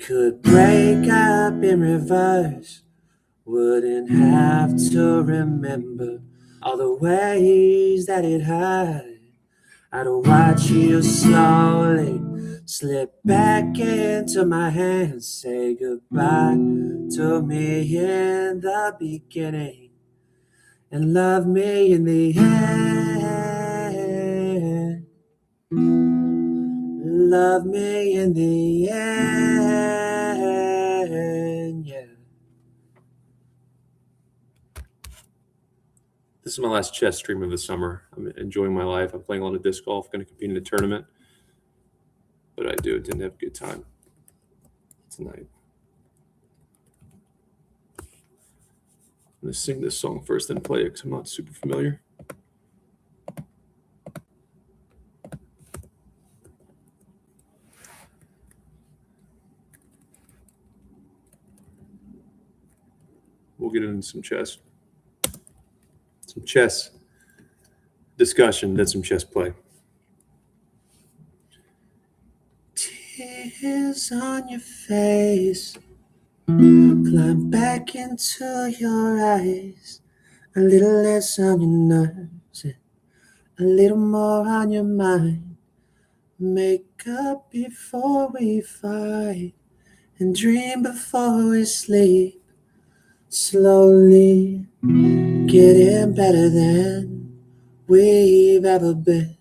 could break up in reverse, wouldn't have to remember all the ways that it hurt. I'd watch you slowly slip back into my hands, say goodbye to me in the beginning, and love me in the end. Love me in the end, yeah. This is my last chess stream of the summer. I'm enjoying my life. I'm playing a lot of disc golf, going to compete in a tournament. But I didn't have a good time tonight. I'm going to sing this song first, then play it because I'm not super familiar. We'll get into some chess discussion, then some chess play. Tears on your face, climb back into your eyes, a little less on your nerves, a little more on your mind. Make up before we fight, and dream before we sleep. Slowly getting better than we've ever been.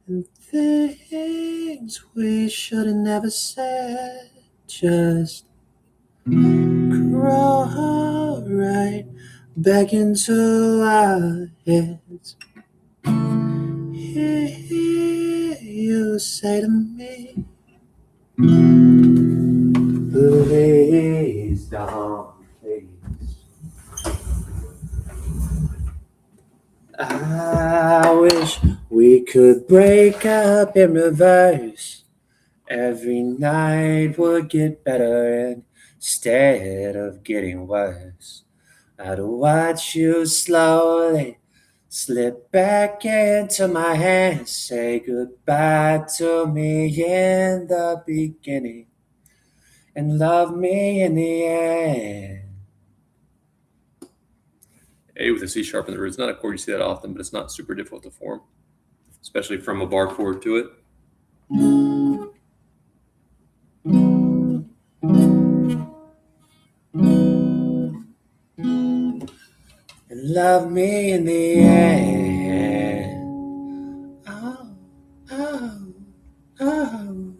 And things we should have never said just crawl right back into our heads. Hear you say to me, please don't, please. I wish we could break up in reverse. Every night would get better instead of getting worse. I'd watch you slowly slip back into my hands, say goodbye to me in the beginning, and love me in the end. A with a C sharp in the root. It's not a chord you see that often, but it's not super difficult to form, especially from a bar chord to it. And love me in the end. Oh, oh, oh.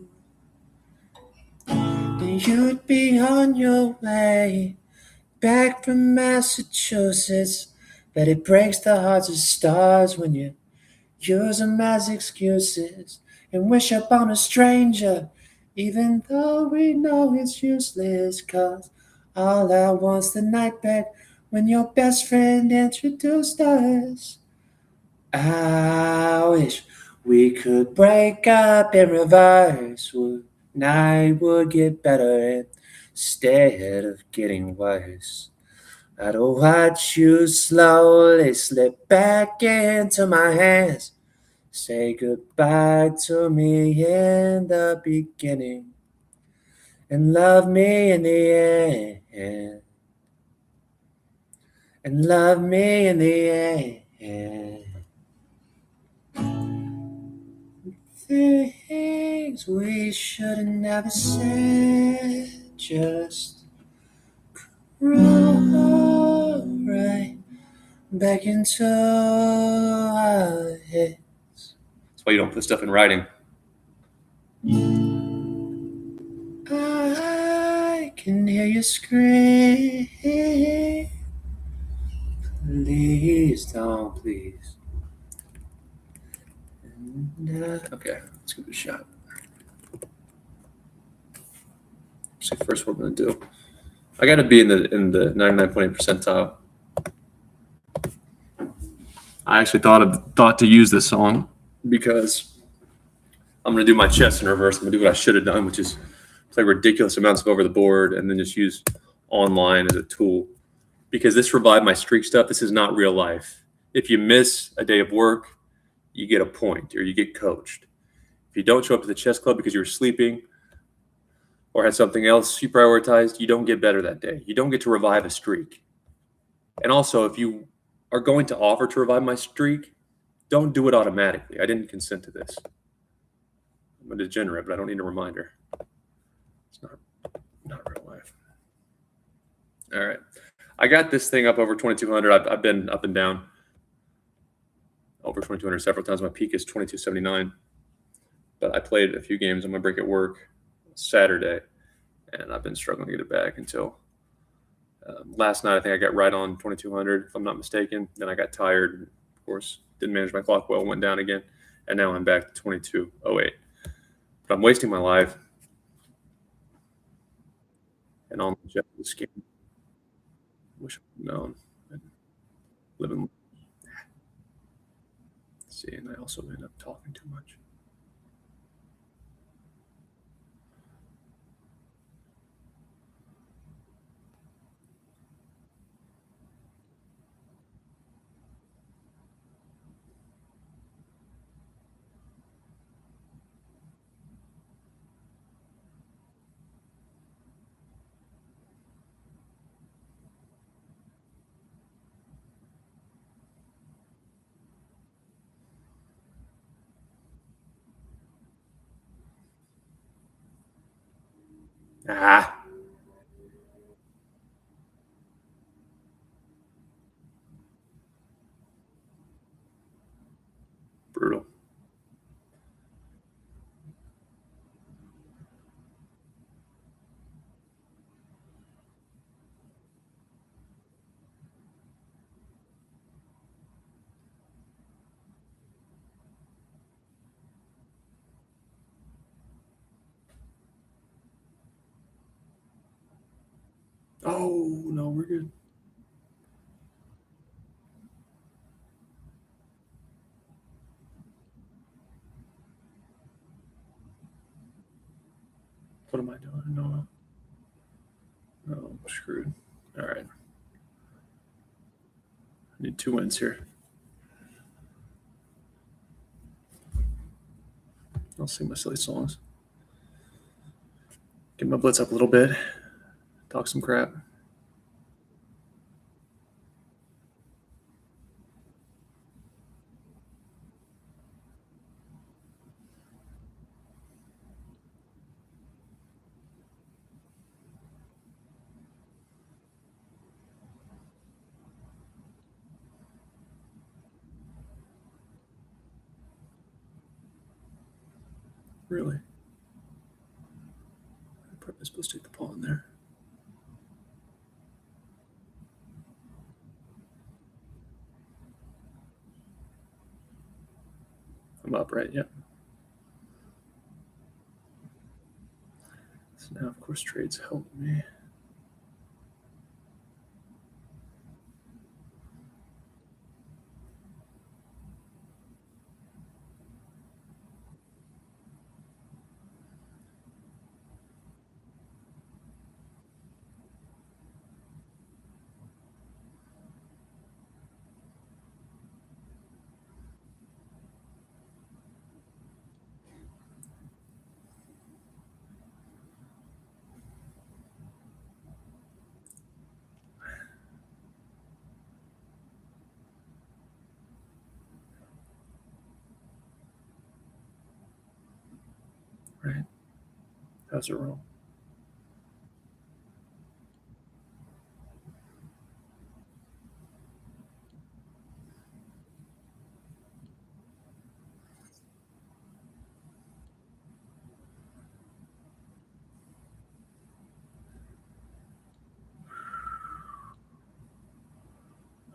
And you'd be on your way back from Massachusetts, but it breaks the hearts of stars when you use them as excuses and wish upon a stranger, even though we know it's useless. 'Cause all I want's the night back when your best friend introduced us. I wish we could break up in reverse. Night would get better instead of getting worse. I'd watch you slowly slip back into my hands, say goodbye to me in the beginning, and love me in the end. And love me in the end. Things we should have never said just roll right back into our heads. That's why you don't put stuff in writing. I can hear you scream, please don't, please. Okay, let's give it a shot. See, first what I'm gonna do. I gotta be in the 99.8 percentile. I actually thought to use this song because I'm gonna do my chess in reverse. I'm gonna do what I should have done, which is play ridiculous amounts of over the board and then just use online as a tool. Because this revived my streak stuff. This is not real life. If you miss a day of work, you get a point or you get coached. If you don't show up to the chess club because you were sleeping or had something else you prioritized, you don't get better that day. You don't get to revive a streak. And also, if you are going to offer to revive my streak, don't do it automatically. I didn't consent to this. I'm a degenerate, but I don't need a reminder. It's not real life. All right. I got this thing up over 2,200. I've been up and down over 2,200 several times. My peak is 2,279. But I played a few games on my break at work Saturday, and I've been struggling to get it back until last night. I think I got right on 2,200, if I'm not mistaken. Then I got tired, and of course, didn't manage my clock well, went down again, and now I'm back to 2,208. But I'm wasting my life and all the scheme. Wish I'd known. Living. See, and I also end up talking too much. Ah, brutal. Oh no, we're good. What am I doing? No, no, I'm screwed. All right, I need 2 wins here. I'll sing my silly songs. Get my blitz up a little bit. Talk some crap. Really? I'm probably supposed to take the pawn there. I'm up, right? Yep. So now, of course, trades help me. Right? How's it roll?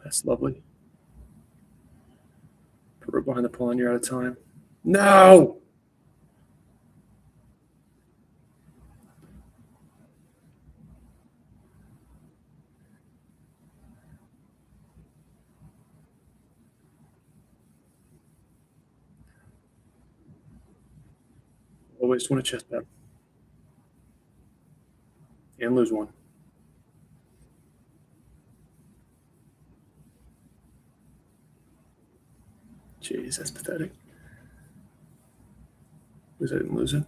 That's lovely. Put her behind the pawn. You're out of time. No! Always win a chess bet and lose one. Jeez, that's pathetic. At least I didn't lose it.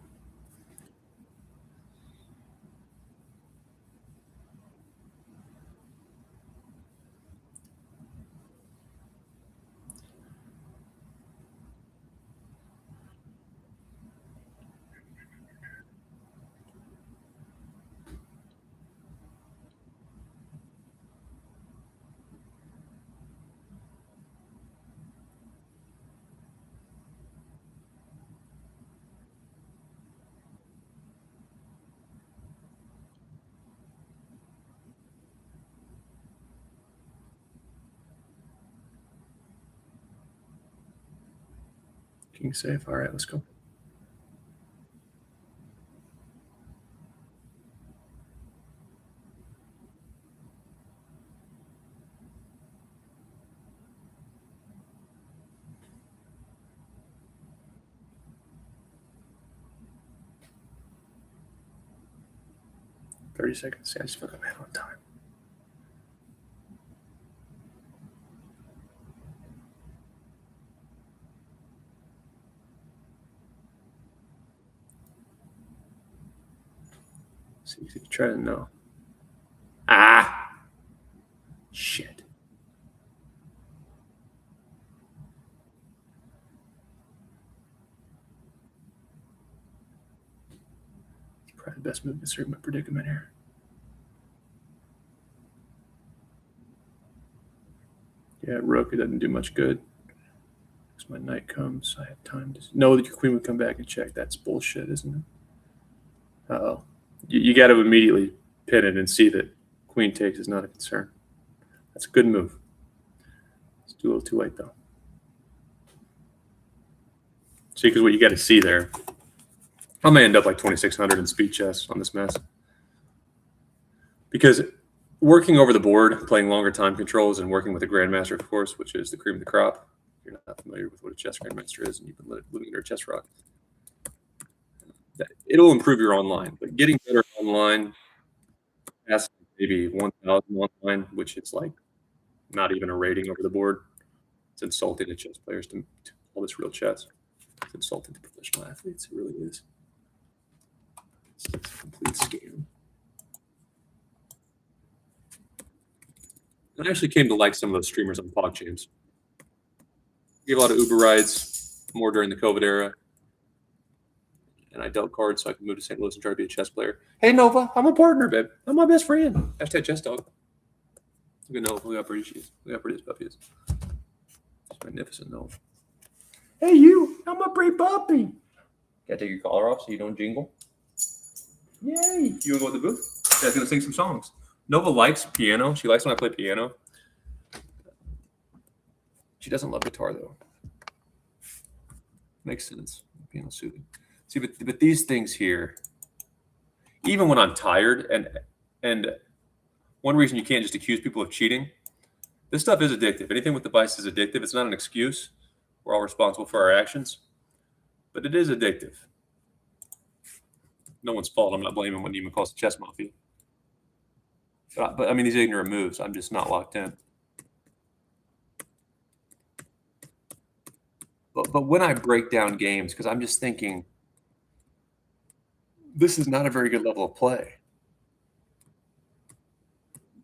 King safe. All right, let's go. $30 See, I just feel like I'm ahead on time. See, try to know. Ah, shit. It's probably the best move considering my predicament here. Yeah, rook, it doesn't do much good. As my knight comes, I have time to know that your queen would come back and check. That's bullshit, isn't it? Uh-oh. You got to immediately pin it and see that queen takes is not a concern. That's a good move. It's too little too late, though. See, because what you got to see there, I may end up like 2,600 in speed chess on this mess. Because working over the board, playing longer time controls, and working with a grandmaster, of course, which is the cream of the crop. If you're not familiar with what a chess grandmaster is and you've been living under a chess rock, it'll improve your online. But getting better online, past maybe 1,000 online, which is like not even a rating over the board. It's insulting to chess players to call this real chess. It's insulting to professional athletes. It really is. It's a complete scam. I actually came to like some of those streamers on PogChamps. Gave a lot of Uber rides, more during the COVID era. And I dealt cards so I could move to St. Louis and try to be a chess player. Hey, Nova, I'm a partner, babe. I'm my best friend. Hashtag chess dog. Look at Nova. Look how pretty she is. Look how pretty this puppy is. It's magnificent, Nova. Hey, you. I'm a pretty puppy. Gotta take your collar off so you don't jingle. Yay. You wanna go to the booth? Yeah, I was gonna sing some songs. Nova likes piano. She likes when I play piano. She doesn't love guitar, though. Makes sense. Piano soothing. See, but these things here, even when I'm tired, and one reason you can't just accuse people of cheating, this stuff is addictive. Anything with device is addictive. It's not an excuse. We're all responsible for our actions, but it is addictive. No one's fault. I'm not blaming what Neiman calls the chess mafia. But I mean, these ignorant moves, I'm just not locked in. But when I break down games, because I'm just thinking, this is not a very good level of play.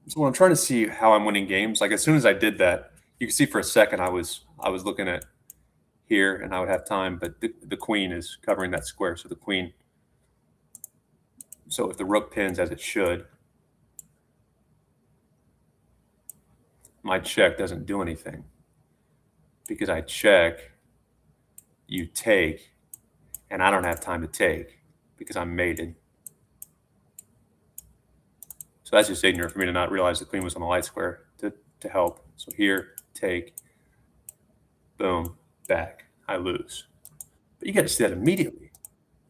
So when I'm trying to see how I'm winning games, like as soon as I did that, you can see for a second I was looking at here and I would have time, but the queen is covering that square. So the queen, so if the rook pins as it should, my check doesn't do anything because I check, you take, and I don't have time to take because I'm mated. So that's just ignorant for me to not realize the queen was on the light square to help. So here, take, boom, back. I lose. But you got to see that immediately.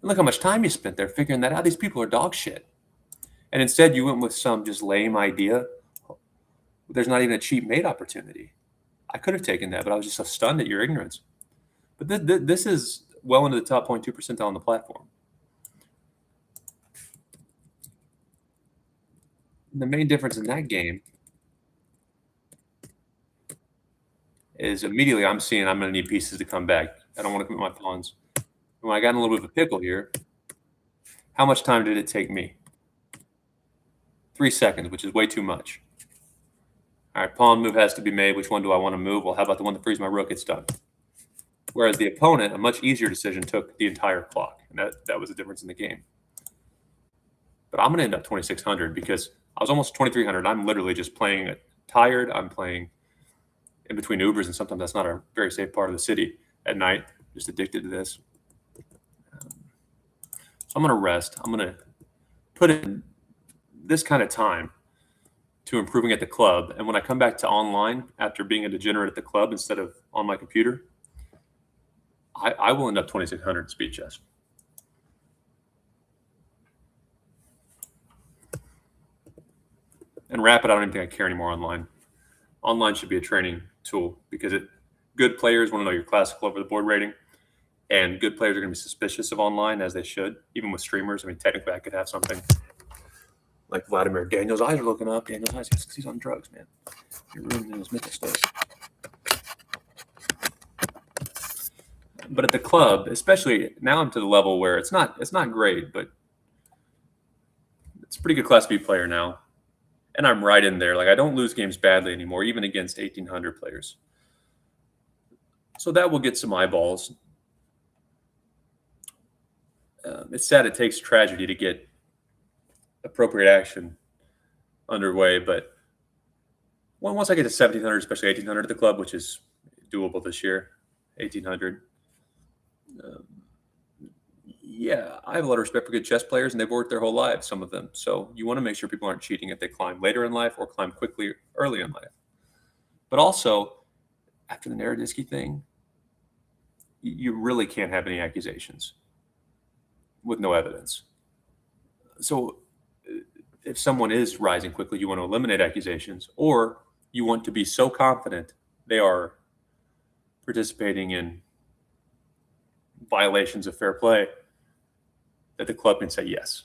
And look how much time you spent there figuring that out. These people are dog shit. And instead you went with some just lame idea. There's not even a cheap mate opportunity. I could have taken that, but I was just so stunned at your ignorance. But this is well into the top 0.2 percentile on the platform. And the main difference in that game is immediately I'm seeing I'm going to need pieces to come back. I don't want to commit my pawns. When I got in a little bit of a pickle here, how much time did it take me? 3 seconds, which is way too much. All right, pawn move has to be made. Which one do I want to move? Well, how about the one that frees my rook? It's done. Whereas the opponent, a much easier decision, took the entire clock. And that was the difference in the game. But I'm going to end up 2,600 because I was almost 2,300. I'm literally just playing tired. I'm playing in between Ubers, and sometimes that's not a very safe part of the city at night. Just addicted to this. So I'm going to rest. I'm going to put in this kind of time to improving at the club. And when I come back to online after being a degenerate at the club instead of on my computer, I will end up 2,600 in speed chess. And Rapid, I don't even think I care anymore online. Online should be a training tool because good players want to know your classical over the board rating, and good players are going to be suspicious of online, as they should, even with streamers. I mean, technically, I could have something like Vladimir. Daniel's eyes are looking up. Daniel's eyes, yes, because he's on drugs, man. You're ruining his mental space. But at the club, especially now, I'm to the level where it's not great, but it's a pretty good Class B player now, and I'm right in there. Like, I don't lose games badly anymore, even against 1,800 players. So that will get some eyeballs. It's sad it takes tragedy to get appropriate action underway, but once I get to 1,700, especially 1,800 at the club, which is doable this year, 1,800. Yeah, I have a lot of respect for good chess players, and they've worked their whole lives, some of them. So you want to make sure people aren't cheating if they climb later in life or climb quickly early in life. But also, after the Naroditsky thing, you really can't have any accusations with no evidence. So if someone is rising quickly, you want to eliminate accusations, or you want to be so confident they are participating in violations of fair play that the club can say yes.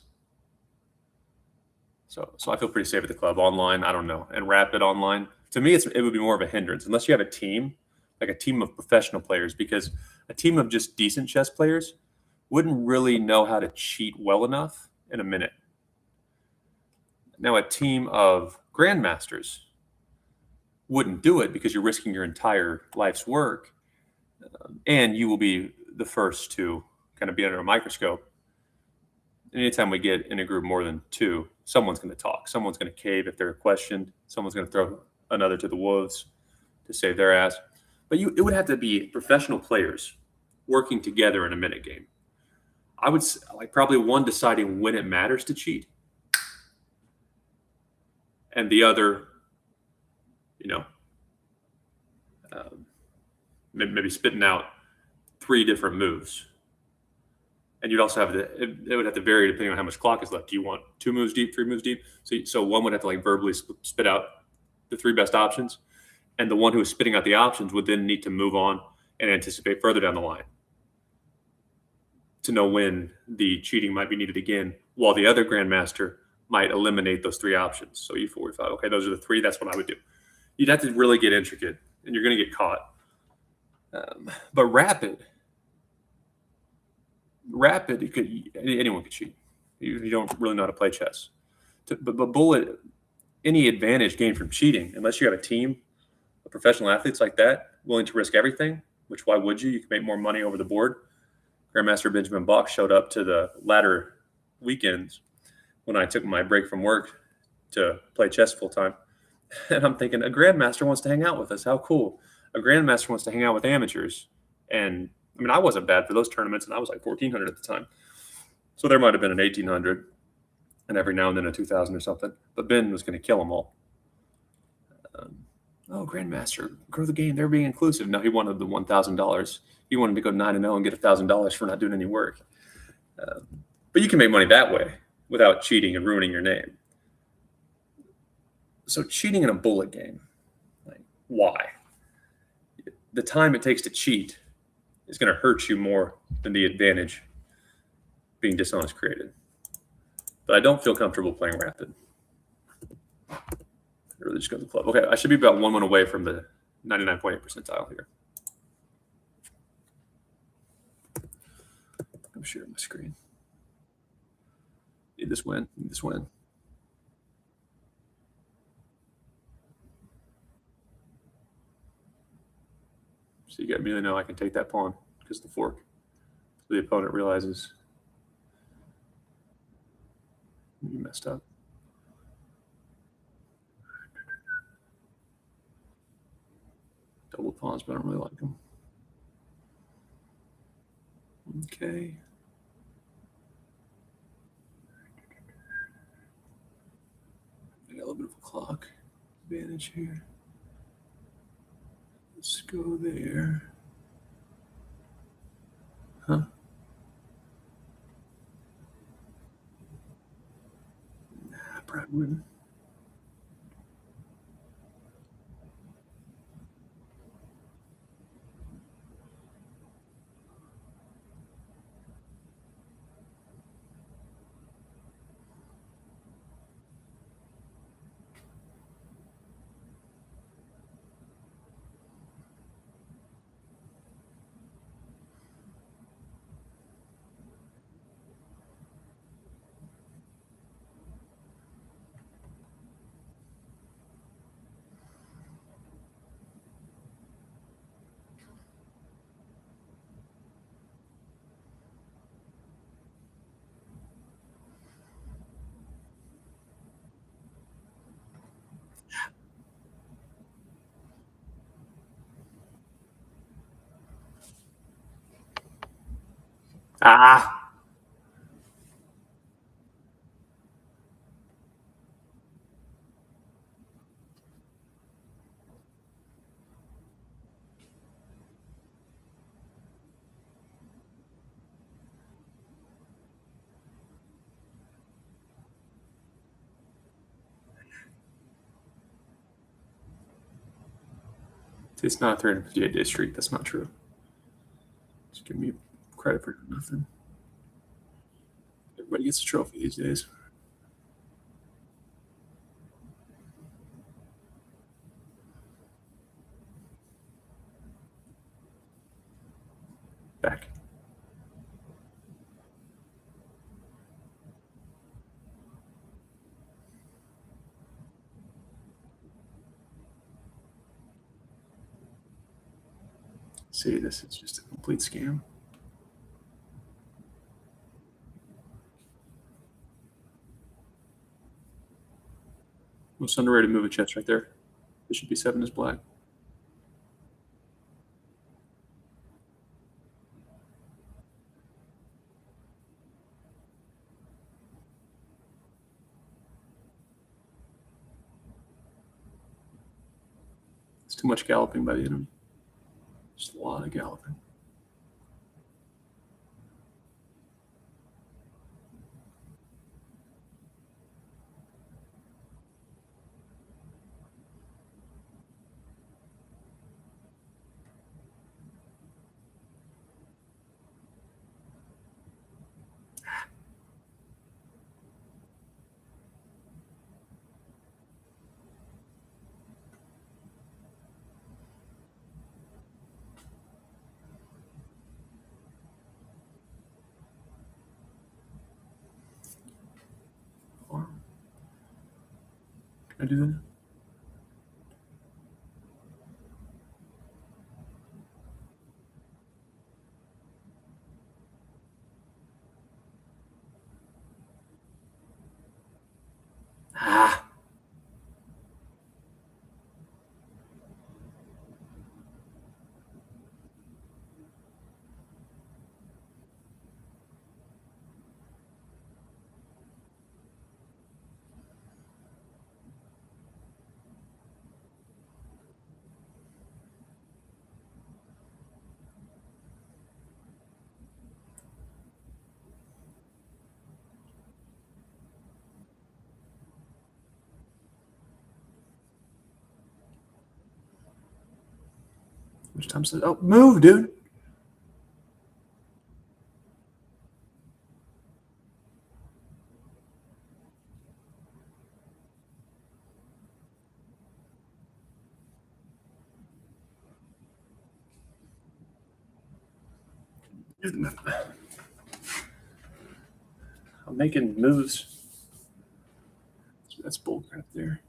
So I feel pretty safe at the club. Online, I don't know. And Rapid online, to me, it would be more of a hindrance unless you have a team, like a team of professional players, because a team of just decent chess players wouldn't really know how to cheat well enough in a minute. Now, a team of grandmasters wouldn't do it because you're risking your entire life's work, and you will be the first to kind of be under a microscope. Anytime we get in a group more than two, someone's going to talk. Someone's going to cave if they're questioned. Someone's going to throw another to the wolves to save their ass. But it would have to be professional players working together in a minute game. I would like probably one deciding when it matters to cheat, and the other, maybe spitting out 3 different moves. And you'd also have it would have to vary depending on how much clock is left. Do you want 2 moves deep, 3 moves deep? So one would have to like verbally spit out the 3 best options, and the one who is spitting out the options would then need to move on and anticipate further down the line to know when the cheating might be needed again, while the other grandmaster might eliminate those 3 options. So E4, E5, okay, those are the 3. That's what I would do. You'd have to really get intricate, and you're going to get caught. But Rapid, anyone could cheat. You don't really know how to play chess. But Bullet, any advantage gained from cheating, unless you have a team of professional athletes like that, willing to risk everything, which why would you? You can make more money over the board. Grandmaster Benjamin Bach showed up to the latter weekends when I took my break from work to play chess full time. And I'm thinking, a grandmaster wants to hang out with us. How cool. A grandmaster wants to hang out with amateurs. And I mean, I wasn't bad for those tournaments, and I was like 1,400 at the time. So there might have been an 1,800 and every now and then a 2,000 or something. But Ben was going to kill them all. Grandmaster, grow the game. They're being inclusive. No, he wanted the $1,000. He wanted to go 9-0 and get $1,000 for not doing any work. But you can make money that way without cheating and ruining your name. So cheating in a bullet game, like, why? The time it takes to cheat is going to hurt you more than the advantage being dishonest created. But I don't feel comfortable playing Rapid. I really just go to the club. Okay, I should be about 1 away from the 99.8 percentile here. I'm sharing my screen. Need this win. So you got to really know I can take that pawn because of the fork. So the opponent realizes you messed up. Double pawns, but I don't really like them. Okay. I got a little bit of a clock advantage here. Let's go there. Huh? I probably wouldn't. Ah, it's not a 358-day streak. That's not true. Just give me credit for nothing. Everybody gets a trophy these days. Back. See, this is just a complete scam. Most underrated movie chest right there. It should be 7 is black. It's too much galloping by the enemy. Just a lot of galloping. Can I do that? Ah, which time says, oh, move, dude. I'm making moves. That's bullcrap there.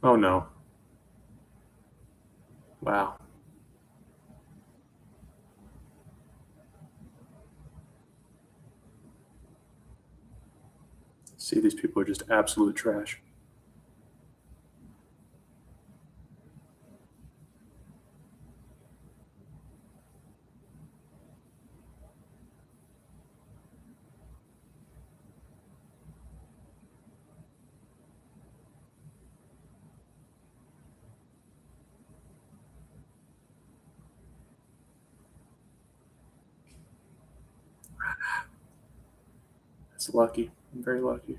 Oh no. Wow. See, these people are just absolute trash. That's lucky. I'm very lucky.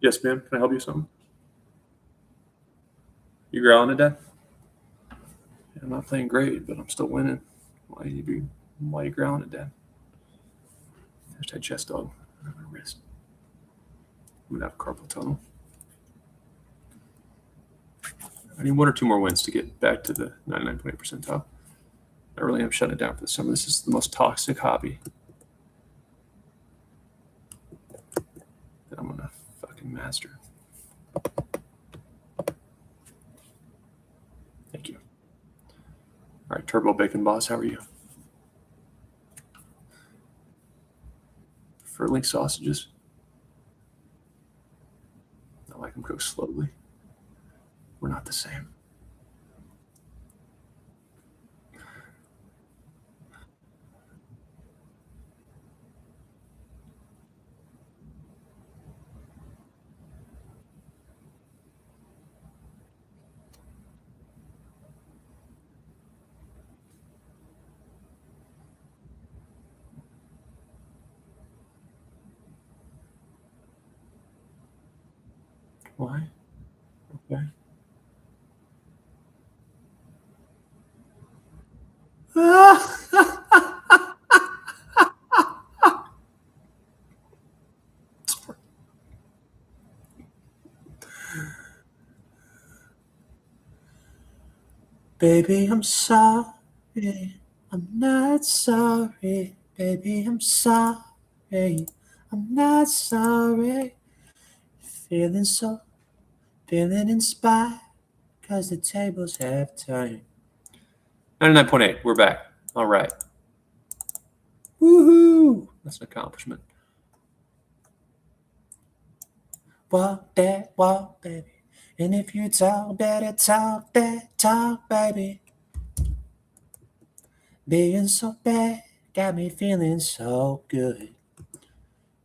Yes, ma'am. Can I help you with something? You growling to death? Yeah, I'm not playing great, but I'm still winning. Why you growling to death? Hashtag chest dog. On my wrist. I'm gonna have carpal tunnel. I need one or two more wins to get back to the 99.8 percentile. I really am shutting it down for the summer. This is the most toxic hobby that I'm gonna fucking master. Thank you. All right, Turbo Bacon Boss, how are you? Furling sausages. I like them cooked slowly. We're not the same. Why? Okay. Baby, I'm sorry. I'm not sorry. Baby, I'm sorry. I'm not sorry. Feeling so, feeling inspired. Cause the tables have turned. 99.8, we're back. All right. Woohoo! That's an accomplishment. Walk, baby. And if you talk, better talk that talk, baby. Being so bad got me feeling so good.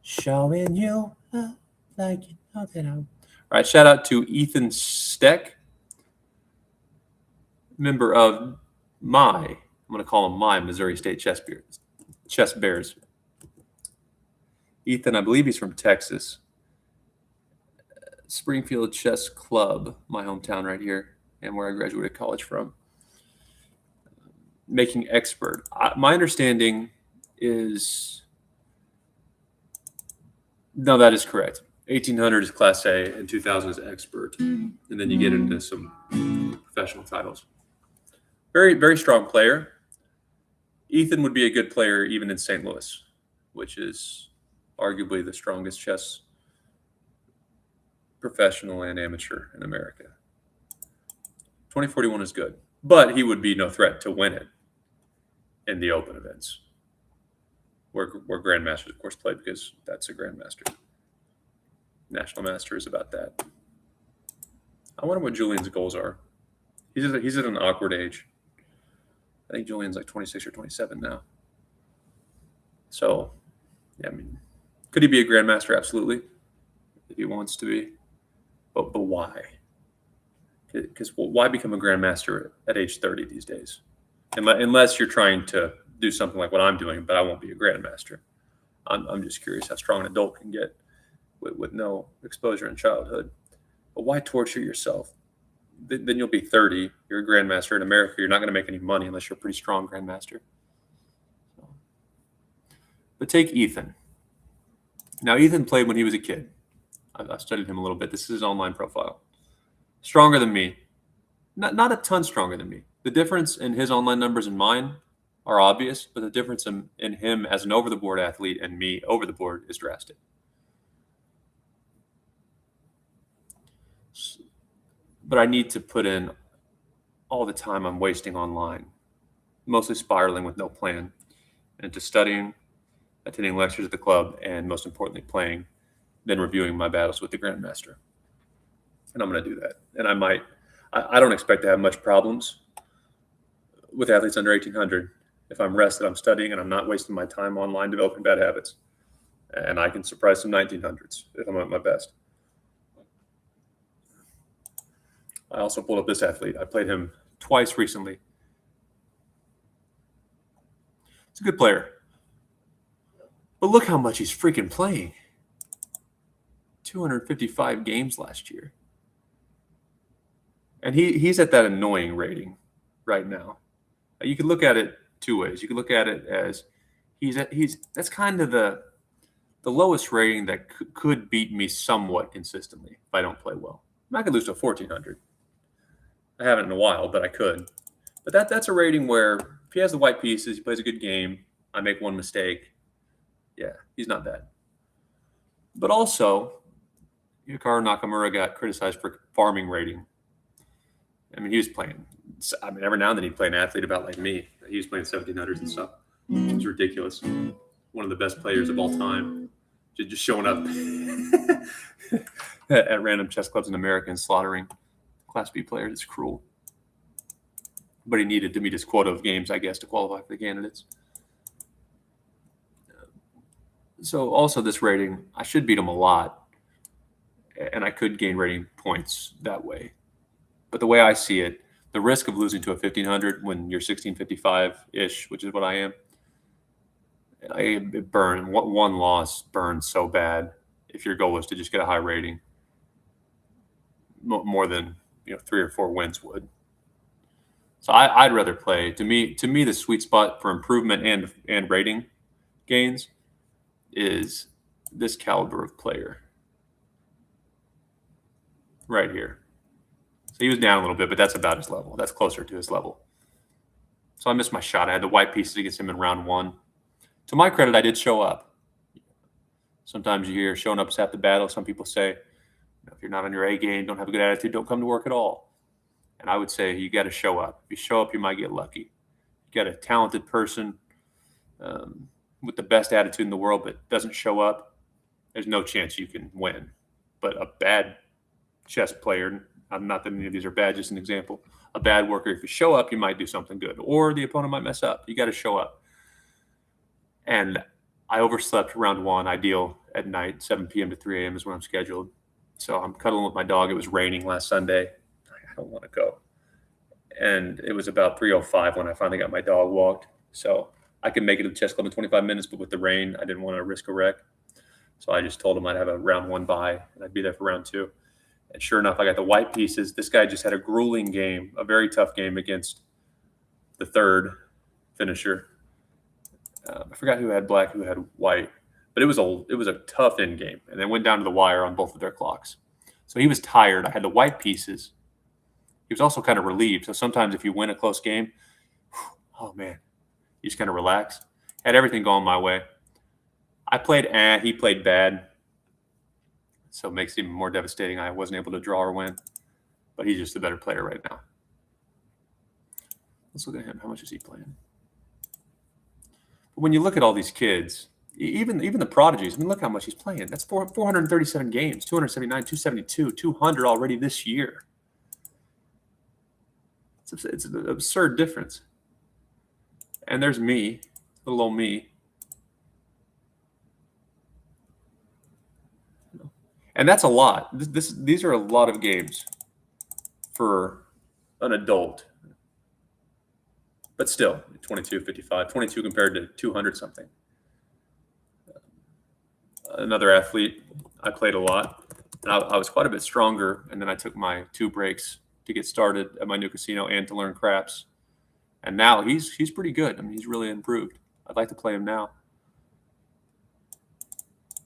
Showing you love like you know that I'm. All right, shout out to Ethan Steck, member of I'm going to call him my Missouri State Chess Bears. Ethan, I believe he's from Texas. Springfield Chess Club, my hometown right here, and where I graduated college from. Making expert. My understanding is no, that is correct. 1800 is Class A, and 2000 is expert, and then you get into some professional titles. Very, very strong player. Ethan would be a good player even in St. Louis, which is arguably the strongest chess professional and amateur in America. 2041 is good, but he would be no threat to win it in the open events, where grandmasters, of course, play because that's a grandmaster. National master is about that. I wonder what Julian's goals are. He's at an awkward age. I think Julian's like 26 or 27 now. So, yeah, I mean, could he be a grandmaster? Absolutely, if he wants to be. But why? Because why become a grandmaster at age 30 these days? Unless you're trying to do something like what I'm doing, but I won't be a grandmaster. I'm just curious how strong an adult can get with no exposure in childhood. But why torture yourself? Then you'll be 30. You're a grandmaster in America. You're not going to make any money unless you're a pretty strong grandmaster. But take Ethan. Now, Ethan played when he was a kid. I've studied him a little bit. This is his online profile. Stronger than me. Not a ton stronger than me. The difference in his online numbers and mine are obvious, but the difference in him as an over the board athlete and me over the board is drastic. But I need to put in all the time I'm wasting online, mostly spiraling with no plan, into studying, attending lectures at the club, and most importantly, playing, then reviewing my battles with the Grandmaster. And I'm going to do that. And I don't expect to have much problems with athletes under 1800 if I'm rested, I'm studying, and I'm not wasting my time online developing bad habits. And I can surprise some 1900s if I'm at my best. I also pulled up this athlete. I played him twice recently. He's a good player. But look how much he's freaking playing. 255 games last year. And he's at that annoying rating right now. You could look at it two ways. You could look at it as that's kind of the lowest rating that could beat me somewhat consistently if I don't play well. I could lose to a 1400. I haven't in a while, but I could. But that's a rating where if he has the white pieces, he plays a good game, I make one mistake. Yeah, he's not bad. But also, Hikaru Nakamura got criticized for farming rating. I mean, he was playing. I mean, every now and then he'd play an athlete about like me. He was playing 1700s and stuff. It's ridiculous. One of the best players of all time. Just showing up at random chess clubs in America and slaughtering Class B players. It's cruel. But he needed to meet his quota of games, I guess, to qualify for the candidates. So also this rating, I should beat him a lot. And I could gain rating points that way. But the way I see it, the risk of losing to a 1500 when you're 1655-ish, which is what I am, it burns. One loss burns so bad if your goal is to just get a high rating, more than 3 or 4 wins would. So I'd rather play. To me, the sweet spot for improvement and rating gains is this caliber of player right here. So he was down a little bit, but that's about his level. That's closer to his level. So I missed my shot. I had the white pieces against him in round 1. To my credit, I did show up. Sometimes you hear showing up is half the battle. Some people say, if you're not on your A game, don't have a good attitude, don't come to work at all. And I would say you got to show up. If you show up, you might get lucky. You got a talented person with the best attitude in the world, but doesn't show up, there's no chance you can win. But a bad chess player, not that any of these are bad, just an example, a bad worker, if you show up, you might do something good. Or the opponent might mess up. You got to show up. And I overslept round 1, ideal at night, 7 p.m. to 3 a.m. is when I'm scheduled. So I'm cuddling with my dog. It was raining last Sunday. I don't want to go. And it was about 3:05 when I finally got my dog walked. So I could make it to the chess club in 25 minutes, but with the rain, I didn't want to risk a wreck. So I just told him I'd have a round 1 bye, and I'd be there for round 2. And sure enough, I got the white pieces. This guy just had a grueling game, a very tough game against the third finisher. I forgot who had black, who had white, but it was a tough end game, and they went down to the wire on both of their clocks. So he was tired. I had the white pieces. He was also kind of relieved. So sometimes if you win a close game, oh man, you just kind of relax. Had everything going my way. I played he played bad. So it makes it even more devastating. I wasn't able to draw or win, but he's just a better player right now. Let's look at him. How much is he playing? But when you look at all these kids, even the prodigies, I mean, look how much he's playing. That's 437 games, 279, 272, 200 already this year. It's an absurd difference. And there's me, little old me. And that's a lot. These are a lot of games for an adult. But still, 22, 55, 22 compared to 200 something. another athlete. I played a lot, and I was quite a bit stronger. And then I took my 2 breaks to get started at my new casino and to learn craps. And now he's pretty good. I mean, he's really improved. I'd like to play him now.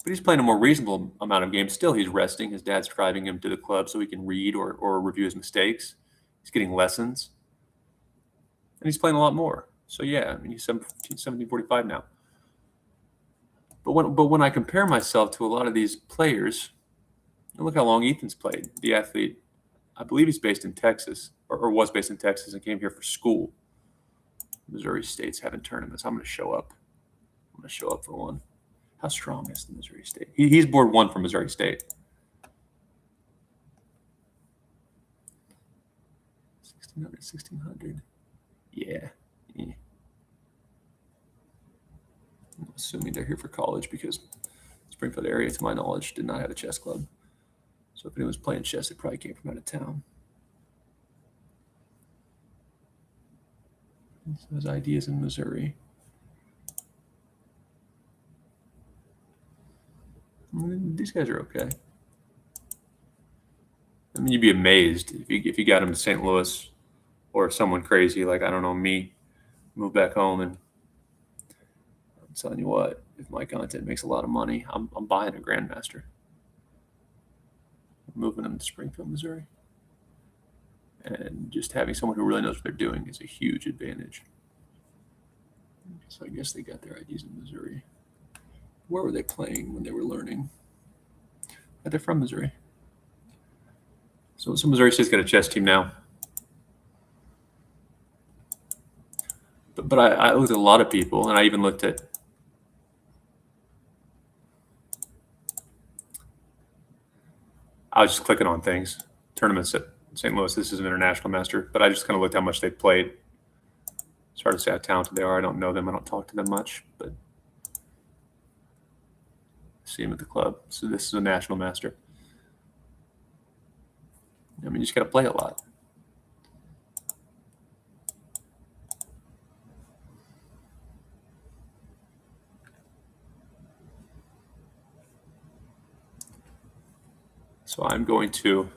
But he's playing a more reasonable amount of games. Still, he's resting. His dad's driving him to the club so he can read or review his mistakes. He's getting lessons. And he's playing a lot more. So, yeah, I mean, he's 1745 now. But when I compare myself to a lot of these players, look how long Ethan's played. The athlete, I believe he's based in Texas, or was based in Texas and came here for school. Missouri State's having tournaments. I'm going to show up. I'm going to show up for one. How strong is the Missouri State? He's board 1 for Missouri State. 1600. Yeah. I'm assuming they're here for college because Springfield area, to my knowledge, did not have a chess club. So if anyone's playing chess, it probably came from out of town. So his ideas in Missouri. These guys are okay. I mean, you'd be amazed if you got him to St. Louis, or someone crazy like, I don't know, me, move back home, and I'm telling you what, if my content makes a lot of money, I'm buying a Grandmaster. I'm moving them to Springfield, Missouri. And just having someone who really knows what they're doing is a huge advantage. So I guess they got their ideas in Missouri. Where were they playing when they were learning? They're from Missouri. So Missouri State's got a chess team now. But I looked at a lot of people, and I even looked at I was just clicking on things. Tournaments at St. Louis. This is an international master, but I just kind of looked how much they played. It's hard to say how talented they are. I don't know them. I don't talk to them much, but I see them at the club. So this is a national master. I mean, you just got to play a lot. So I'm going to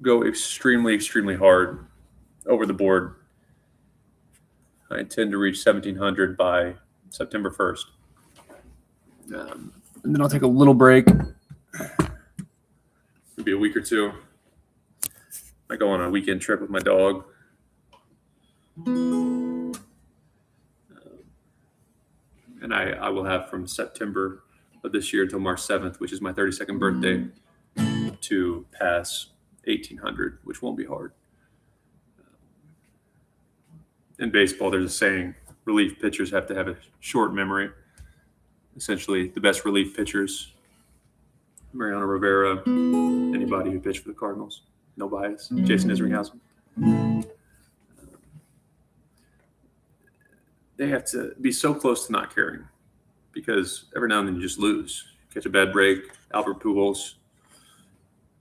go extremely, extremely hard over the board. I intend to reach 1700 by September 1st. And then I'll take a little break. Maybe a week or two. I go on a weekend trip with my dog. And I will have from September of this year until March 7th, which is my 32nd birthday, to pass 1800, which won't be hard. In baseball, there's a saying, relief pitchers have to have a short memory. Essentially, the best relief pitchers, Mariano Rivera, anybody who pitched for the Cardinals, no bias, Jason Isringhausen. They have to be so close to not caring, because every now and then you just lose. Catch a bad break. Albert Pujols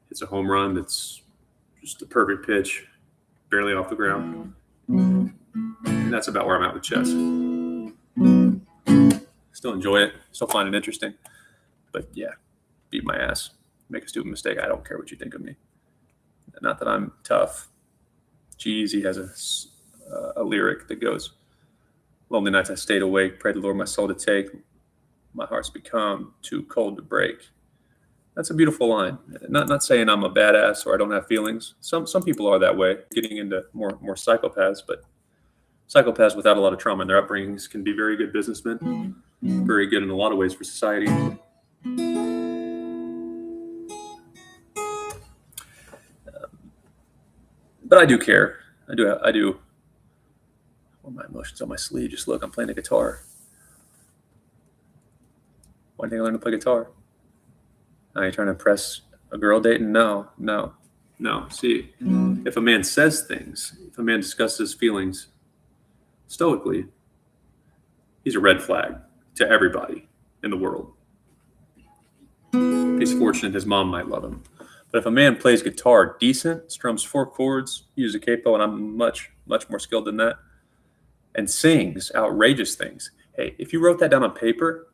hits a home run that's just a perfect pitch, barely off the ground. And that's about where I'm at with chess. Still enjoy it. Still find it interesting. But yeah, beat my ass. Make a stupid mistake. I don't care what you think of me. Not that I'm tough. G-Eazy has a lyric that goes, lonely nights I stayed awake, prayed the Lord my soul to take. My heart's become too cold to break. That's a beautiful line. Not saying I'm a badass or I don't have feelings. Some people are that way, getting into more psychopaths, but psychopaths without a lot of trauma in their upbringings can be very good businessmen, very good in a lot of ways for society. But I do care. I do. All my emotions on my sleeve. Just look, I'm playing the guitar. Why didn't I learn to play guitar? Are you trying to impress a girl dating? No. See, if a man says things, if a man discusses feelings stoically, he's a red flag to everybody in the world. If he's fortunate, his mom might love him. But if a man plays guitar decent, strums 4 chords, uses a capo, and I'm much, much more skilled than that, and sings outrageous things. Hey, if you wrote that down on paper,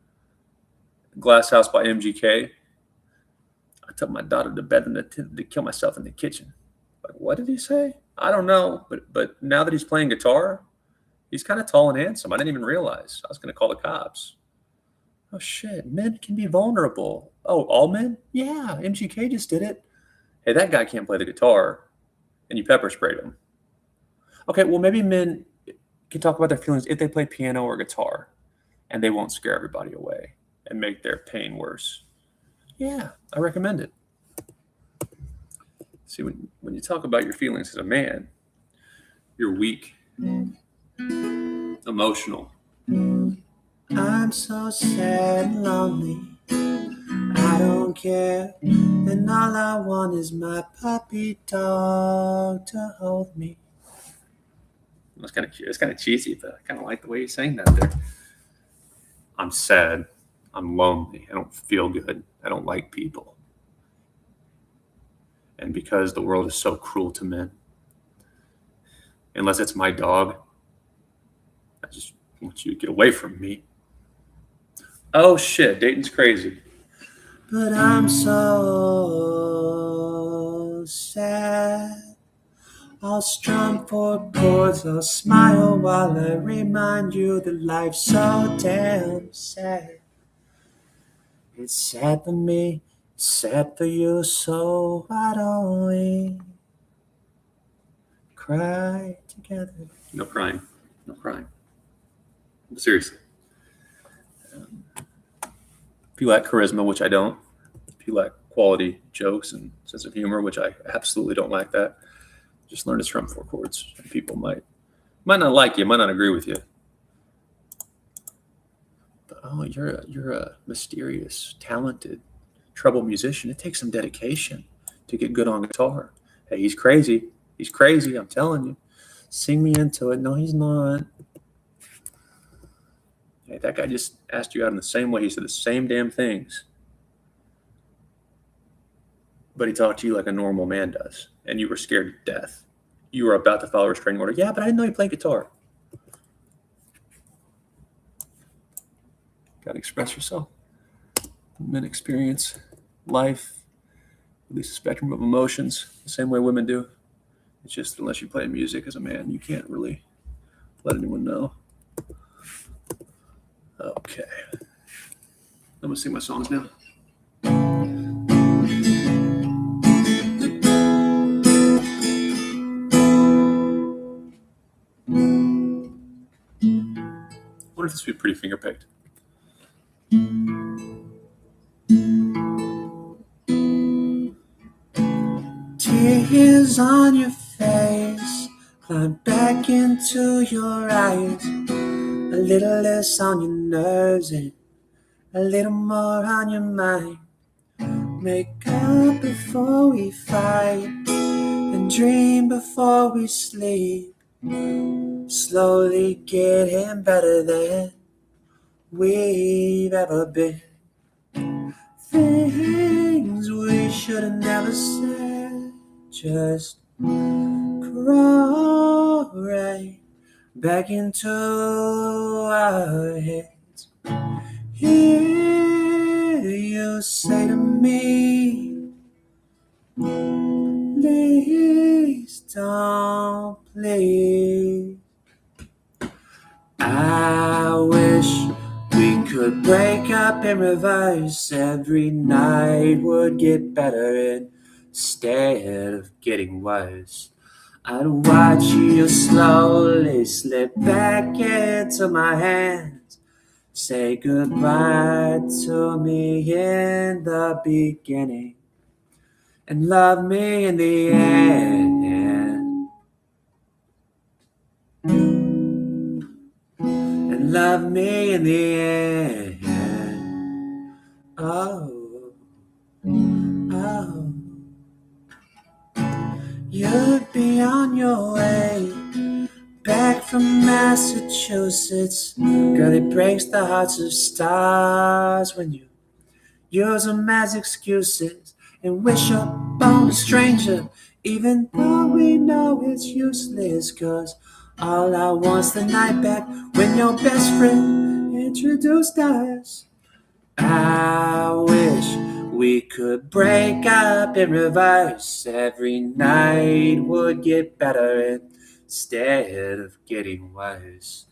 Glass House by MGK. I took my daughter to bed and attempted to kill myself in the kitchen. Like, what did he say? I don't know, but now that he's playing guitar, he's kind of tall and handsome. I didn't even realize. I was going to call the cops. Oh, shit. Men can be vulnerable. Oh, all men? Yeah, MGK just did it. Hey, that guy can't play the guitar, and you pepper sprayed him. Okay, well, maybe men can talk about their feelings if they play piano or guitar, and they won't scare everybody away and make their pain worse. Yeah, I recommend it. See, when you talk about your feelings as a man, you're weak, emotional. I'm so sad and lonely. I don't care, and all I want is my puppy dog to hold me. It's kind of cheesy, but I kind of like the way you sang that there. I'm sad. I'm lonely. I don't feel good. I don't like people. And because the world is so cruel to men, unless it's my dog, I just want you to get away from me. Oh shit, Dayton's crazy. But I'm so sad. I'll strum 4 chords, I'll smile while I remind you that life's so damn sad. It's sad for me, it's sad for you, so why don't we cry together? No crying. No crying. But seriously. If you lack charisma, which I don't, if you lack quality jokes and sense of humor, which I absolutely don't lack that, just learn to strum 4 chords. And people might not like you, might not agree with you. But oh, you're a mysterious, talented, troubled musician. It takes some dedication to get good on guitar. Hey, he's crazy. He's crazy, I'm telling you. Sing me into it. No, he's not. Hey, that guy just asked you out in the same way. He said the same damn things. But he talked to you like a normal man does. And you were scared to death. You were about to follow a restraining order. Yeah, but I didn't know you played guitar. Got to express yourself. Men experience life, at least a spectrum of emotions, the same way women do. It's just unless you play music as a man, you can't really let anyone know. Okay. I'm going to sing my songs now. I wonder if this would be pretty finger picked. Tears on your face, climb back into your eyes. A little less on your nerves and a little more on your mind. Make up before we fight and dream before we sleep. Slowly getting better than we've ever been. Things we should have never said just crawl right back into our heads. Hear you say to me, please don't, please. I wish we could break up in reverse. Every night would get better instead of getting worse. I'd watch you slowly slip back into my hands. Say goodbye to me in the beginning and love me in the end. And love me in the end. Oh, oh. You'd be on your way back from Massachusetts. Girl, it breaks the hearts of stars when you use them as excuses and wish upon a stranger, even though we know it's useless. Cause all I want's the night back when your best friend introduced us. I wish we could break up in reverse. Every night would get better instead of getting worse.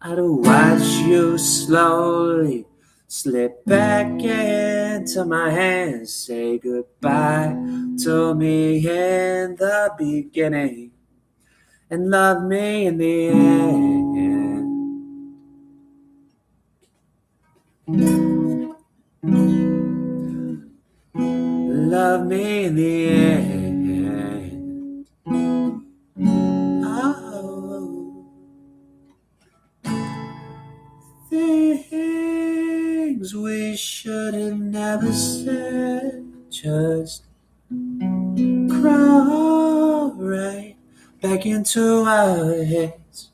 I'd watch you slowly slip back into my hands. Say goodbye to me in the beginning and love me in the end. Love me in the end. Oh, things we should have never said just crawl right back into our heads.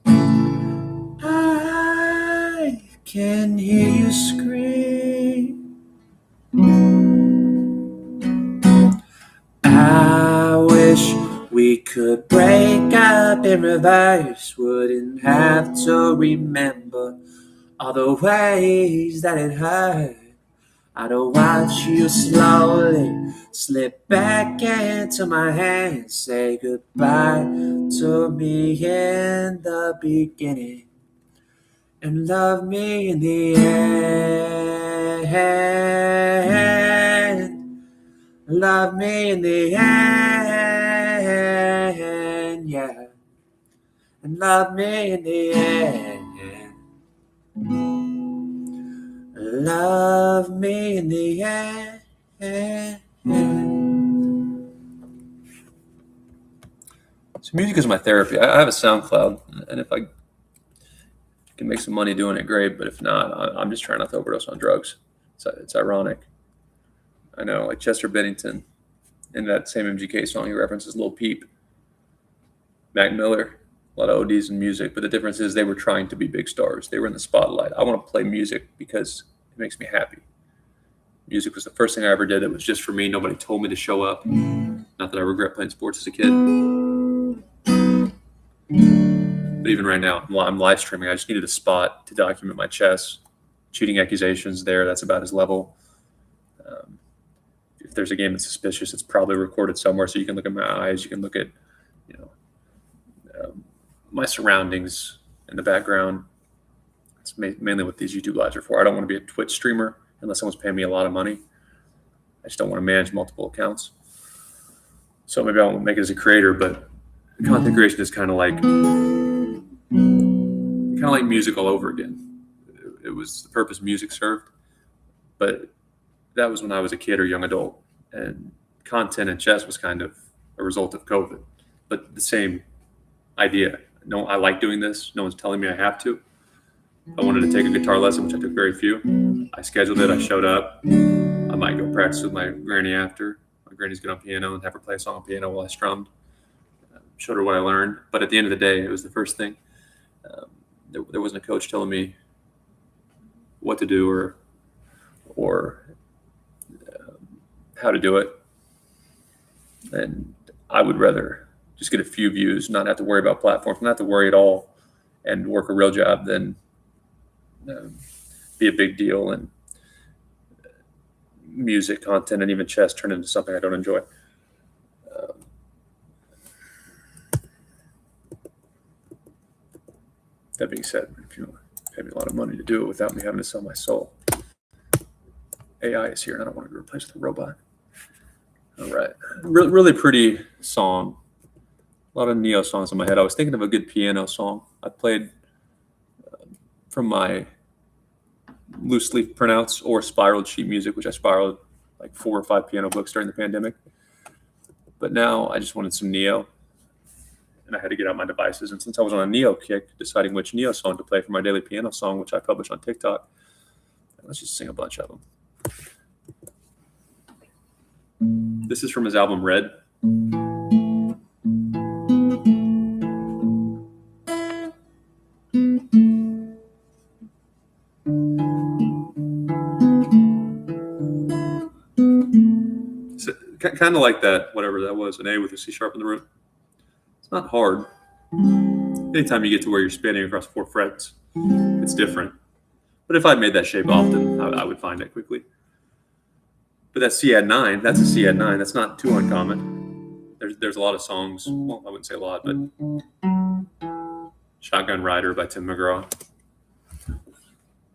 I can hear you scream. I wish we could break up in reverse. Wouldn't have to remember all the ways that it hurt. I'd watch you slowly slip back into my hands. Say goodbye to me in the beginning and love me in the end. Love me in the end, yeah. And love me in the end. Love me in the end. So music is my therapy. I have a SoundCloud, and if I can make some money doing it, great. But if not, I'm just trying not to overdose on drugs. It's ironic. I know, like Chester Bennington, in that same MGK song, he references Lil Peep, Mac Miller, a lot of ODs in music. But the difference is they were trying to be big stars. They were in the spotlight. I want to play music because it makes me happy. Music was the first thing I ever did that was just for me. Nobody told me to show up. Not that I regret playing sports as a kid. But even right now, I'm live streaming. I just needed a spot to document my chess. Cheating accusations there, that's about his level. If there's a game that's suspicious, it's probably recorded somewhere, so you can look at my eyes. You can look at, my surroundings in the background. It's mainly what these YouTube lives are for. I don't want to be a Twitch streamer unless someone's paying me a lot of money. I just don't want to manage multiple accounts. So maybe I won't make it as a creator, but content creation is kind of like music all over again. It was the purpose music served, but that was when I was a kid or young adult, and content and chess was kind of a result of COVID, but the same idea. No, I like doing this. No one's telling me I have to. I wanted to take a guitar lesson, which I took very few. I scheduled it. I showed up. I might go practice with my granny after. My granny's good on piano and have her play a song on piano while I strummed. Showed her what I learned. But at the end of the day, it was the first thing. There wasn't a coach telling me what to do or how to do it. And I would rather just get a few views, not have to worry about platforms, not have to worry at all, and work a real job than be a big deal and music content and even chess turn into something I don't enjoy. That being said, if you pay me a lot of money to do it without me having to sell my soul, AI is here and I don't want to be replaced with a robot. All right. Really pretty song. A lot of Neo songs in my head. I was thinking of a good piano song. I played from my loose leaf printouts or spiraled sheet music, which I spiraled like 4 or 5 piano books during the pandemic. But now I just wanted some Neo, and I had to get out my devices. And since I was on a Neo kick, deciding which Neo song to play for my daily piano song, which I publish on TikTok, let's just sing a bunch of them. This is from his album Red. So, kind of like that, whatever that was, an A with a C sharp in the root. It's not hard. Anytime you get to where you're spinning across 4 frets, it's different. But if I made that shape often, I would find it quickly. But that C add 9, that's a C add 9. That's not too uncommon. There's a lot of songs. Well, I wouldn't say a lot, but Shotgun Rider by Tim McGraw.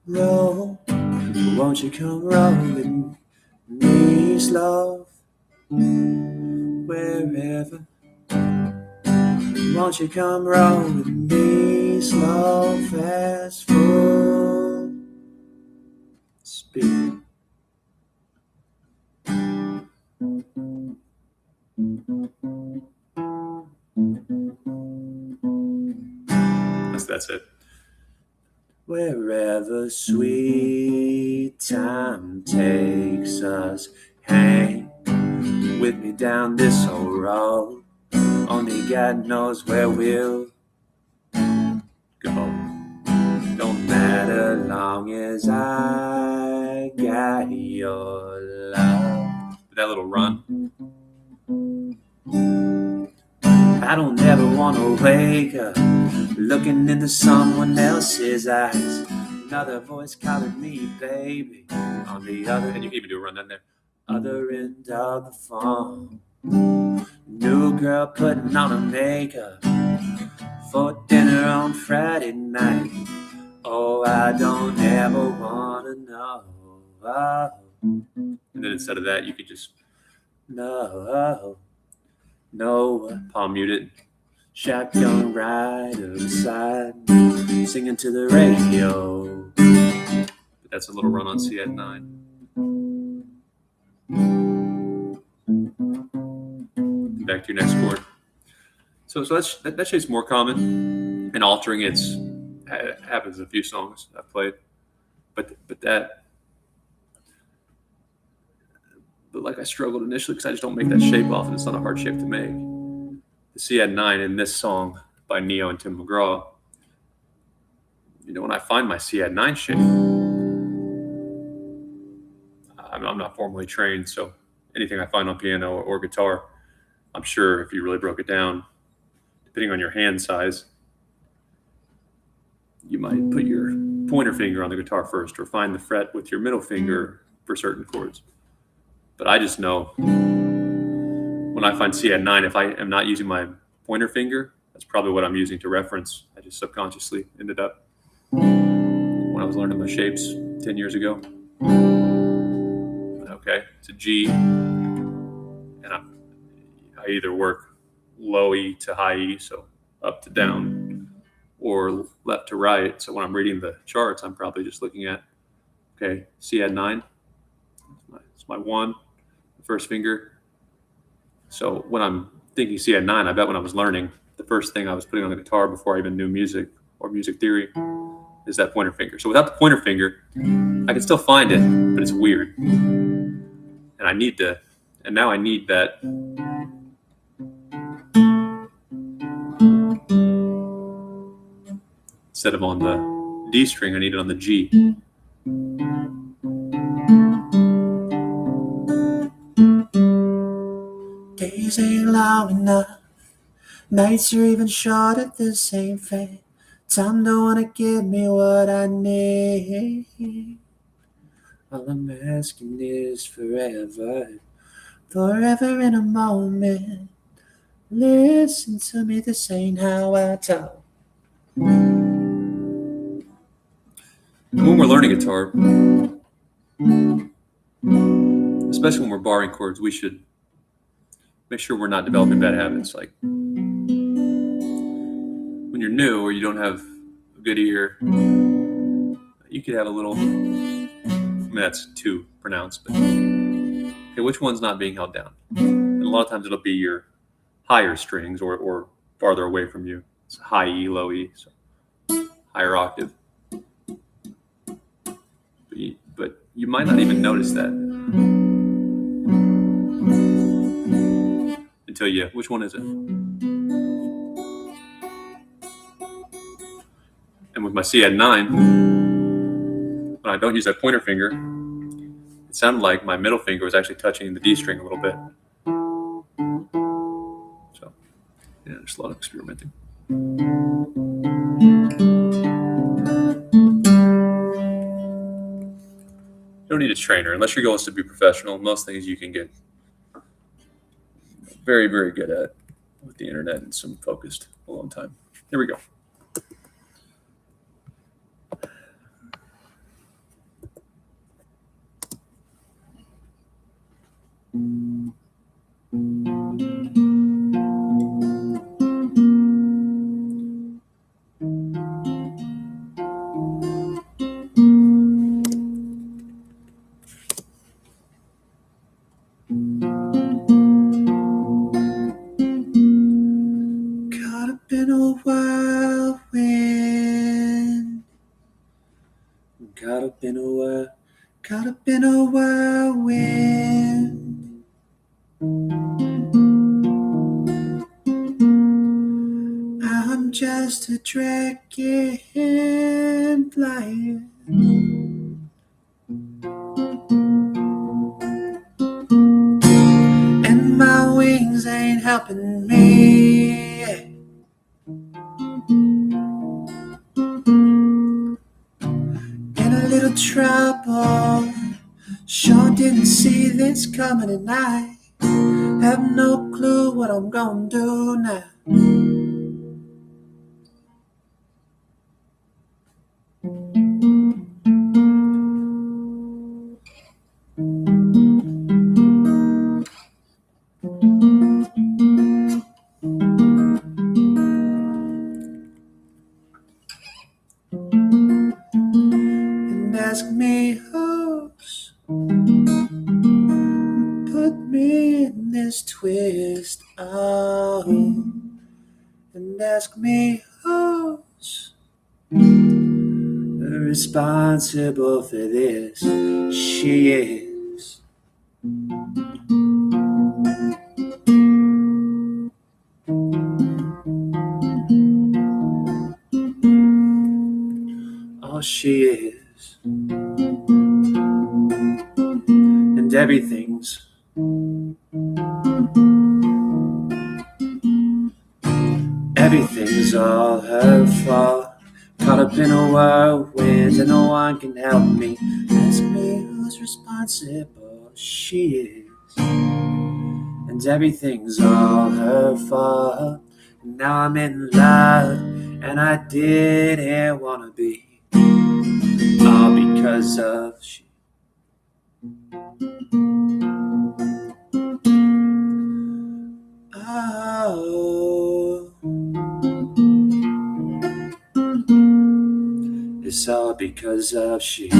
Roll, won't you come roll with me slow? Wherever. Won't you come roll with me slow, fast, full speed? That's it. Wherever sweet time takes us, hang with me down this old road. Only God knows where we'll Go. don't matter long as I got your love. That little run. I don't ever want to wake up looking into someone else's eyes. Another voice calling me baby on the other And you can even do a run down there. other end of the phone. New girl putting on her makeup for dinner on Friday night. Oh, I don't ever want to know. Oh, And then instead of that, you could just no. palm mute it. Shotgun rider beside, singing to the radio. But that's a little run on C add 9. Back to your next chord. So that shape's more common, and altering it happens in a few songs I've played. But like I struggled initially because I just don't make that shape often. It's not a hard shape to make. The C add 9 in this song by Neo and Tim McGraw. When I find my C add 9 shape, I'm not formally trained, so anything I find on piano or guitar, I'm sure if you really broke it down, depending on your hand size, you might put your pointer finger on the guitar first or find the fret with your middle finger for certain chords. But I just know when I find C add 9, if I am not using my pointer finger, that's probably what I'm using to reference. I just subconsciously ended up when I was learning my shapes 10 years ago. Okay, it's a G, and I either work low E to high E, so up to down, or left to right. So when I'm reading the charts, I'm probably just looking at, okay, C add 9, it's my 1, the first finger. So when I'm thinking C add 9, I bet when I was learning, the first thing I was putting on the guitar before I even knew music or music theory is that pointer finger. So without the pointer finger, I can still find it, but it's weird. And now I need that. Instead of on the D string, I need it on the G. Days ain't long enough, nights are even shorter, the same fate. Time don't wanna give me what I need. All I'm asking is forever, forever in a moment. Listen to me, this ain't how I talk. When we're learning guitar, especially when we're borrowing chords, we should make sure we're not developing bad habits. Like when you're new or you don't have a good ear, you could have a little, that's too pronounced, but okay, which one's not being held down? And a lot of times it'll be your higher strings or farther away from you. It's high E, low E, so higher octave. But you might not even notice that until which one is it? And with my C add 9, when I don't use that pointer finger, it sounded like my middle finger was actually touching the D string a little bit. So, yeah, there's a lot of experimenting. trainer. Unless your goal is to be professional, most things you can get very, very good at with the internet and some focused alone time. Here we go. Caught up in a whirlwind. Caught up in a whirlwind. I'm just a dragonfly. And my wings ain't helping me. In a little trouble. Sure didn't see this coming, and I have no clue what I'm gonna do now. And ask me who's put me in this twist. Oh, and ask me who's responsible for this. She is. Oh, she is. And everything's all her fault. Caught up in a whirlwind and no one can help me. Ask me who's responsible. She is. And everything's all her fault. And now I'm in love and I didn't wanna be. All because of she. Oh, it's all because of she.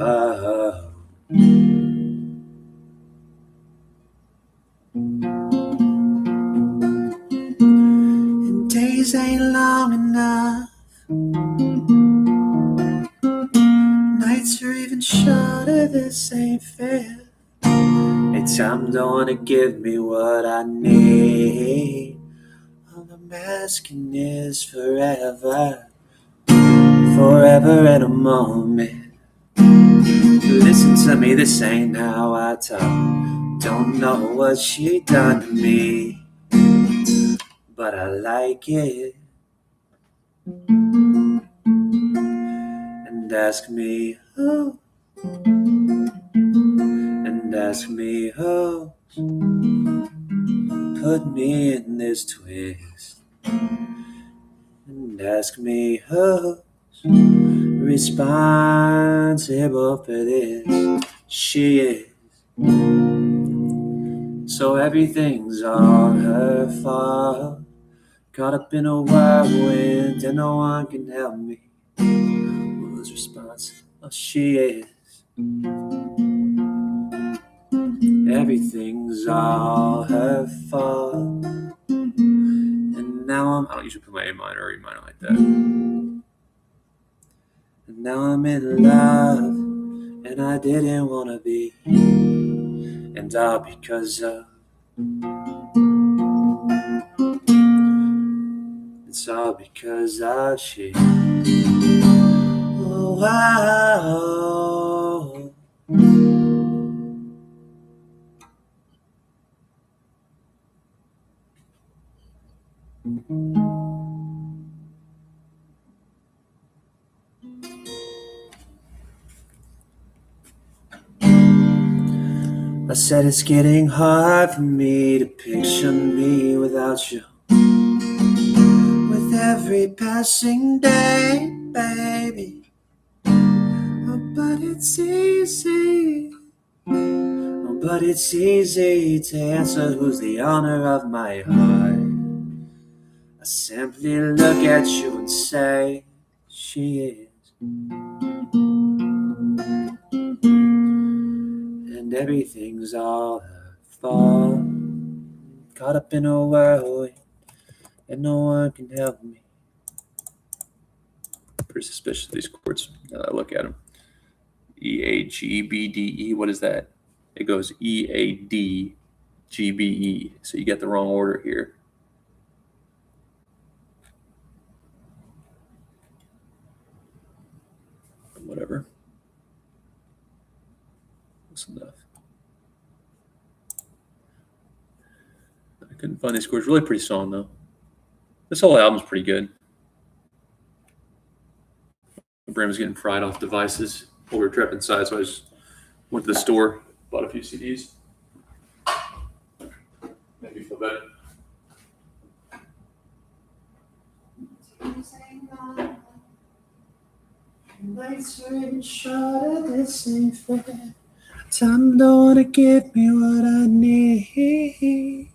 Oh. And days ain't long enough. Nights are even shorter, this ain't fair. Hey, time don't wanna give me what I need. All I'm asking is forever, forever and a moment. Listen to me, this ain't how I talk. Don't know what she done to me, but I like it. And ask me who. And ask me who put me in this twist. And ask me who's responsible for this. She is. So everything's all her fault. Caught up in a whirlwind and no one can help me. Who's responsible? Oh, she is. Everything's all her fault. And now I don't usually put my A minor or E minor like that. And now I'm in love, and I didn't wanna be. And all because of. It's all because of she. Oh, wow. I said it's getting hard for me to picture me without you. With every passing day, baby. Oh, but it's easy. Oh, but it's easy to answer who's the honor of my heart. I simply look at you and say, she is. And everything's all her fault. Caught up in a whirlwind, and no one can help me. Pretty suspicious of these chords now that I look at them. E, A, G, B, D, E. What is that? It goes E, A, D, G, B, E. So you get the wrong order here. Whatever. That's enough. I couldn't find these chords. Really pretty song, though. This whole album's pretty good. My brain was getting fried off devices while we were trapped inside, so I just went to the store, bought a few CDs. Make me feel better. Nights are even shorter, this ain't fair. Time don't wanna give me what I need.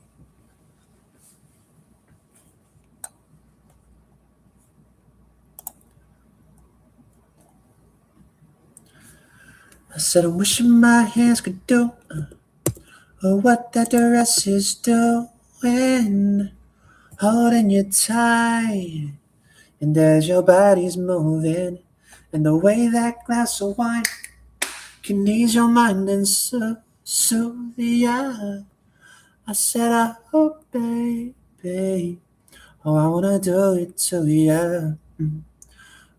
I said I'm wishing my hands could do what that dress is doing, holding you tight. And as your body's moving, and the way that glass of wine can ease your mind and soothe you. I said, I hope, baby, oh, I wanna do it to you.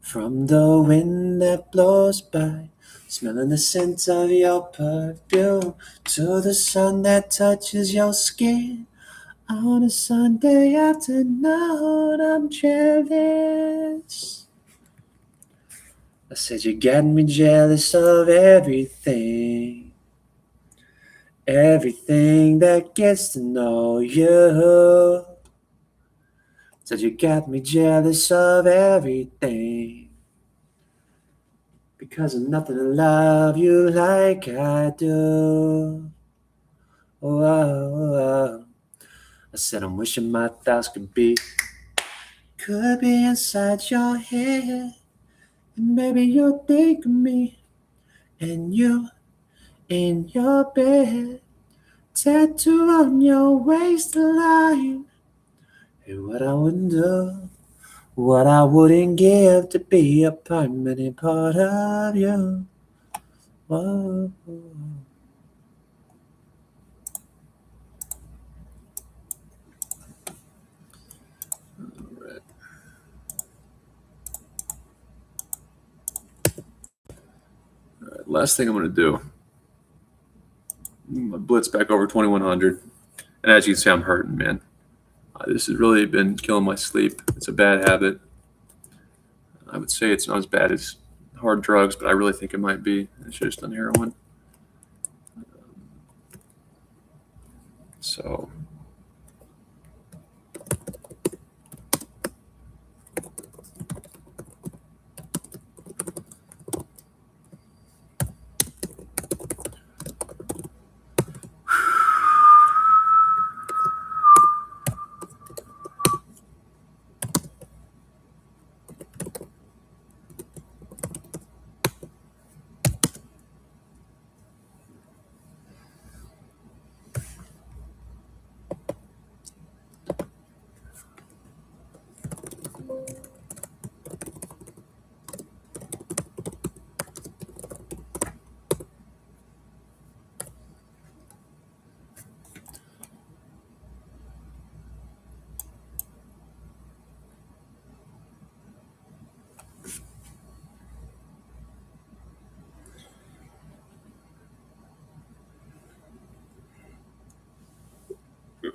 From the wind that blows by, smelling the scent of your perfume, to the sun that touches your skin. On a Sunday afternoon, I'm jealous. I said you got me jealous of everything. Everything that gets to know you. Said you got me jealous of everything. Because of nothing to love you like I do. Oh, oh, oh. I said I'm wishing my thoughts could be inside your head. And maybe you'll think of me and you in your bed, tattoo on your waistline. And what I wouldn't do, what I wouldn't give to be a permanent part of you. Whoa. All right, last thing I'm going to do, I'm gonna blitz back over 2100. And as you can see, I'm hurting, man. This has really been killing my sleep. It's a bad habit. I would say it's not as bad as hard drugs, but I really think it might be. I should have just done heroin. So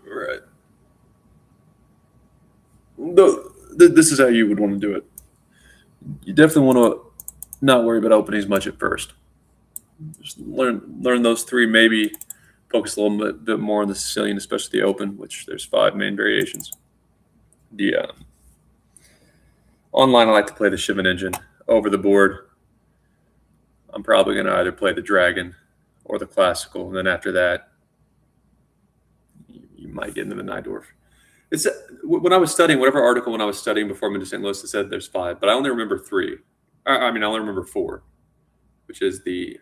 right. This is how you would want to do it. You definitely want to not worry about openings much at first. Just learn those three, maybe focus a little bit more on the Sicilian, especially the Open, which there's 5 main variations. The online, I like to play the Shivan engine. Over the board, I'm probably going to either play the Dragon or the Classical, and then after that, you might get into the Nydorf. It's when I was studying, whatever article when I was studying before I moved to St. Louis, it said there's 5, but I only remember 3. I only remember 4, which is the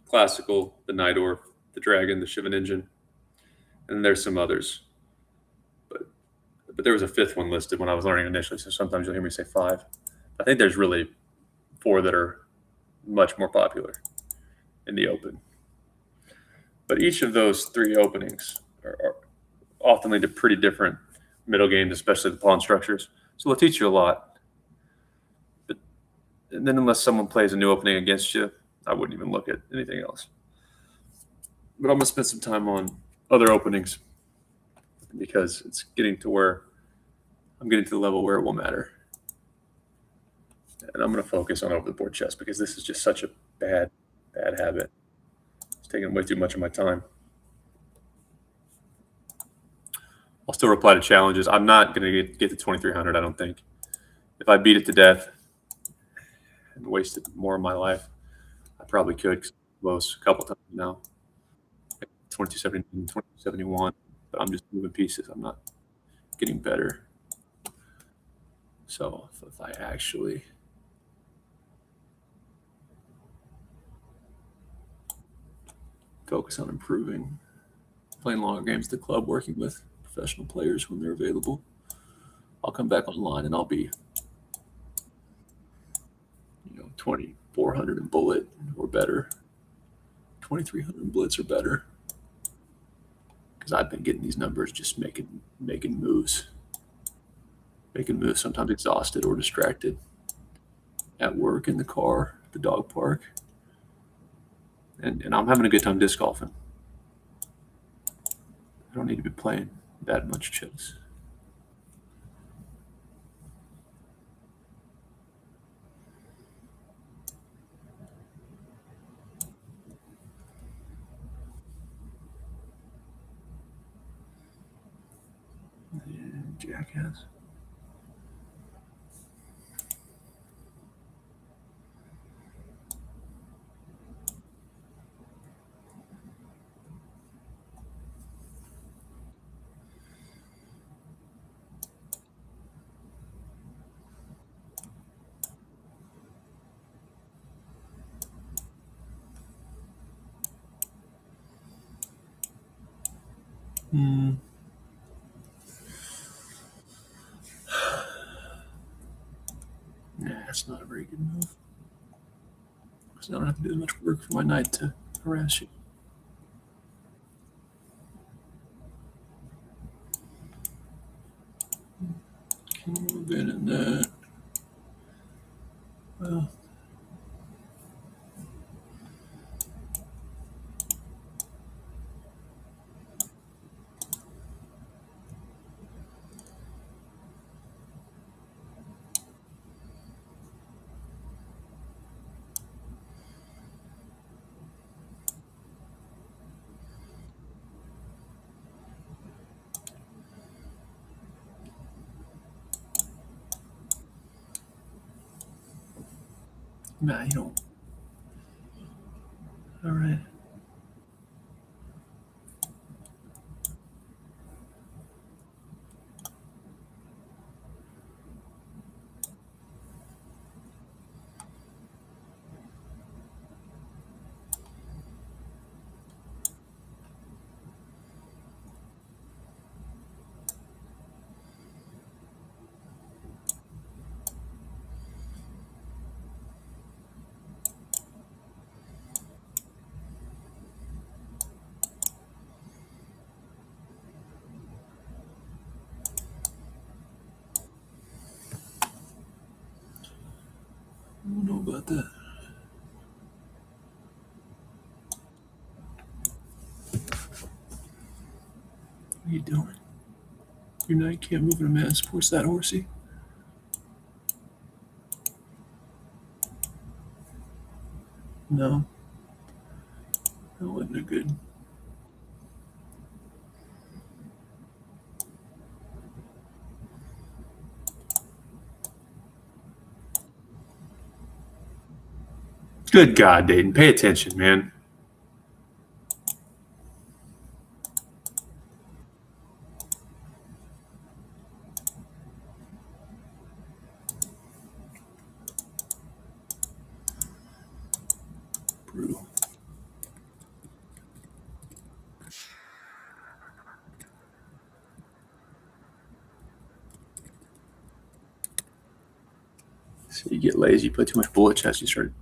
Classical, the Nydorf, the Dragon, the Shivan engine, and there's some others. But there was a 5th one listed when I was learning initially, so sometimes you'll hear me say 5. I think there's really 4 that are much more popular in the Open. But each of those 3 openings are often lead to pretty different middle games, especially the pawn structures. So they'll teach you a lot. But and then unless someone plays a new opening against you, I wouldn't even look at anything else. But I'm going to spend some time on other openings because it's getting to where I'm getting to the level where it will matter. And I'm going to focus on over the board chess because this is just such a bad habit. It's taking way too much of my time. I'll still reply to challenges. I'm not going to get to 2,300, I don't think. If I beat it to death and wasted more of my life, I probably could. Close a couple times now. 2270, 2271. But I'm just moving pieces. I'm not getting better. So if I actually focus on improving, playing longer games at the club, working with professional players when they're available, I'll come back online and I'll be 2,400 in bullet or better, 2,300 in blitz or better, because I've been getting these numbers just making moves, sometimes exhausted or distracted at work, in the car, at the dog park, and I'm having a good time disc golfing. I don't need to be playing that much chess. Jackass. Nah, that's not a very good move. Because I don't have to do as much work for my knight to harass you. Can move in and that. Well, nah, you don't. All right. I don't know about that. What are you doing? Your knight can't move in a man supports that horsey. No. That wasn't a good Good God, Dayton, pay attention, man. Brutal. So you get lazy, you play too much bullet chess, you start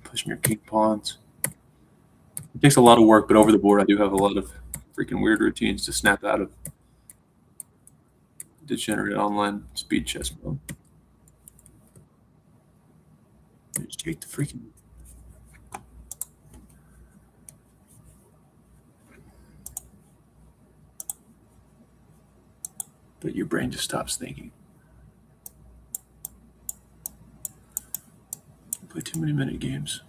pushing your king pawns. It takes a lot of work, but over the board, I do have a lot of freaking weird routines to snap out of degenerate online speed chess mode. You just take the freaking. But your brain just stops thinking. You play too many minute games.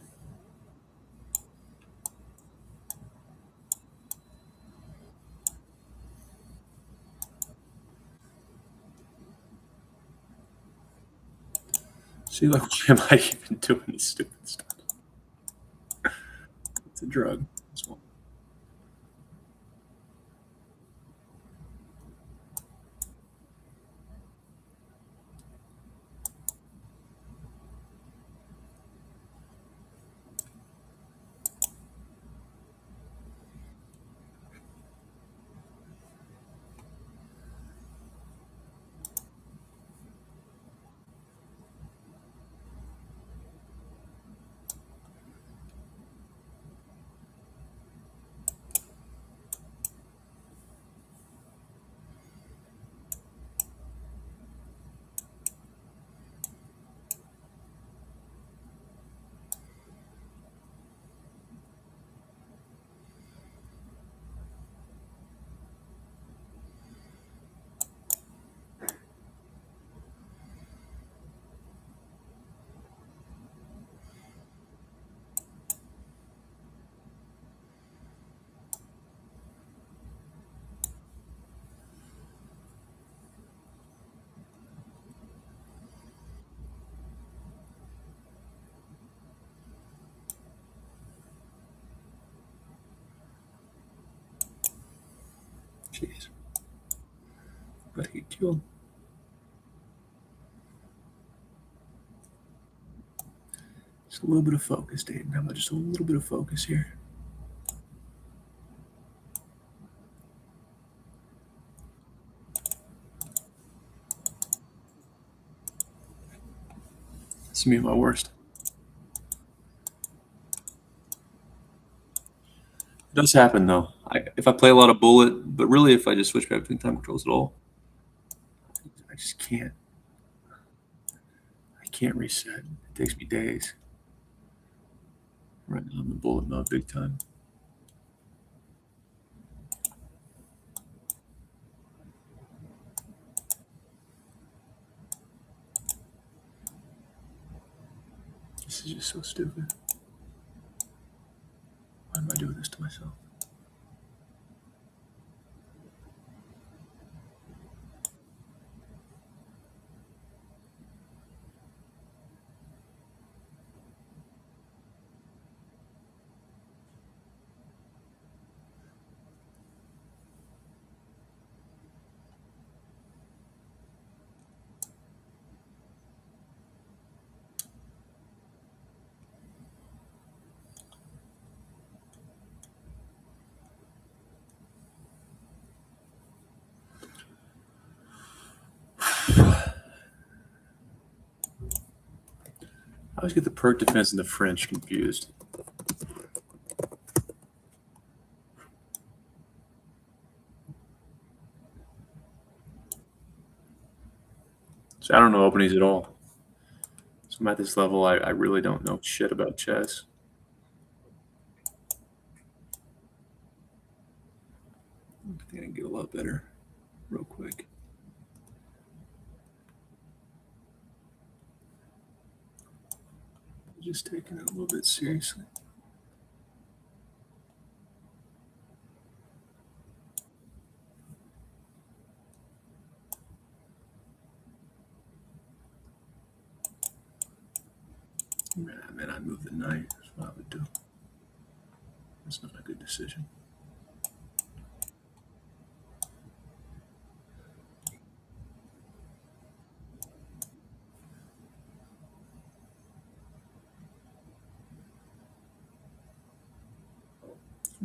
See, like, why am I even doing this stupid stuff? It's a drug. So, jeez. But he killed. Just a little bit of focus, Dayton. How about just a little bit of focus here? This is me at my worst. It does happen though. If I play a lot of bullet, but really if I just switch back between time controls at all, I just can't. I can't reset. It takes me days. Right now I'm in bullet mode big time. This is just so stupid. Why am I doing this to myself? I always get the perk defense and the French confused. So I don't know openings at all. So I'm at this level, I really don't know shit about chess. I think I can get a lot better real quick. Just taking it a little bit seriously. Man, I'd move the knight. That's what I would do. That's not a good decision.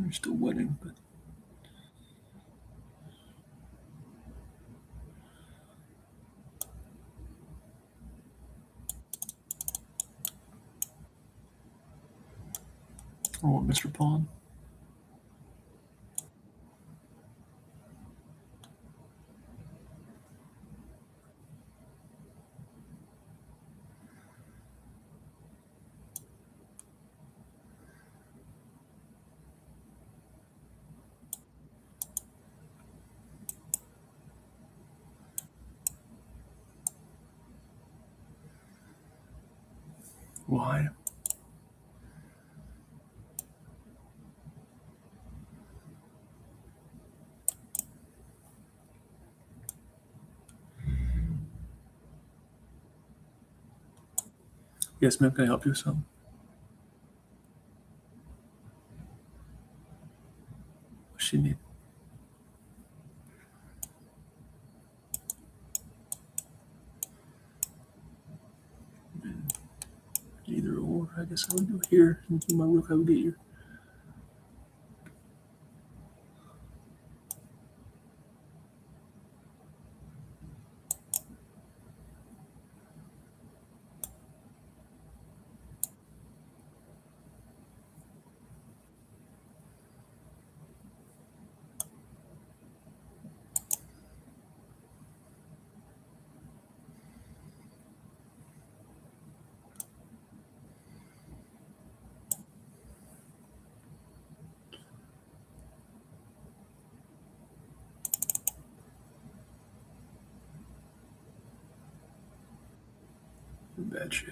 You're still winning, but I want Mr. Pawn. Why? Yes, ma'am. Can I help you with something? What's she need? Either or. I guess I would do here. And my rook, I would get your. In bad shape.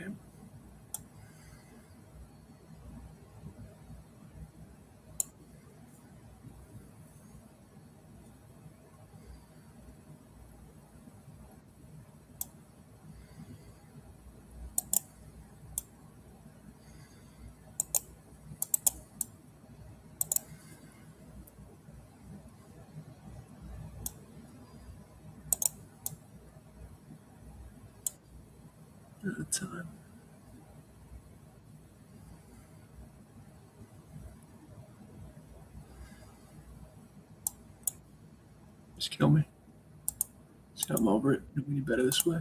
At the time. Just kill me. See, I'm over it. We need better this way.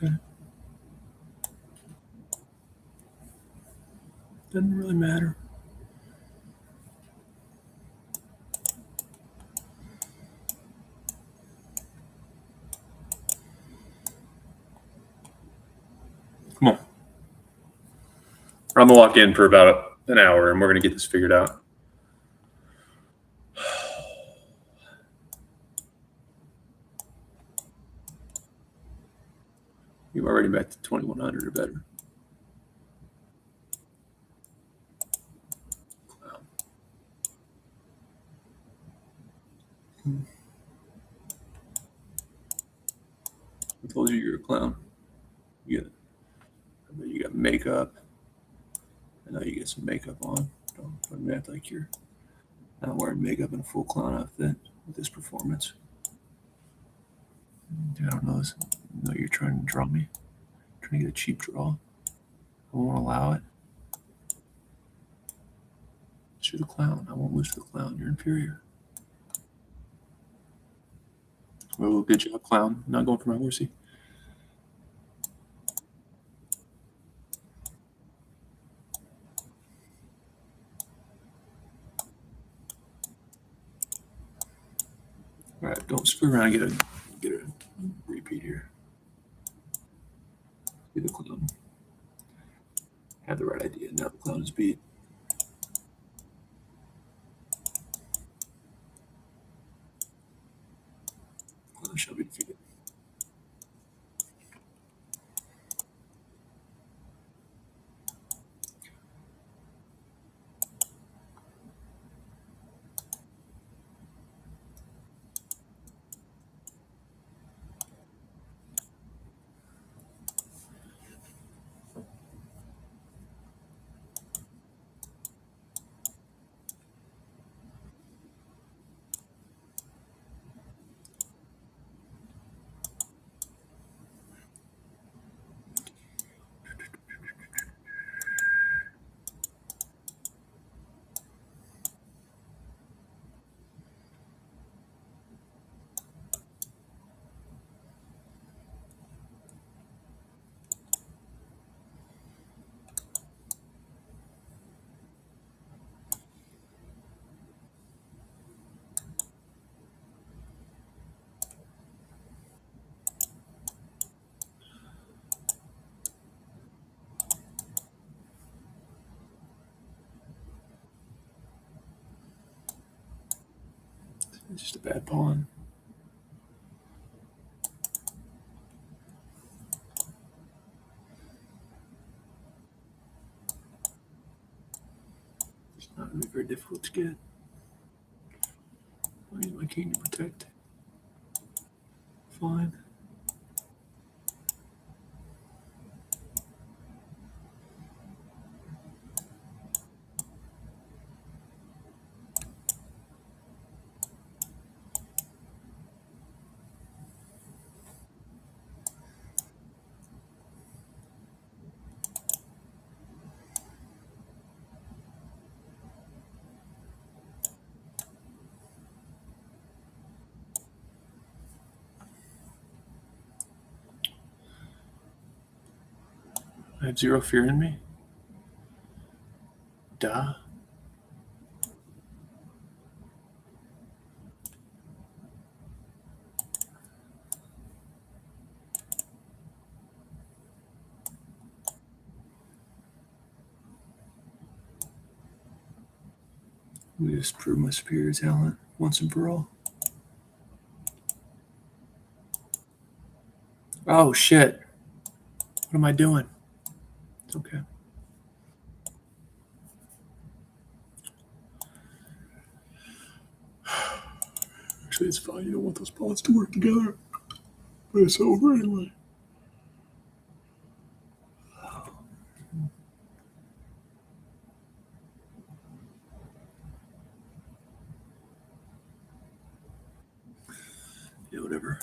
Okay. Doesn't really matter. Come on. I'm gonna walk in for about an hour, and we're gonna get this figured out. You're already back to 2100 or better. I told you you're a clown. You got makeup. I know you get some makeup on. Don't act like you're not wearing makeup in a full clown outfit with this performance. I don't know. No, you're trying to draw me. Trying to get a cheap draw. I won't allow it. You're the clown. I won't lose to the clown. You're inferior. Well, good job, clown. Not going for my horsey. All right, don't screw around. Get a repeat here. Be the clown. Had the right idea. Now the clown is beat. Clown shall be defeated. It's just a bad pawn. It's not going to be very difficult to get. I need my king to protect. Fine. I have zero fear in me. Duh. Let me just prove my superior talent once and for all. Oh, shit. What am I doing? It's okay. Actually, it's fine. You don't want those pawns to work together. But it's over anyway. Yeah, whatever.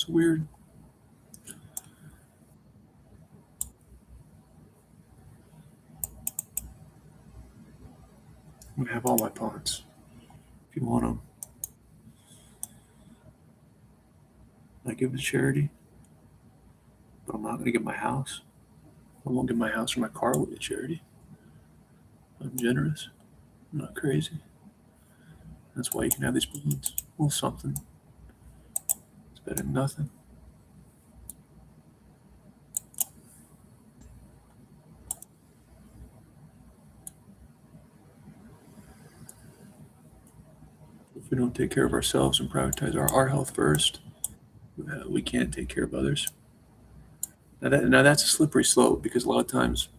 weird. I'm gonna have all my pawns. If you want them, I give to charity, but I'm not gonna give my house. I won't give my house or my car away to charity. I'm generous. I'm not crazy. That's why you can have these balloons. A little something. It's better than nothing. If we don't take care of ourselves and prioritize our health first, we can't take care of others. Now that's a slippery slope because a lot of times,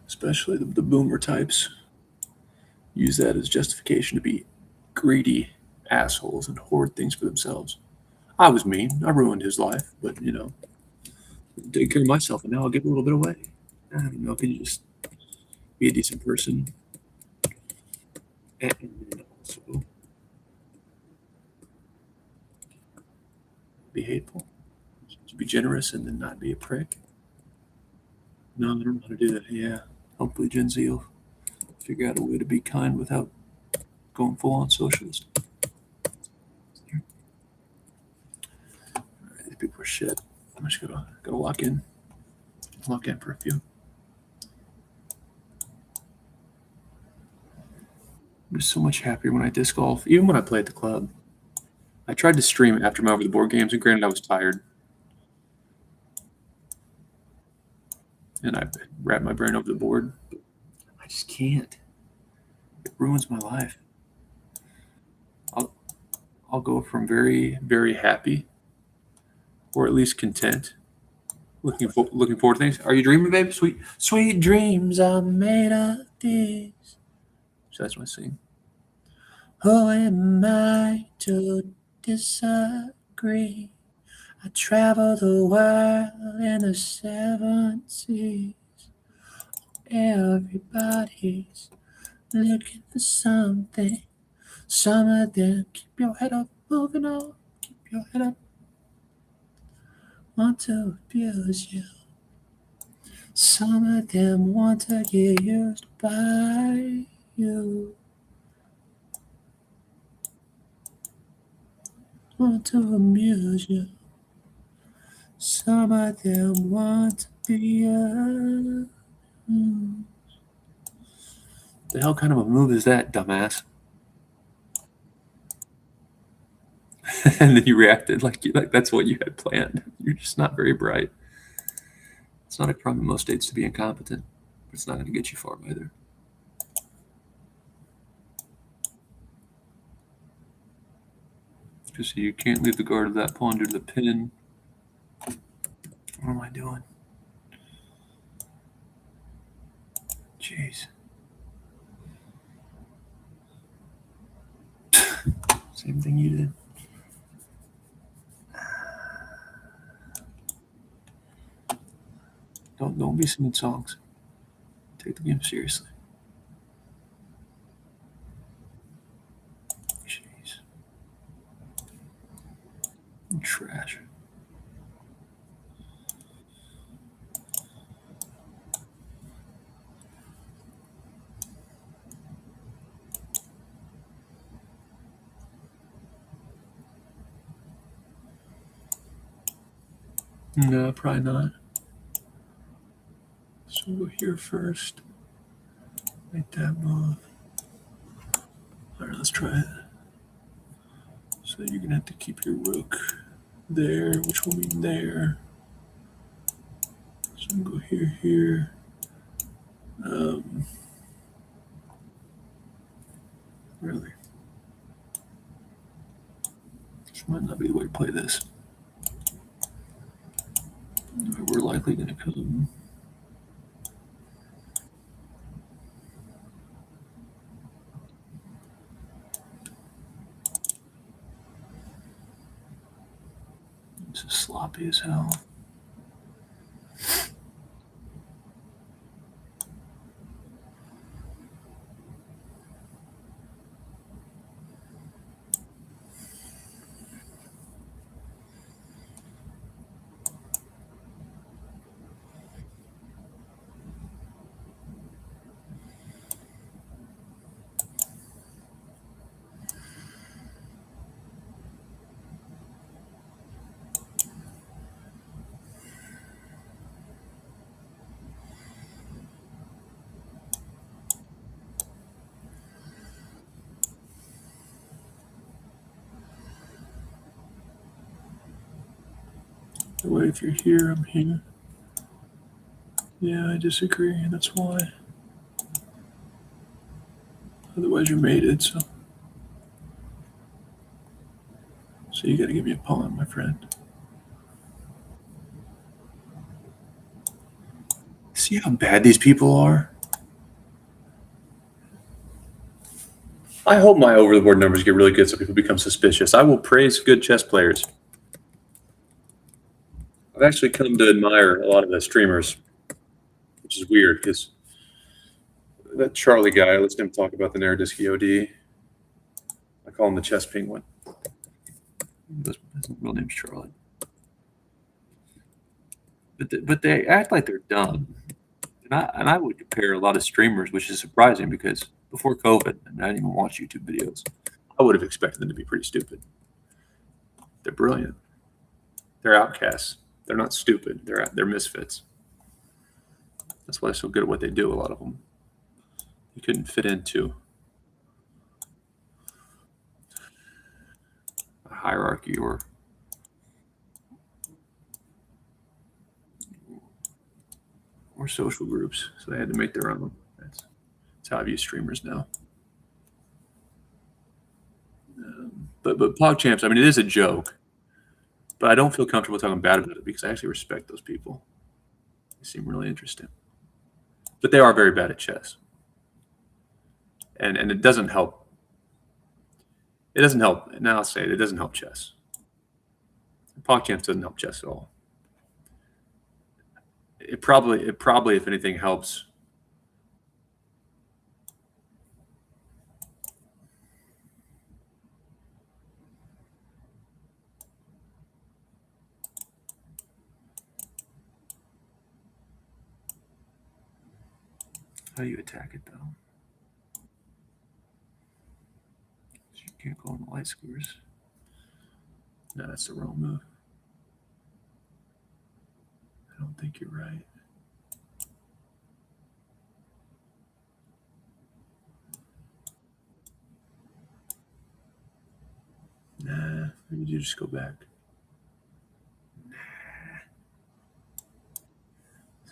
especially the boomer types, use that as justification to be greedy assholes and hoard things for themselves. I was mean. I ruined his life, but take care of myself, and now I'll give a little bit away. I don't know. Can you just be a decent person and also be hateful? To be generous and then not be a prick? No, I don't know how to do that. Yeah. Hopefully, Gen Z will figure out a way to be kind without going full on socialist. These people are shit. I'm just gonna lock in for a few. I'm just so much happier when I disc golf, even when I play at the club. I tried to stream after my over the board games, and granted, I was tired, and I wrapped my brain over the board. I just can't. It ruins my life. I'll I'll go from very very happy, or at least content, looking forward to things. Are you dreaming, baby? Sweet dreams are made of these. So that's what I sing. Who am I to disagree? I travel the world in the 70s. Everybody's looking for something. Some of them keep your head up, moving on. Keep your head up. Want to abuse you. Some of them want to get used by you. Want to amuse you. Some of them want to be a. The hell kind of a move is that, dumbass? And then you reacted like that's what you had planned. You're just not very bright. It's not a crime in most states to be incompetent, but it's not going to get you far either. Just so you can't leave the guard of that pawn due to the pin. What am I doing? Jeez. Same thing you did. Don't be singing songs. Take the game seriously. Jeez. Trash. No, probably not. So we'll go here first. Make that move. All right, let's try it. So you're gonna have to keep your rook there, which will mean there. So I'm gonna go here. Really, this might not be the way to play this. We're likely gonna come. This is sloppy as hell. The way if you're here, I'm here. Yeah, I disagree. That's why. Otherwise, you're mated. So you got to give me a pawn, my friend. See how bad these people are? I hope my over the board numbers get really good so people become suspicious. I will praise good chess players. I've actually come to admire a lot of the streamers, which is weird because that Charlie guy, I listened to him talk about the Naradiski OD. I call him the chess penguin. His real name's Charlie. But they act like they're dumb. And I would compare a lot of streamers, which is surprising because before COVID, and I didn't even watch YouTube videos, I would have expected them to be pretty stupid. They're brilliant. They're outcasts. They're not stupid. They're misfits. That's why they're so good at what they do. A lot of them, you couldn't fit into a hierarchy or social groups, so they had to make their own. That's how I view streamers now. But PogChamps, I mean, it is a joke, but I don't feel comfortable talking bad about it because I actually respect those people. They seem really interesting, but they are very bad at chess, and it doesn't help. It doesn't help. Now I'll say it doesn't help chess. PogChamps doesn't help chess at all. It probably, if anything, helps. How do you attack it though? You can't go on the light squares. No, that's the wrong move. I don't think you're right. Nah, maybe you just go back. Nah.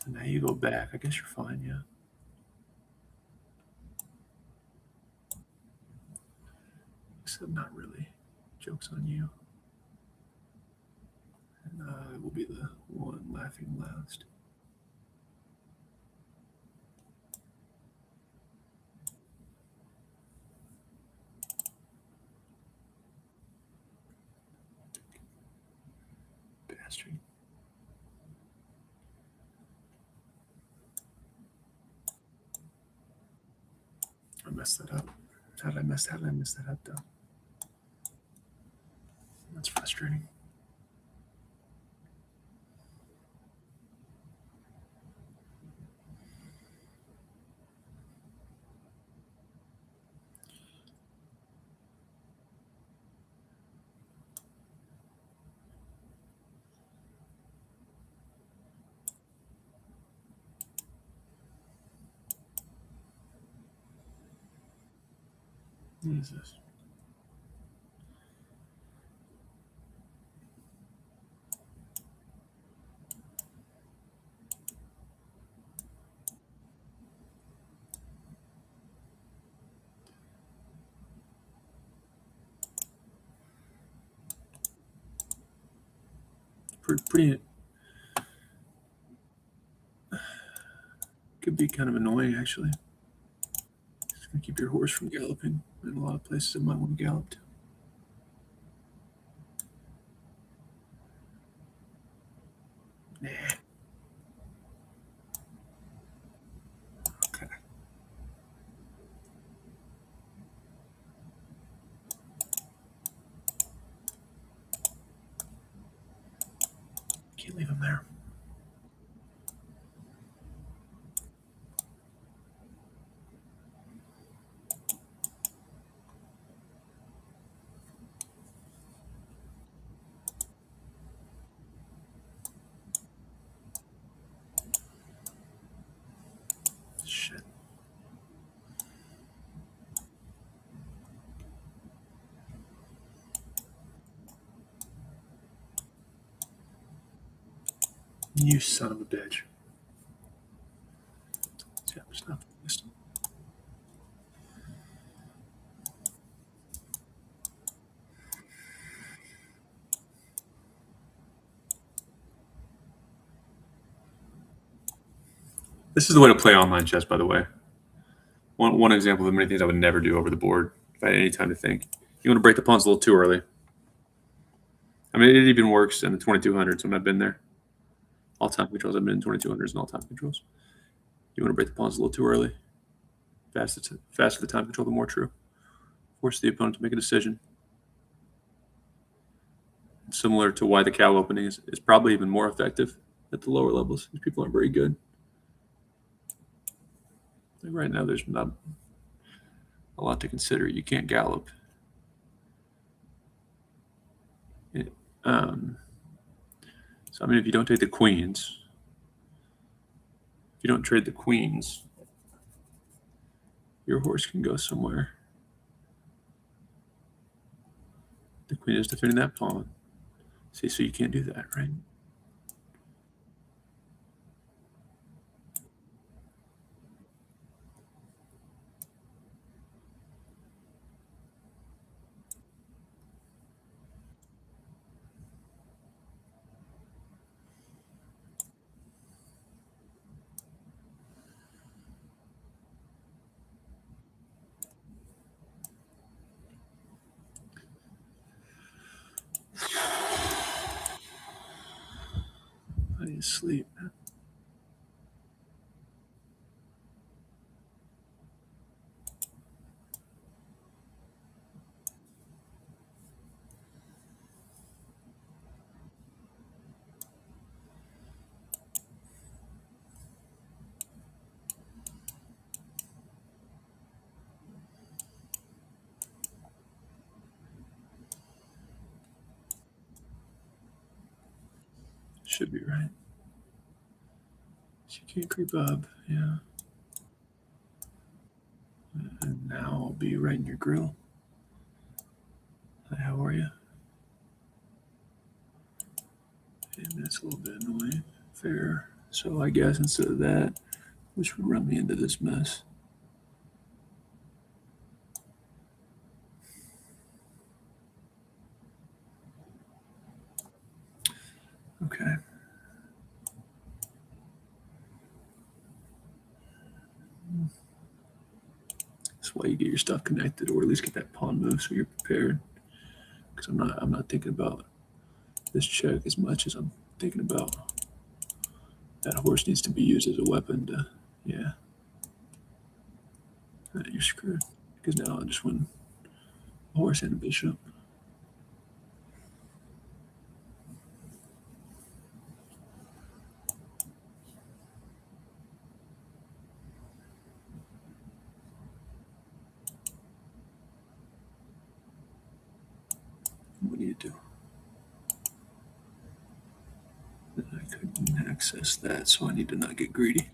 So now you go back. I guess you're fine, yeah. Except not really. Joke's on you. And I will be the one laughing last. Bastard. I messed that up. How did I mess that up though? That's frustrating. What is this? Pretty could be kind of annoying actually. It's gonna keep your horse from galloping. In a lot of places it might want to gallop to. Nah. Okay. Can't leave him there. You son of a bitch. Yeah, stop. This is the way to play online chess, by the way. One example of many things I would never do over the board if I had any time to think. You want to break the pawns a little too early. I mean, it even works in the 2200s when I've been there. All time controls, I've been in 2200s and all time controls. You want to break the pawns a little too early. Faster the time control, the more true. Force the opponent to make a decision. Similar to why the cow opening is probably even more effective at the lower levels. These people aren't very good. Like right now, there's not a lot to consider. You can't gallop. So, I mean, if you don't take the queens, if you don't trade the queens, your horse can go somewhere. The queen is defending that pawn. See, so you can't do that, right? I need to sleep. Should be right. She can't creep up. Yeah. And now I'll be right in your grill. Hi, how are you? And that's a little bit annoying. Fair. So I guess instead of that, which would run me into this mess. Okay. That's why you get your stuff connected, or at least get that pawn move so you're prepared. Because I'm not thinking about this check as much as I'm thinking about that horse needs to be used as a weapon to, yeah. You're screwed. Because now I just win a horse and a bishop. What do you do? I couldn't access that, so I need to not get greedy.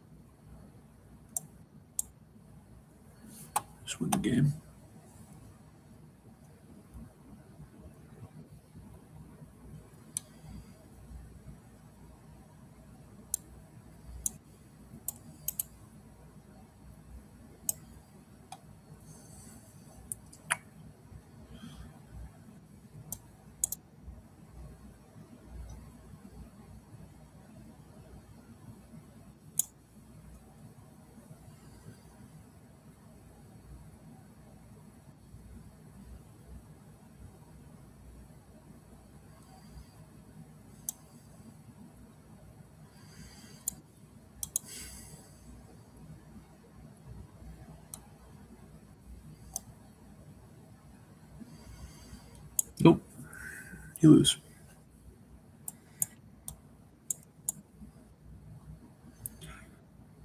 Just win the game. Nope. You lose.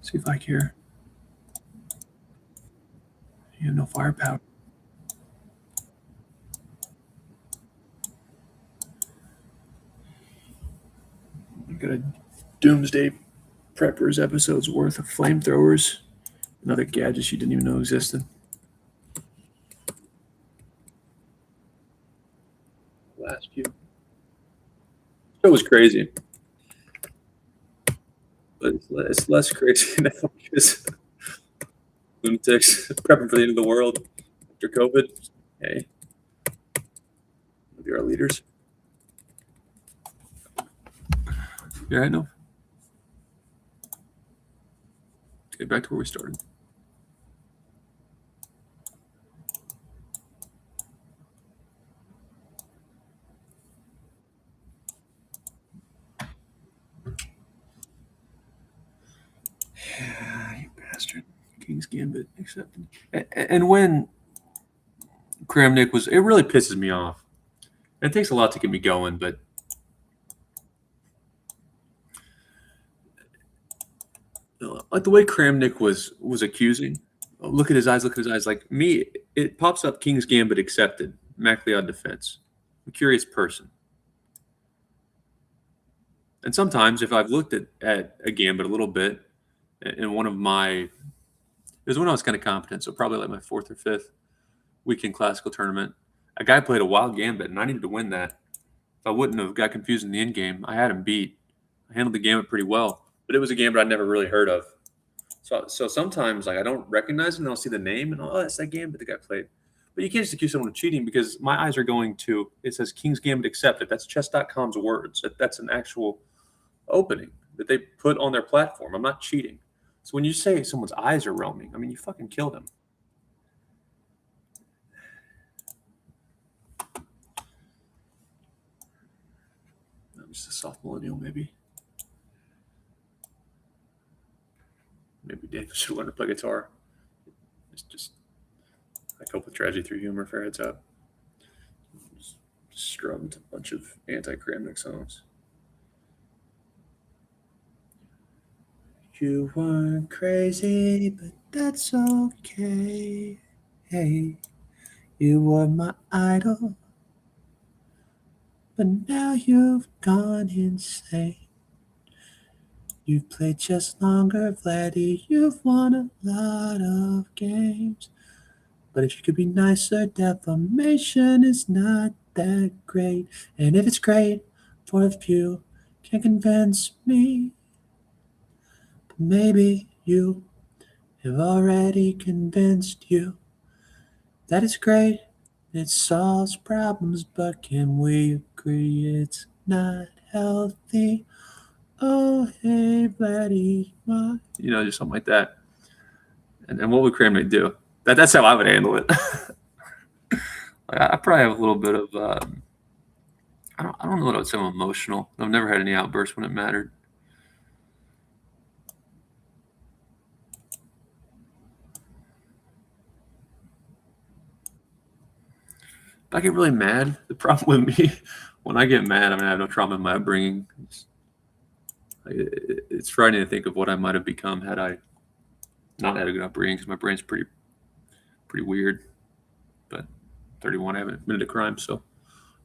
See if I care. You have no firepower. I got a Doomsday Preppers episode's worth of flamethrowers and other gadgets you didn't even know existed. Last few. That was crazy. but it's less crazy now because lunatics prepping for the end of the world after COVID. Hey, maybe our leaders. Yeah, I know. Okay, back to where we started. Yeah, you bastard. King's Gambit accepted. And when Kramnik was, it really pisses me off. And it takes a lot to get me going, but like the way Kramnik was accusing, oh, look at his eyes, look at his eyes. Like me, it pops up King's Gambit accepted, MacLeod defense. I'm a curious person. And sometimes if I've looked at a gambit a little bit, in one of my, it was when I was kind of competent, so probably like my fourth or fifth weekend classical tournament, a guy played a wild gambit, and I needed to win that. If I wouldn't have got confused in the end game, I had him beat. I handled the gambit pretty well, but it was a gambit I'd never really heard of. So sometimes like I don't recognize it, and I'll see the name, and oh, that's that gambit the guy played. But you can't just accuse someone of cheating because my eyes are going to, it says King's Gambit accepted. That's chess.com's words. That's an actual opening that they put on their platform. I'm not cheating. So when you say someone's eyes are roaming, I mean, you fucking killed him. I'm just a soft millennial, maybe. Maybe Dave should learn to play guitar. It's just, I cope with tragedy through humor, fair heads up. Just strummed a bunch of anti-Kramnik songs. You weren't crazy, but that's okay. Hey, you were my idol, but now you've gone insane. You've played chess longer, Vladdy. You've won a lot of games. But if you could be nicer, defamation is not that great. And if it's great for a few, can convince me. But maybe you have already convinced you that it's great. It solves problems, but can we agree it's not healthy? Oh, hey, buddy. You know, just something like that. And what would Kramnik do? That's how I would handle it. I probably have a little bit of, I don't know what I would say. I'm emotional. I've never had any outbursts when it mattered. If I get really mad, the problem with me, when I get mad, I mean, I have no trauma in my upbringing. It's frightening to think of what I might have become had I not had a good upbringing, because my brain's pretty weird. But 31, I haven't admitted a crime, so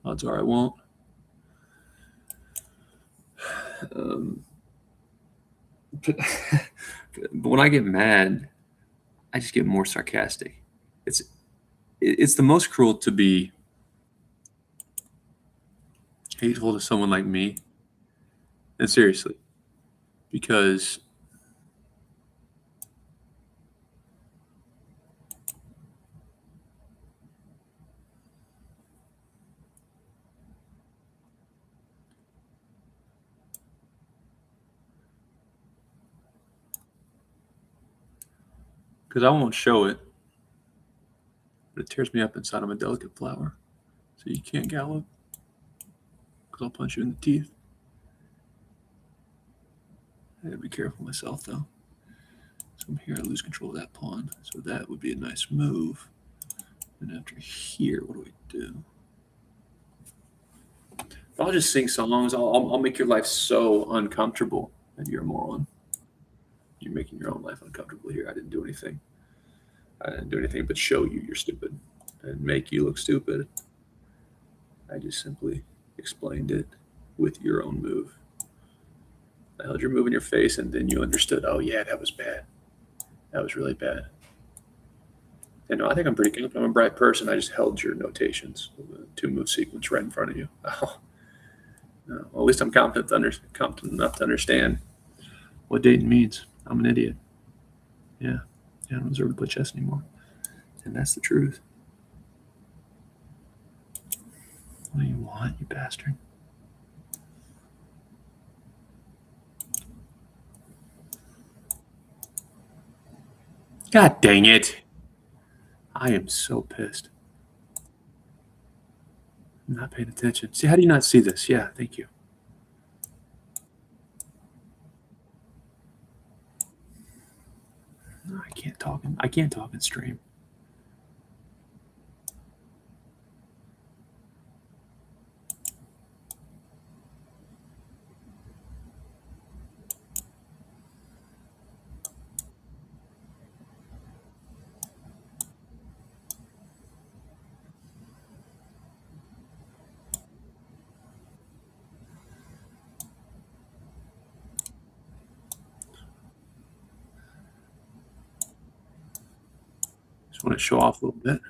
odds are I won't. But when I get mad, I just get more sarcastic. It's the most cruel to be hateful to someone like me. And seriously, because I won't show it, but it tears me up inside. I'm a delicate flower, so you can't gallop, because I'll punch you in the teeth. I gotta be careful myself, though. So from here, I lose control of that pawn, so that would be a nice move. And after here, what do we do? If I'll just sing songs, I'll make your life so uncomfortable that you're a moron. You're making your own life uncomfortable here. I didn't do anything. I didn't do anything but show you you're stupid and make you look stupid. I just simply explained it with your own move. I held your move in your face, and then you understood, oh, yeah, that was bad. That was really bad. And no, I think I'm pretty confident. I'm a bright person. I just held your notations, the two-move sequence right in front of you. Oh, no. Well, at least I'm competent enough to understand what dating means. I'm an idiot. Yeah. I don't deserve to play chess anymore. And that's the truth. What do you want, you bastard? God dang it. I am so pissed. I'm not paying attention. See, how do you not see this? Yeah, thank you. No, I can't talk and stream. Just want to show off a little bit.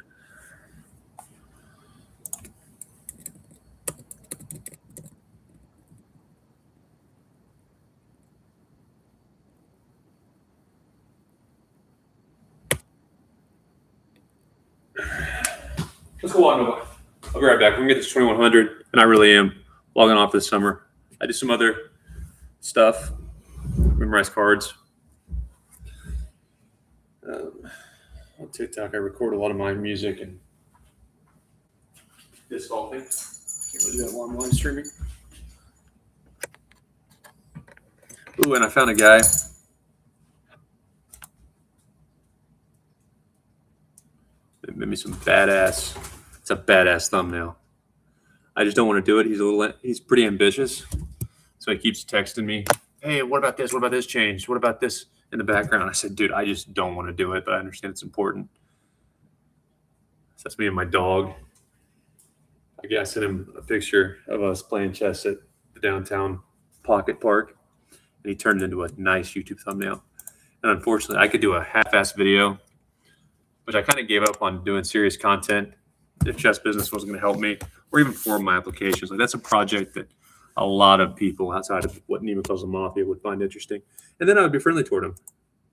Let's go on. I'll be right back. We're going to get this 2100, and I really am logging off this summer. I do some other stuff, memorize cards. On TikTok, I record a lot of my music and disc golfing. Can't really do that while I'm live streaming. Ooh, and I found a guy. It made me some badass. It's a badass thumbnail. I just don't want to do it. He's pretty ambitious, so he keeps texting me. Hey, what about this? What about this change? What about this in the background? I said, dude, I just don't want to do it, but I understand it's important. So that's me and my dog. I sent him a picture of us playing chess at the downtown pocket park, and he turned it into a nice YouTube thumbnail. And unfortunately, I could do a half-ass video, which I kind of gave up on doing serious content if chess business wasn't going to help me, or even form my applications. Like, that's a project that a lot of people outside of what Nima calls the mafia would find interesting. And then I would be friendly toward them.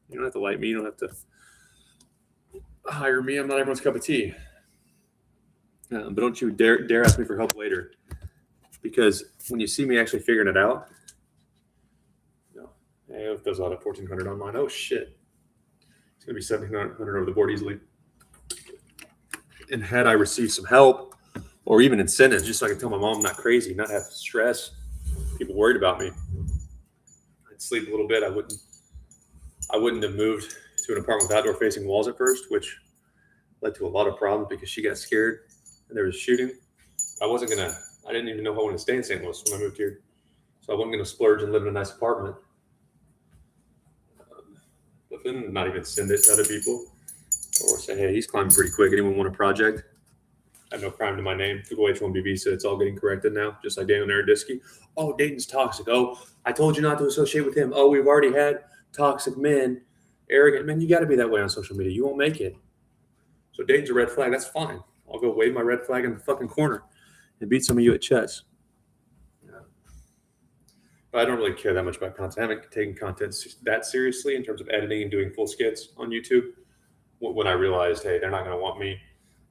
You don't have to like me. You don't have to hire me. I'm not everyone's cup of tea. But don't you dare ask me for help later, because when you see me actually figuring it out, hey, it does a lot of 1400 on mine. Oh shit, it's gonna be 1700 over the board easily. And had I received some help or even incentives, just so I could tell my mom I'm not crazy, not have stress, people worried about me, I'd sleep a little bit. I wouldn't have moved to an apartment with outdoor facing walls at first, which led to a lot of problems because she got scared and there was shooting. I didn't even know if I wanted to stay in St. Louis when I moved here. So I wasn't going to splurge and live in a nice apartment. But then not even send it to other people or say, hey, he's climbing pretty quick. Anyone want a project? I have no crime to my name. Took away H-1B visa. It's all getting corrected now, just like Daniel Naroditsky. Oh, Dayton's toxic. Oh, I told you not to associate with him. Oh, we've already had toxic men, arrogant men. You got to be that way on social media. You won't make it. So Dayton's a red flag. That's fine. I'll go wave my red flag in the fucking corner and beat some of you at chess. But I don't really care that much about content. I haven't taken content that seriously in terms of editing and doing full skits on YouTube. When I realized, hey, they're not going to want me,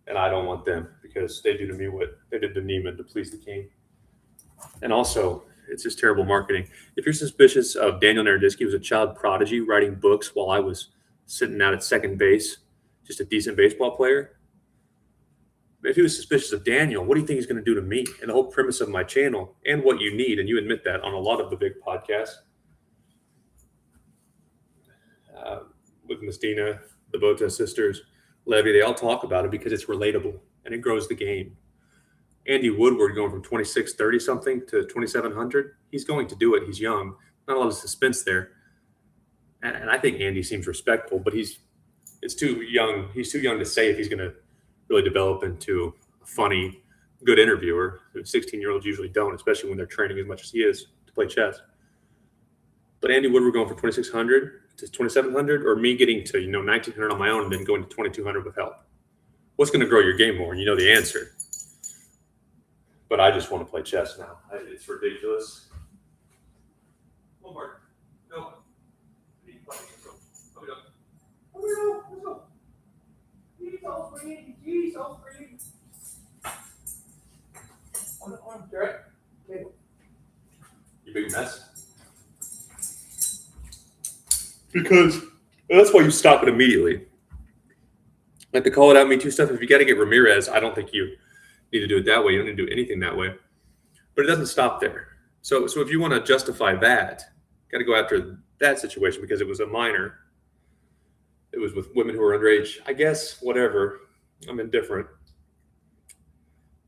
and I don't want them, because they do to me what they did to Neiman to please the king. And also, it's just terrible marketing. If you're suspicious of Daniel Naroditsky, who was a child prodigy writing books while I was sitting out at second base, just a decent baseball player, if he was suspicious of Daniel, what do you think he's going to do to me? And the whole premise of my channel, and what you need, and you admit that on a lot of the big podcasts, with Mistina, the Bota sisters, Levy, they all talk about it because it's relatable and it grows the game. Andy Woodward going from 2630 something to 2700, he's going to do it. He's young, not a lot of suspense there, and I think Andy seems respectful, but he's too young. He's too young to say if he's going to really develop into a funny, good interviewer. 16-year-olds usually don't, especially when they're training as much as he is to play chess. But Andy Woodward going from 2600 to 2700, or me getting to 1900 on my own and then going to 2200 with help. What's going to grow your game more? And you know the answer. But I just want to play chess now. It's ridiculous. One more. Go. Because that's why you stop it immediately. Like the call it out Me Too stuff, if you got to get Ramirez, I don't think you need to do it that way. You don't need to do anything that way. But it doesn't stop there. So if you want to justify that, got to go after that situation because it was a minor. It was with women who were underage. I guess, whatever. I'm indifferent.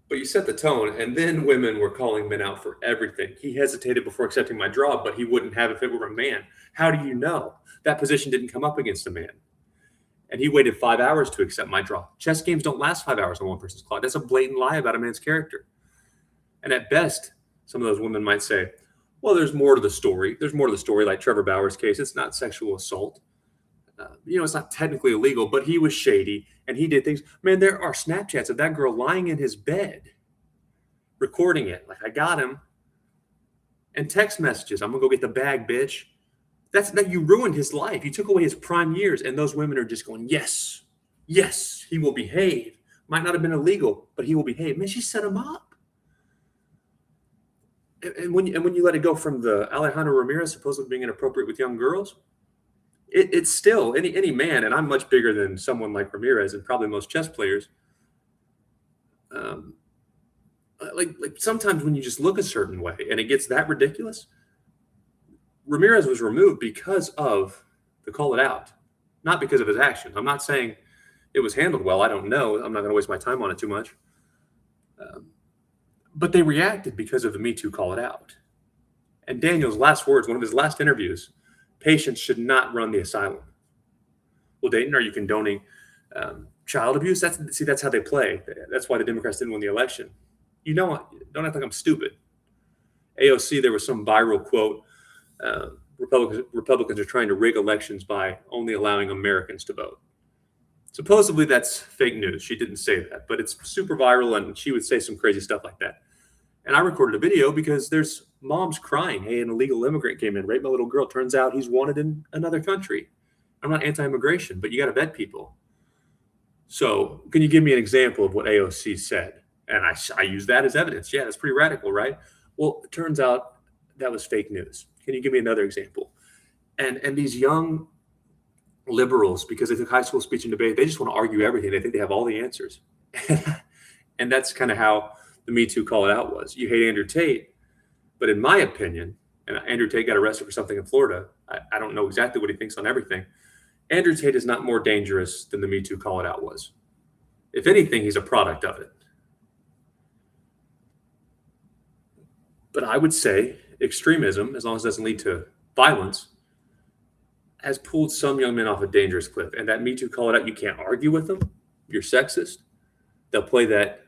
But you set the tone, and then women were calling men out for everything. He hesitated before accepting my draw, but he wouldn't have if it were a man. How do you know? That position didn't come up against a man. And he waited 5 hours to accept my draw. Chess games don't last 5 hours on one person's clock. That's a blatant lie about a man's character. And at best, some of those women might say, well, there's more to the story. There's more to the story, like Trevor Bauer's case. It's not sexual assault. It's not technically illegal, but he was shady and he did things. Man, there are Snapchats of that girl lying in his bed, recording it. Like, I got him. And text messages. I'm going to go get the bag, bitch. That you ruined his life. You took away his prime years. And those women are just going, yes, he will behave. Might not have been illegal, but he will behave. Man, she set him up. And when you let it go from the Alejandro Ramirez supposedly being inappropriate with young girls, it's still any man, and I'm much bigger than someone like Ramirez and probably most chess players. Like sometimes when you just look a certain way and it gets that ridiculous, Ramirez was removed because of the call it out, not because of his actions. I'm not saying it was handled well. I don't know. I'm not going to waste my time on it too much. But they reacted because of the Me Too call it out. And Daniel's last words, one of his last interviews, patients should not run the asylum. Well, Dayton, are you condoning child abuse? That's how they play. That's why the Democrats didn't win the election. Don't act like I'm stupid. AOC, there was some viral quote, Republicans are trying to rig elections by only allowing Americans to vote. Supposedly that's fake news. She didn't say that, but it's super viral and she would say some crazy stuff like that. And I recorded a video because there's moms crying. Hey, an illegal immigrant came in, raped my little girl. Turns out he's wanted in another country. I'm not anti-immigration, but you got to vet people. So can you give me an example of what AOC said? And I use that as evidence. Yeah, that's pretty radical, right? Well, it turns out that was fake news. Can you give me another example? And these young liberals, because they took high school speech and debate, they just want to argue everything. They think they have all the answers. And that's kind of how the Me Too call it out was. You hate Andrew Tate, but in my opinion, and Andrew Tate got arrested for something in Florida. I don't know exactly what he thinks on everything. Andrew Tate is not more dangerous than the Me Too call it out was. If anything, he's a product of it. But I would say extremism, as long as it doesn't lead to violence, has pulled some young men off a dangerous cliff. And that Me Too call it out, you can't argue with them. You're sexist. They'll play that,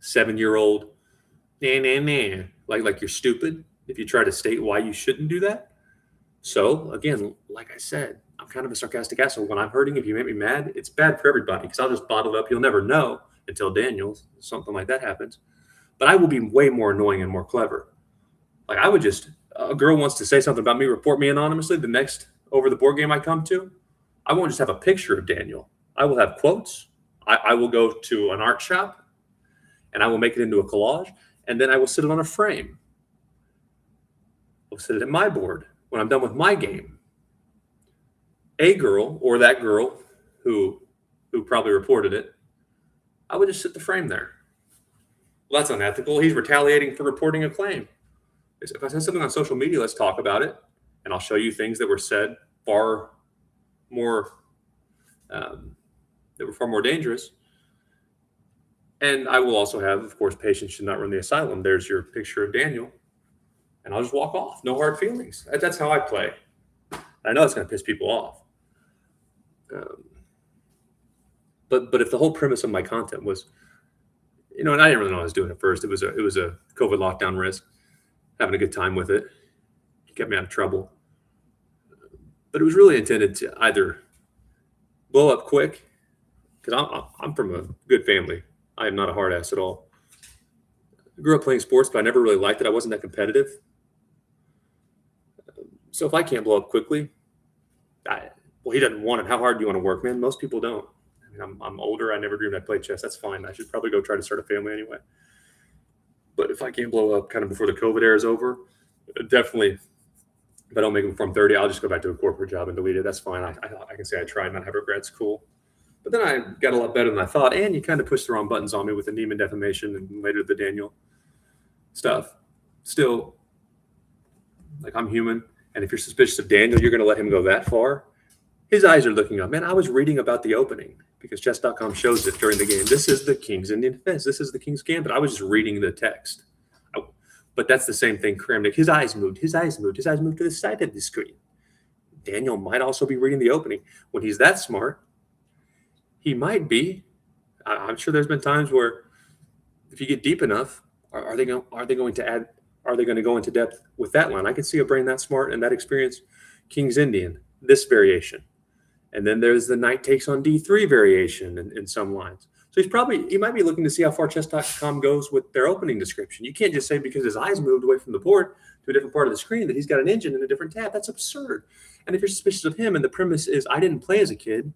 7-year-old, like you're stupid if you try to state why you shouldn't do that. So again, like I said, I'm kind of a sarcastic asshole. When I'm hurting, if you make me mad, it's bad for everybody because I'll just bottle it up. You'll never know until something like that happens. But I will be way more annoying and more clever. Like a girl wants to say something about me, report me anonymously. The next over the board game I come to, I won't just have a picture of Daniel. I will have quotes. I will go to an art shop and I will make it into a collage. And then I will sit it on a frame. I'll sit it at my board when I'm done with my game. A girl or that girl who probably reported it, I would just sit the frame there. Well, that's unethical. He's retaliating for reporting a claim. If I said something on social media, let's talk about it. And I'll show you things that were said far more dangerous. And I will also have, of course, patients should not run the asylum. There's your picture of Daniel. And I'll just walk off. No hard feelings. That's how I play. I know it's going to piss people off. But if the whole premise of my content was, and I didn't really know what I was doing at first. It was a COVID lockdown risk, having a good time with it. It kept me out of trouble. But it was really intended to either blow up quick, because I'm from a good family. I am not a hard ass at all. I grew up playing sports, but I never really liked it. I wasn't that competitive. So if I can't blow up quickly, he doesn't want it. How hard do you want to work, man? Most people don't. I mean, I'm older. I never dreamed I'd play chess. That's fine. I should probably go try to start a family anyway. But if I can't blow up kind of before the COVID era is over, definitely If I don't make them perform 30, I'll just go back to a corporate job and delete it. That's fine. I can say I tried, not have regrets. Cool. But then I got a lot better than I thought, and you kind of pushed the wrong buttons on me with the Neiman defamation and later the Daniel stuff. Still, like, I'm human, and if you're suspicious of Daniel, you're going to let him go that far? His eyes are looking up. Man, I was reading about the opening because chess.com shows it during the game. This is the King's Indian defense. This is the King's Gambit. I was just reading the text. But that's the same thing Kramnik. His eyes moved. His eyes moved to the side of the screen. Daniel might also be reading the opening. When he's that smart, he might be. I'm sure there's been times where if you get deep enough, are they going to go into depth with that line? I can see a brain that smart and that experience. King's Indian, this variation. And then there's the knight takes on d3 variation in some lines. So he might be looking to see how far chess.com goes with their opening description. You can't just say because his eyes moved away from the board to a different part of the screen that he's got an engine in a different tab. That's absurd. And if you're suspicious of him and the premise is I didn't play as a kid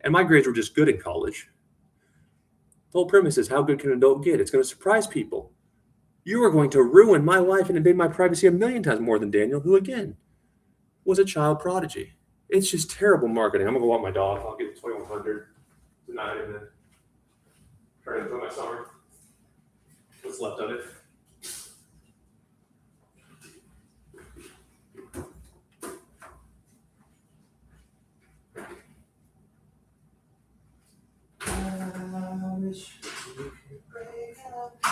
and my grades were just good in college, the whole premise is how good can an adult get? It's going to surprise people. You are going to ruin my life and invade my privacy a million times more than Daniel, who again was a child prodigy. It's just terrible marketing. I'm going to go walk my dog. I'll get 2100 tonight and then try to enjoy my summer. What's left of it. I wish we could break up.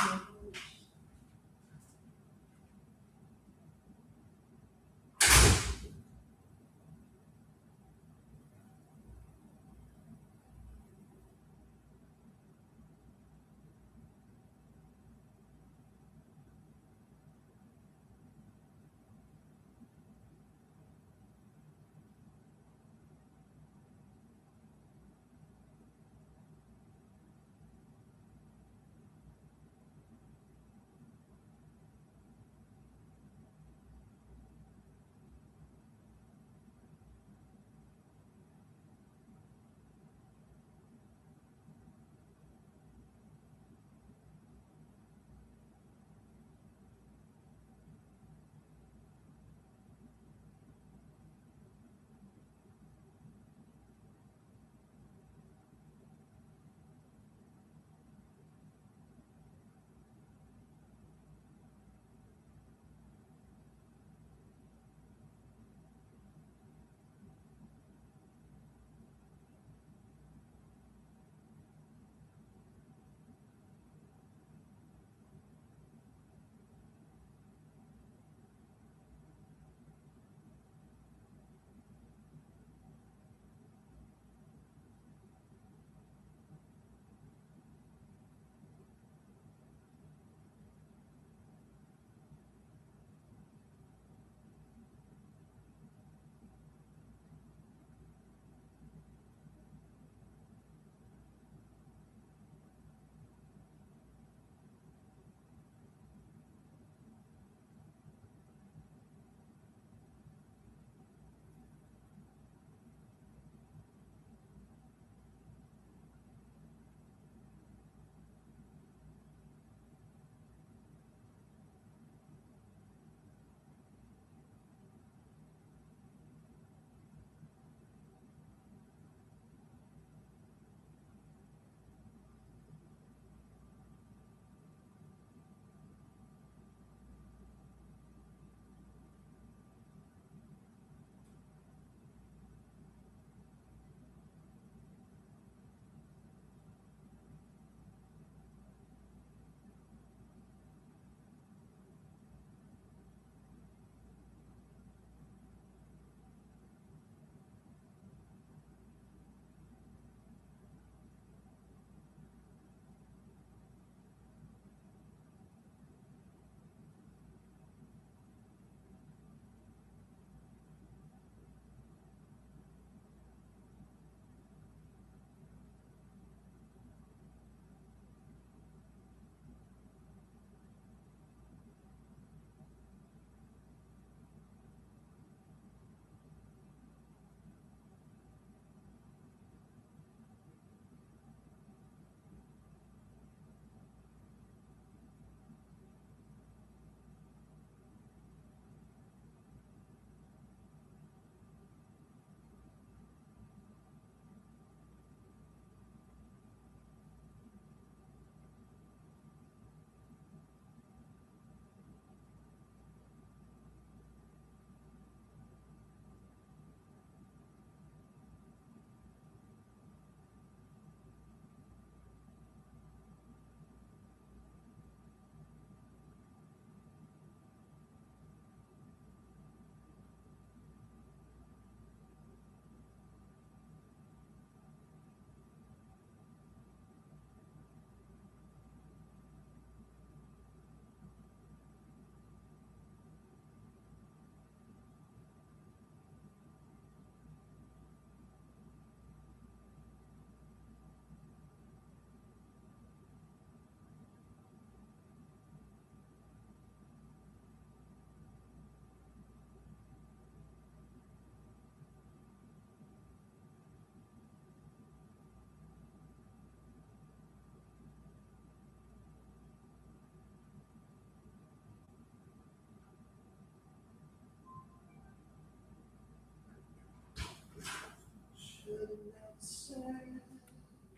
said,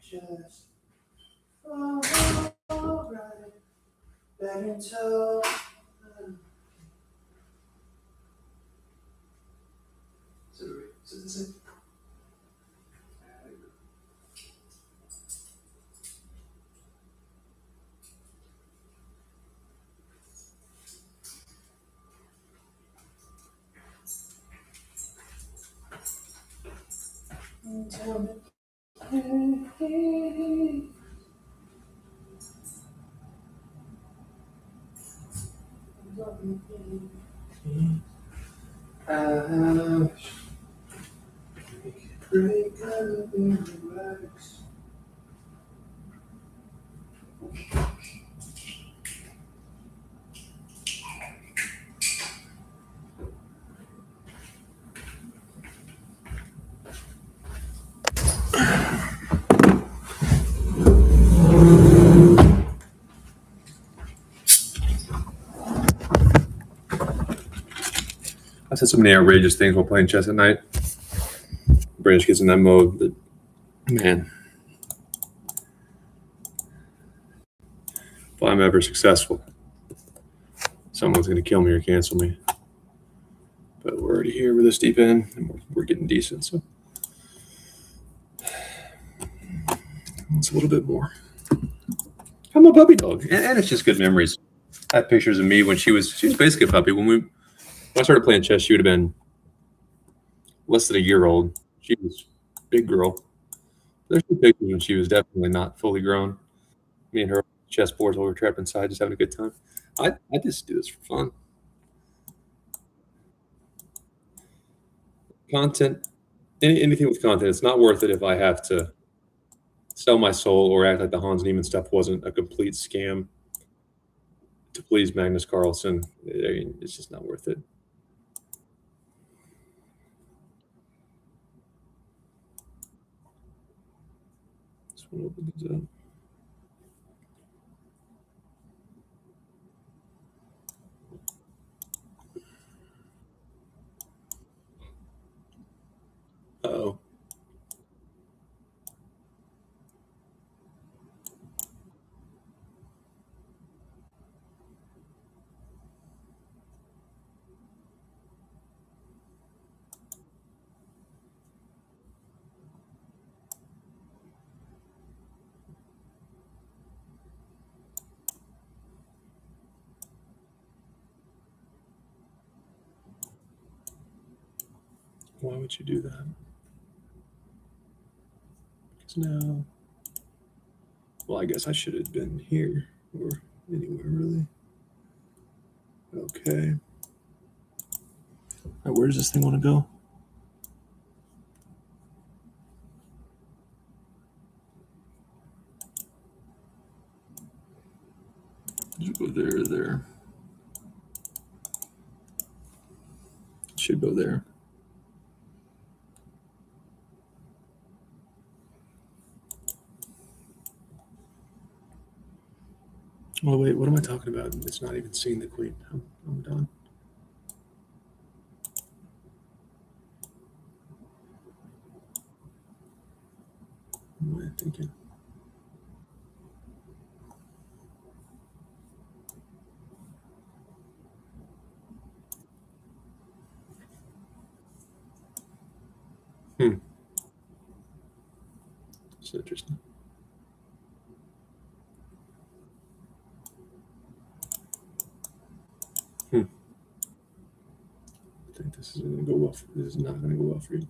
just fall right back into. Is it? Tell me, hey, I wish we could break up in reverse. I said so many outrageous things while playing chess at night. Branch gets in that mode that, man, if I'm ever successful, someone's going to kill me or cancel me. But we're already here with this deep end, and we're getting decent. So it's a little bit more. I'm a puppy dog, and it's just good memories. I have pictures of me when she was basically a puppy. When I started playing chess, she would have been less than a year old. She was a big girl. There's some pictures when she was definitely not fully grown. Me and her chessboards while we were trapped inside, just having a good time. I just do this for fun. Content, anything with content, it's not worth it if I have to sell my soul or act like the Hans Niemann stuff wasn't a complete scam to please Magnus Carlsen. It's just not worth it. This one opens up. Uh-oh. Why would you do that? Because now, well, I guess I should have been here or anywhere really. Okay. All right, where does this thing want to go? Does it go there or there? It should go there. Oh wait, what am I talking about? It's not even seeing the queen. I'm done. What am I thinking? It's interesting. I think this is going to go well. This is not going to go well for you.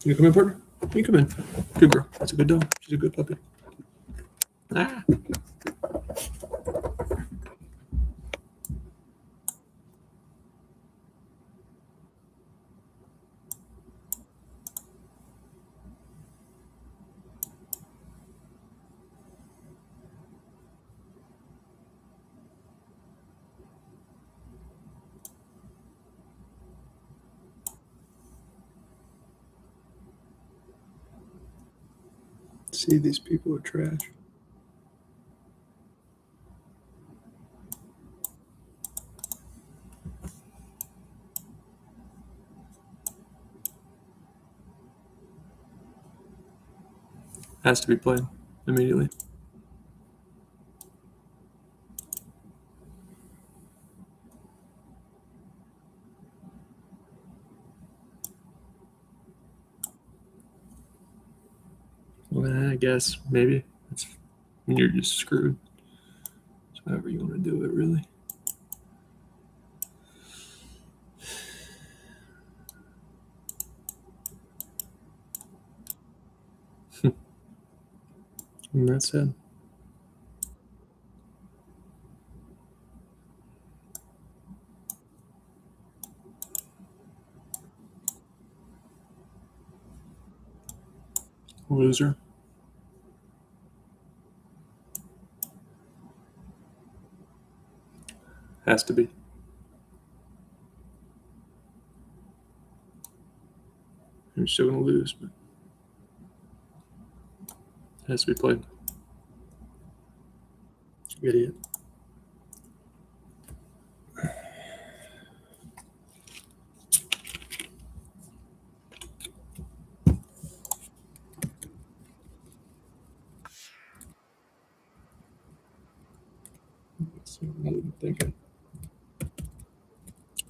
You come in, partner. You come in. Good girl. That's a good dog. She's a good puppy. Ah. See, these people are trash. Has to be played immediately. Well, I guess maybe it's you're just screwed. It's however you want to do it, really. And that's it. Loser. Has to be. You're still gonna lose, but has to be played. Idiot. I'm not even thinking.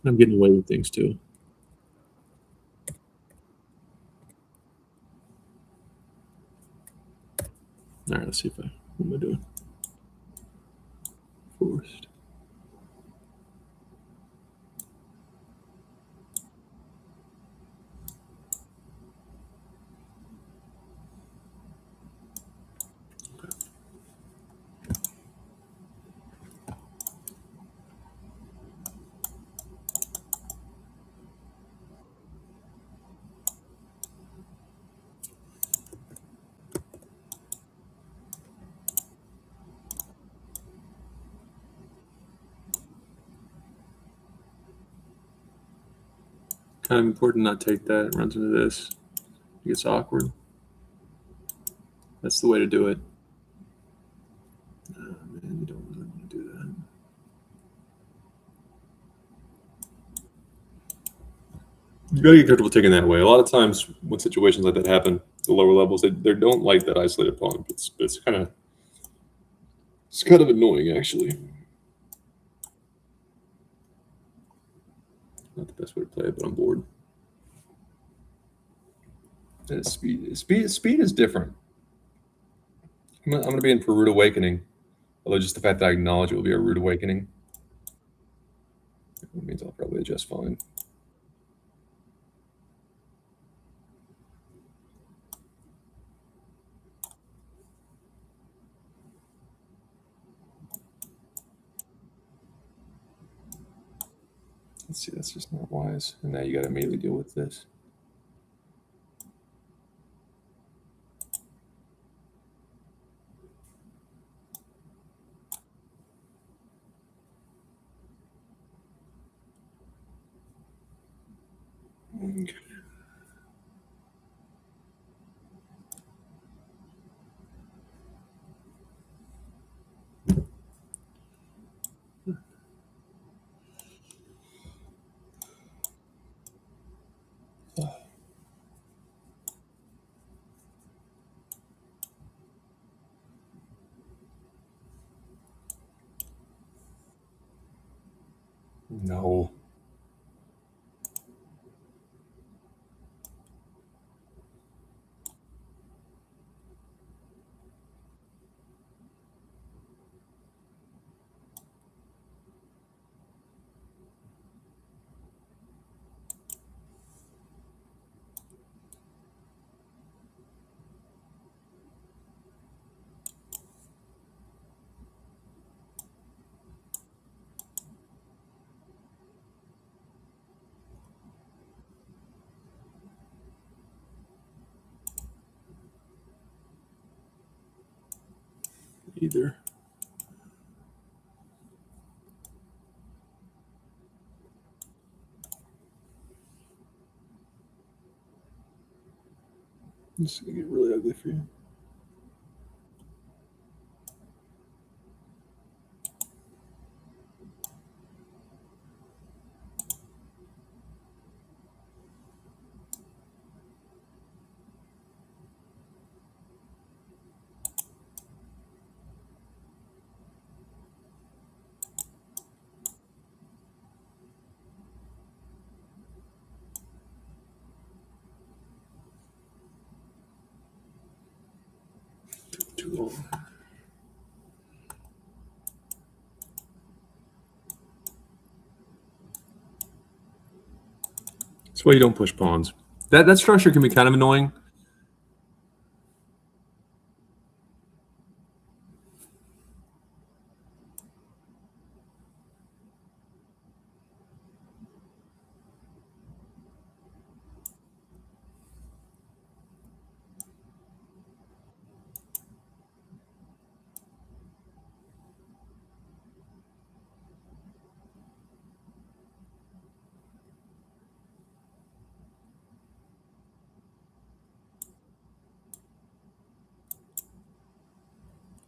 I'm getting away with things too. All right, let's see if I. What am I doing? Forced. Kind of important not take that. It runs into this. It gets awkward. That's the way to do it. Oh, man, you don't really want to do that. You gotta get comfortable taking that away. A lot of times when situations like that happen, the lower levels, they don't like that isolated pawn. It's kind of annoying actually. Not the best way to play it, but I'm bored. And speed is different. I'm gonna be in for rude awakening. Although just the fact that I acknowledge it will be a rude awakening, it means I'll probably adjust fine. Let's see, that's just not wise. And now you got to immediately deal with this. Okay. No. Either. This is gonna get really ugly for you. That's why you don't push pawns. That structure can be kind of annoying.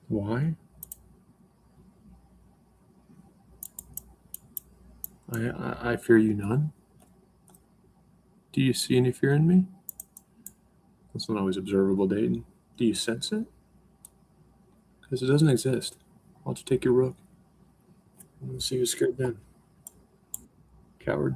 Why? I fear you none. Do you see any fear in me? That's not always observable, Dayton. Do you sense it? Because it doesn't exist. Why don't you take your rook? We'll see you scared then. Coward.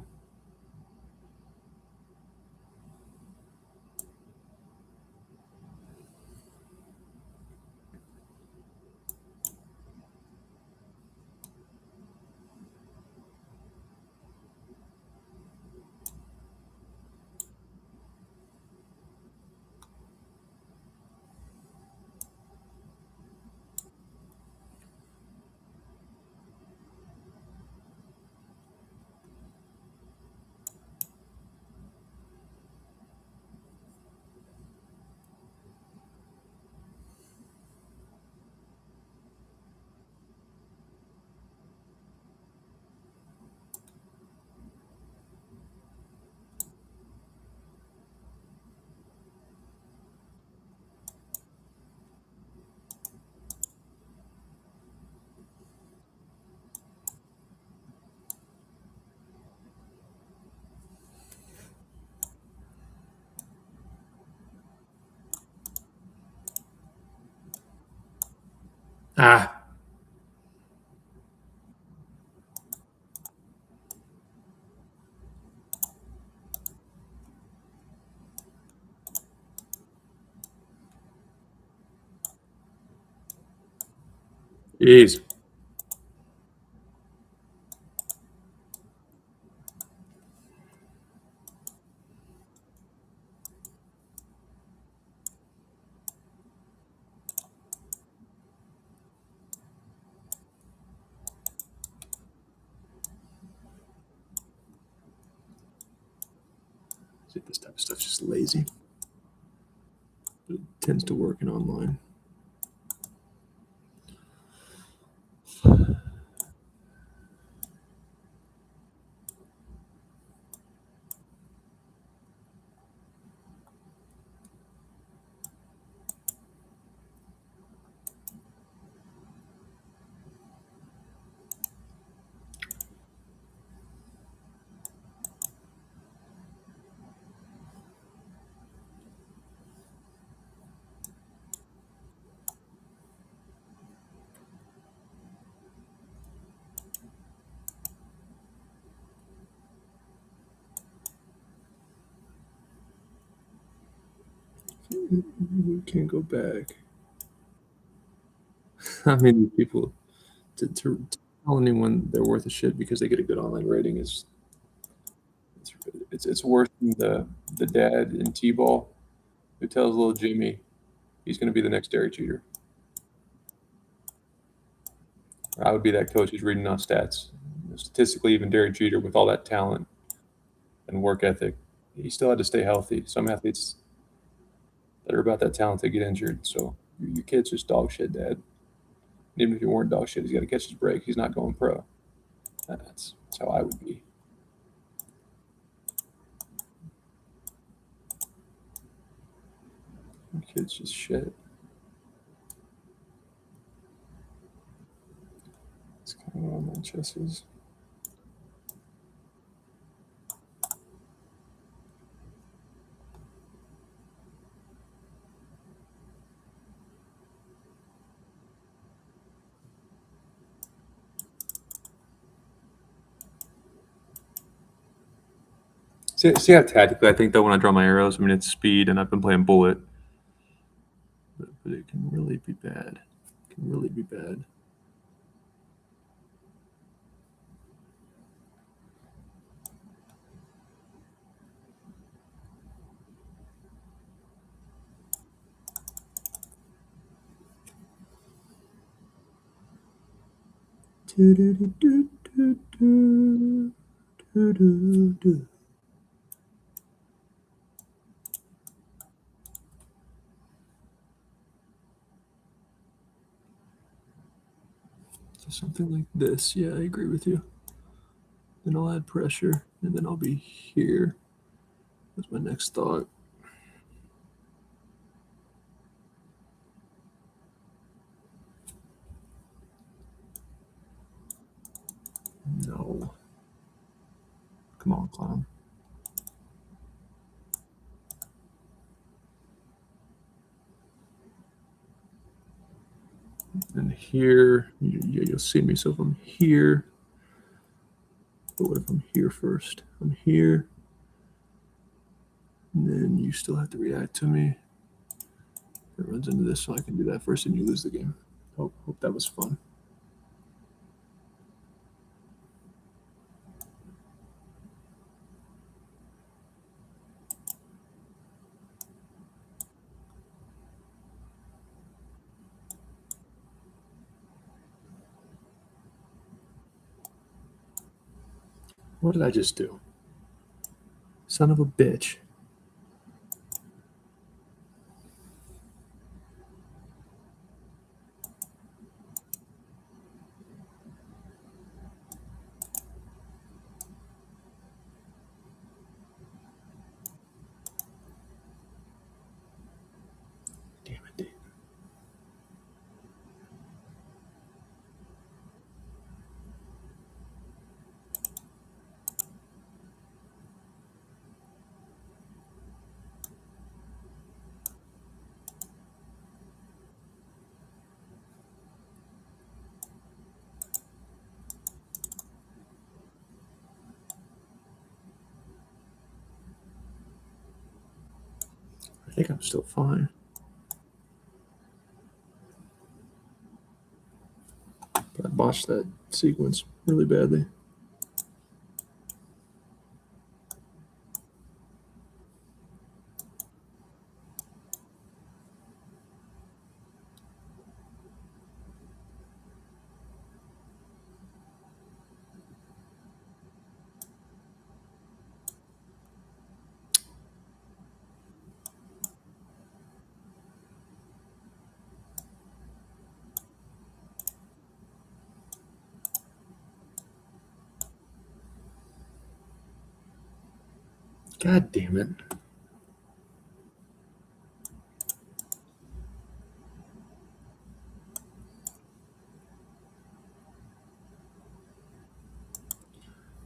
Ah. Jeez. See, this type of stuff's just lazy. It tends to work in online. We can't go back. I mean, people to tell anyone they're worth a shit because they get a good online rating is it's worse than the dad in T-ball who tells little Jimmy he's going to be the next Derek Jeter. I would be that coach who's reading off stats. Statistically, even Derek Jeter, with all that talent and work ethic, he still had to stay healthy. Some athletes that are about that talent, they get injured. So your kid's just dog shit, Dad. And even if you weren't dog shit, he's got to catch his break. He's not going pro. That's how I would be. Your kid's just shit. It's kind of what my chess is. See how tactically I think though when I draw my arrows. I mean, it's speed, and I've been playing bullet. but it can really be bad. It can really be bad. So something like this. Yeah, I agree with you. Then I'll add pressure, and then I'll be here. That's my next thought. No. Come on, clown. And here, you'll see me. So if I'm here, but what if I'm here first? I'm here, and then you still have to react to me. It runs into this, so I can do that first, and you lose the game. Hope that was fun. What did I just do? Son of a bitch. Damn it, Dave. I think I'm still fine. But I botched that sequence really badly. God damn it.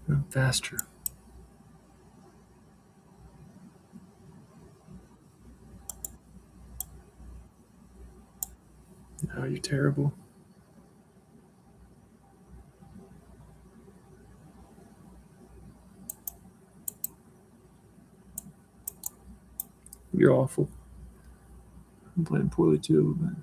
Run faster. Now you're terrible. You're awful. I'm playing poorly too, but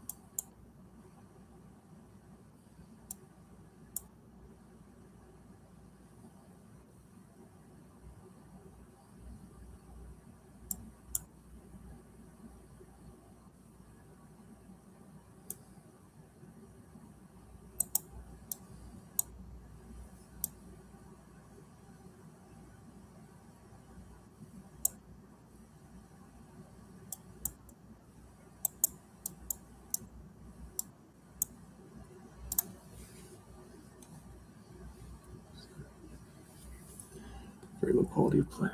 very low quality of play.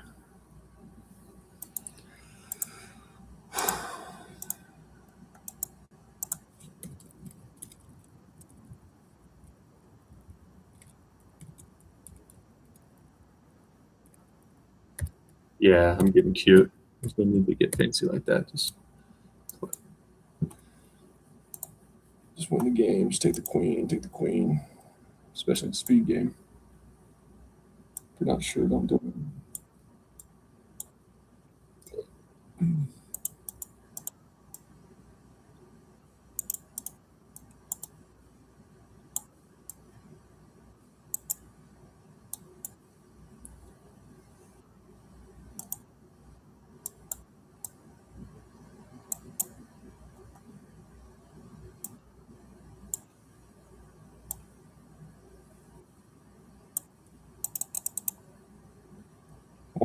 Yeah, I'm getting cute. There's no need to get fancy like that. Just win the game. Just take the queen. Take the queen. Especially in the speed game. If you're not sure, don't do it.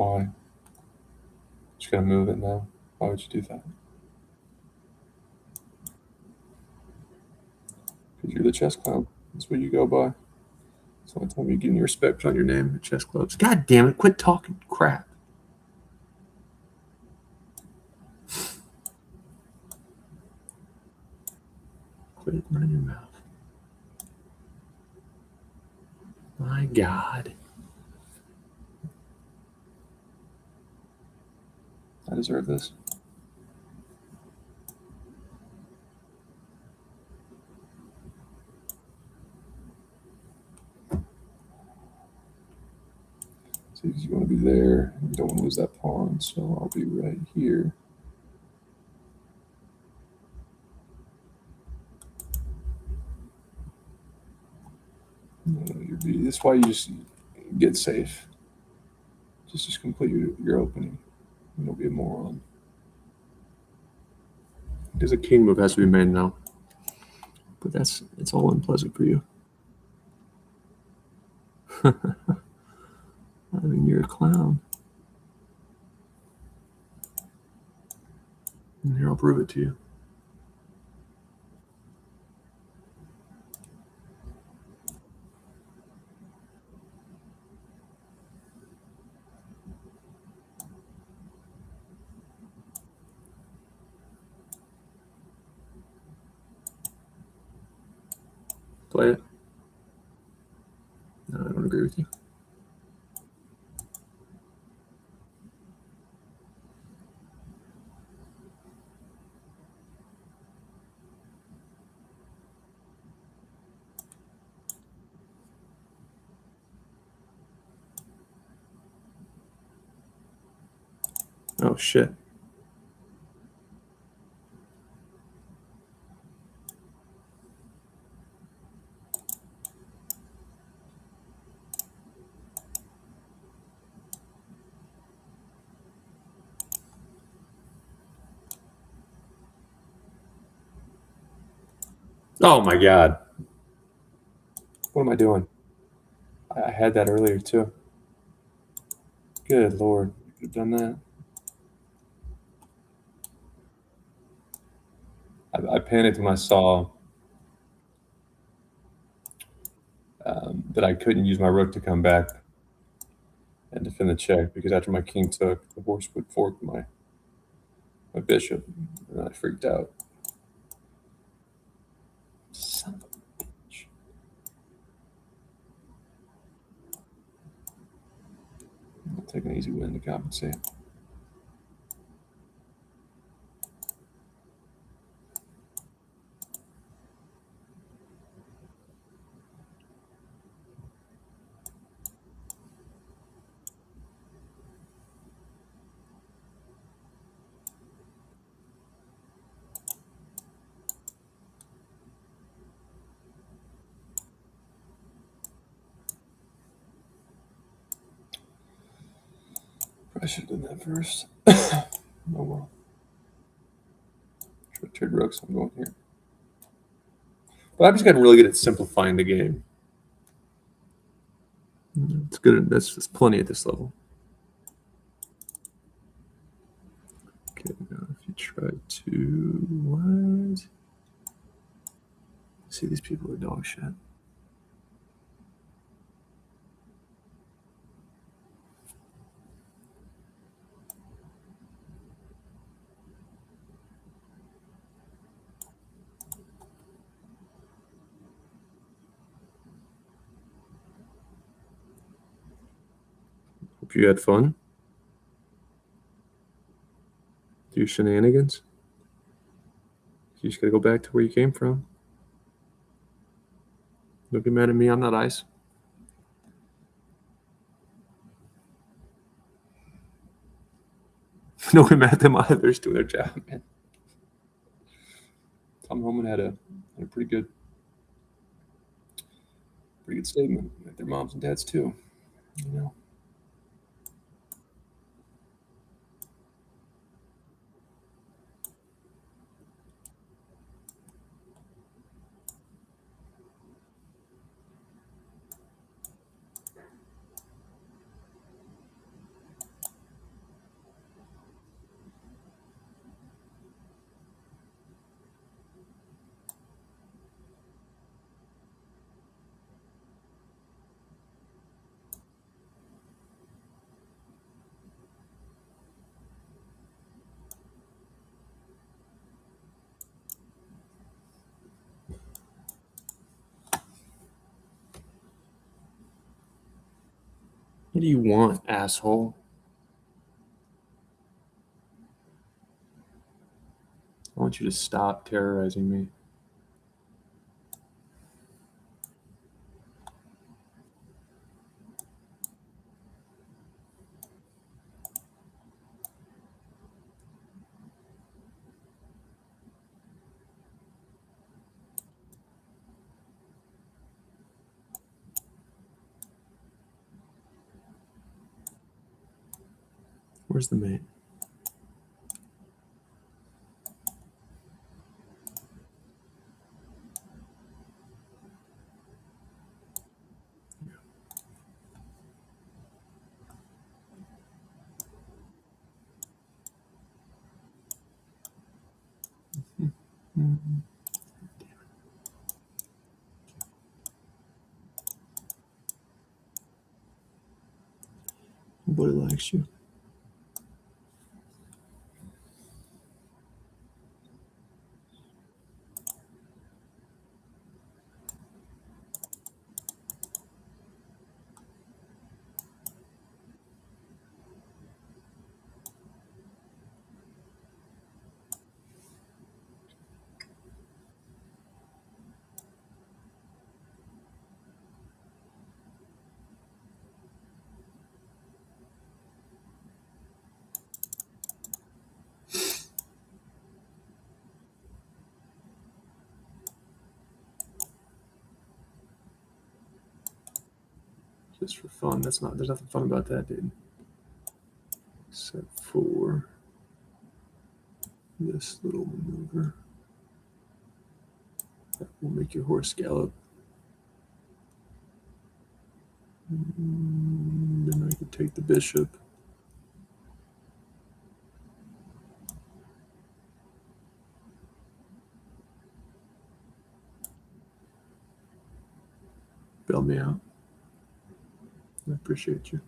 Why? Just gonna move it now. Why would you do that? Because you're the chess clown. That's what you go by. So I tell me you give me respect on your name, chess clubs. God damn it! Quit talking crap. Quit running your mouth. My God. I deserve this. So you want to be there. You don't want to lose that pawn, so I'll be right here. That's why you just get safe. Just complete your opening. And don't be a moron. There's a king move has to be made now. But it's all unpleasant for you. I mean, you're a clown. And here, I'll prove it to you. Play it. No, I don't agree with you. Oh, shit. Oh, my God. What am I doing? I had that earlier, too. Good Lord. I could have done that. I panicked when I saw that I couldn't use my rook to come back and defend the check because after my king took, the horse would fork my bishop, and I freaked out. Son of a bitch. I'll take an easy win to compensate. I should have done that first. Oh well. Trade rooks. I'm going here. But I've just gotten really good at simplifying the game. It's good. That's plenty at this level. Okay, now if you try to what? See, these people are dog shit. Hope you had fun. Do your shenanigans. You just gotta go back to where you came from. Don't get mad at me. I'm not ice. Don't get mad at them either. They're just doing their job, man. Tom Homan had a pretty good statement. Like their moms and dads too. You know. What do you want, asshole? I want you to stop terrorizing me. Where's the mate? Nobody likes you. Just for fun. There's nothing fun about that, dude. Except for this little maneuver. That will make your horse gallop. Then I could take the bishop. Bail me out. I appreciate you.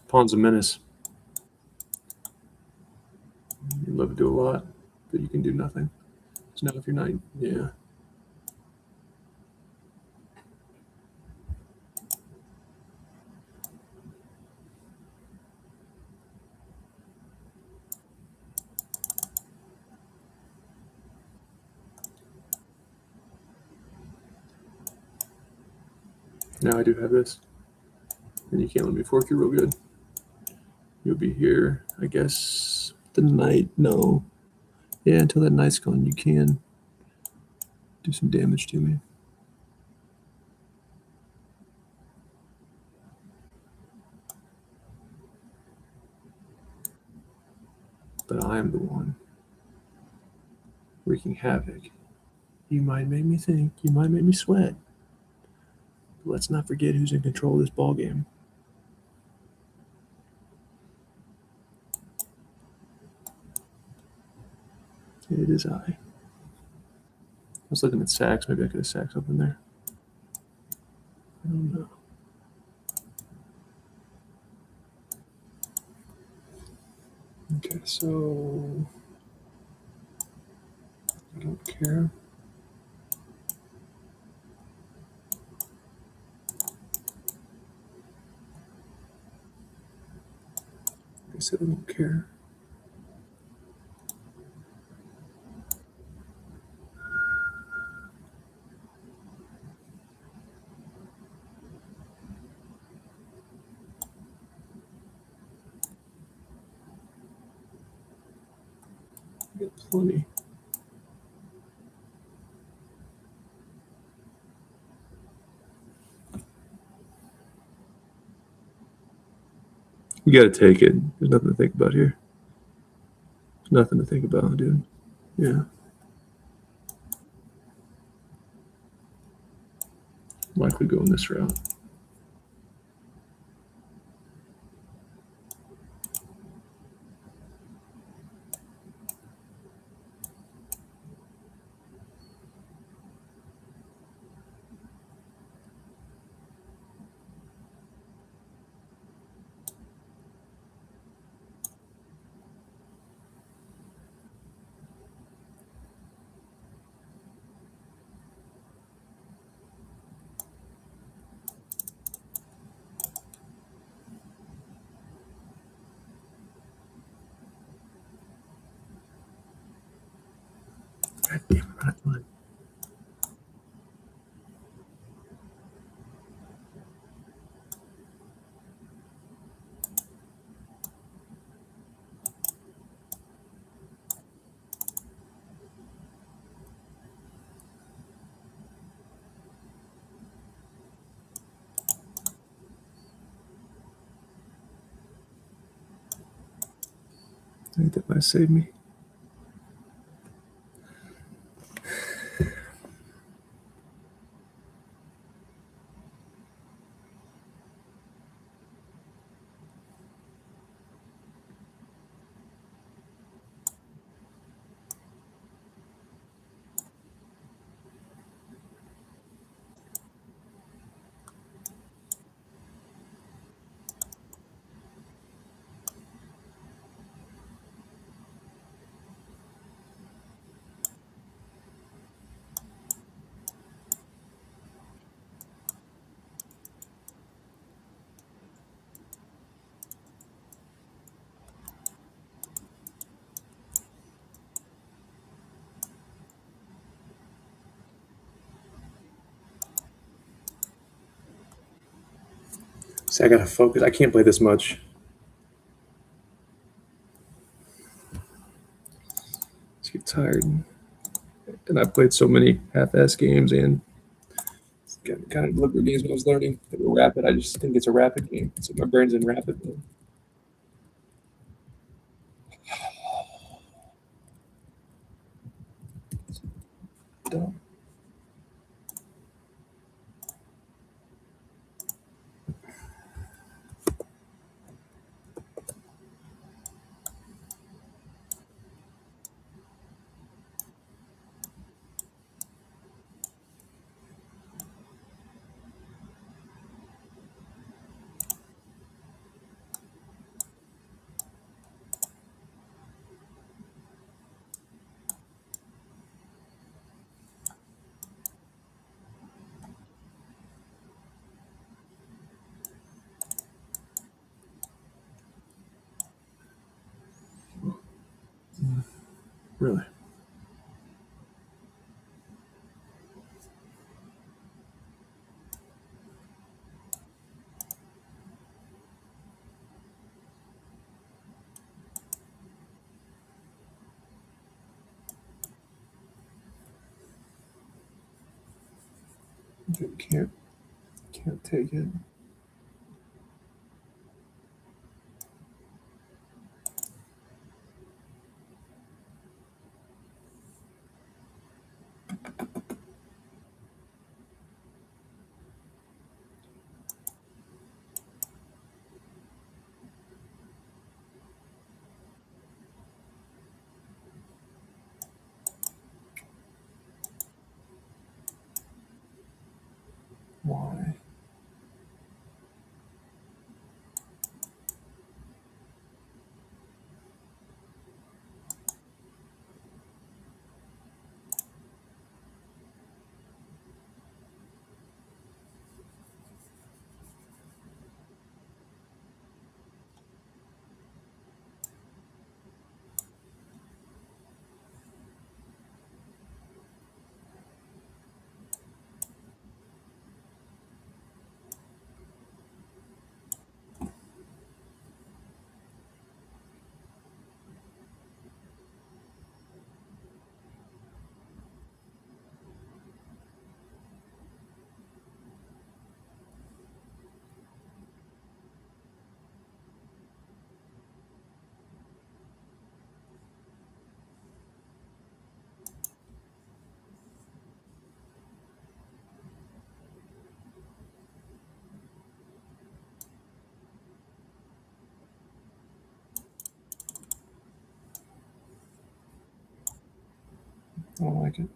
Pawn's a menace. You love to do a lot, but you can do nothing. So now if you're not, yeah. Now I do have this. And you can't let me fork you real good. You'll be here, I guess, the night. No. Yeah, until that night's gone, you can do some damage to me. But I am the one wreaking havoc. You might make me think, you might make me sweat. But let's not forget who's in control of this ball game. It is I. I was looking at sacks. Maybe I could have sacks up in there. I don't know. Okay, so I don't care. I said I don't care. I got plenty. You gotta take it. There's nothing to think about here. Nothing to think about, dude. Yeah. Likely going this route. God damn it, I'm not done. I think that might save me. See, I gotta focus. I can't play this much. Just get tired. And I've played so many half-ass games and kind of deliberate games when I was learning that were rapid. I just think it's a rapid game. So my brain's in rapid mode. Dumb. Really. Can't take it. Why? I don't like it.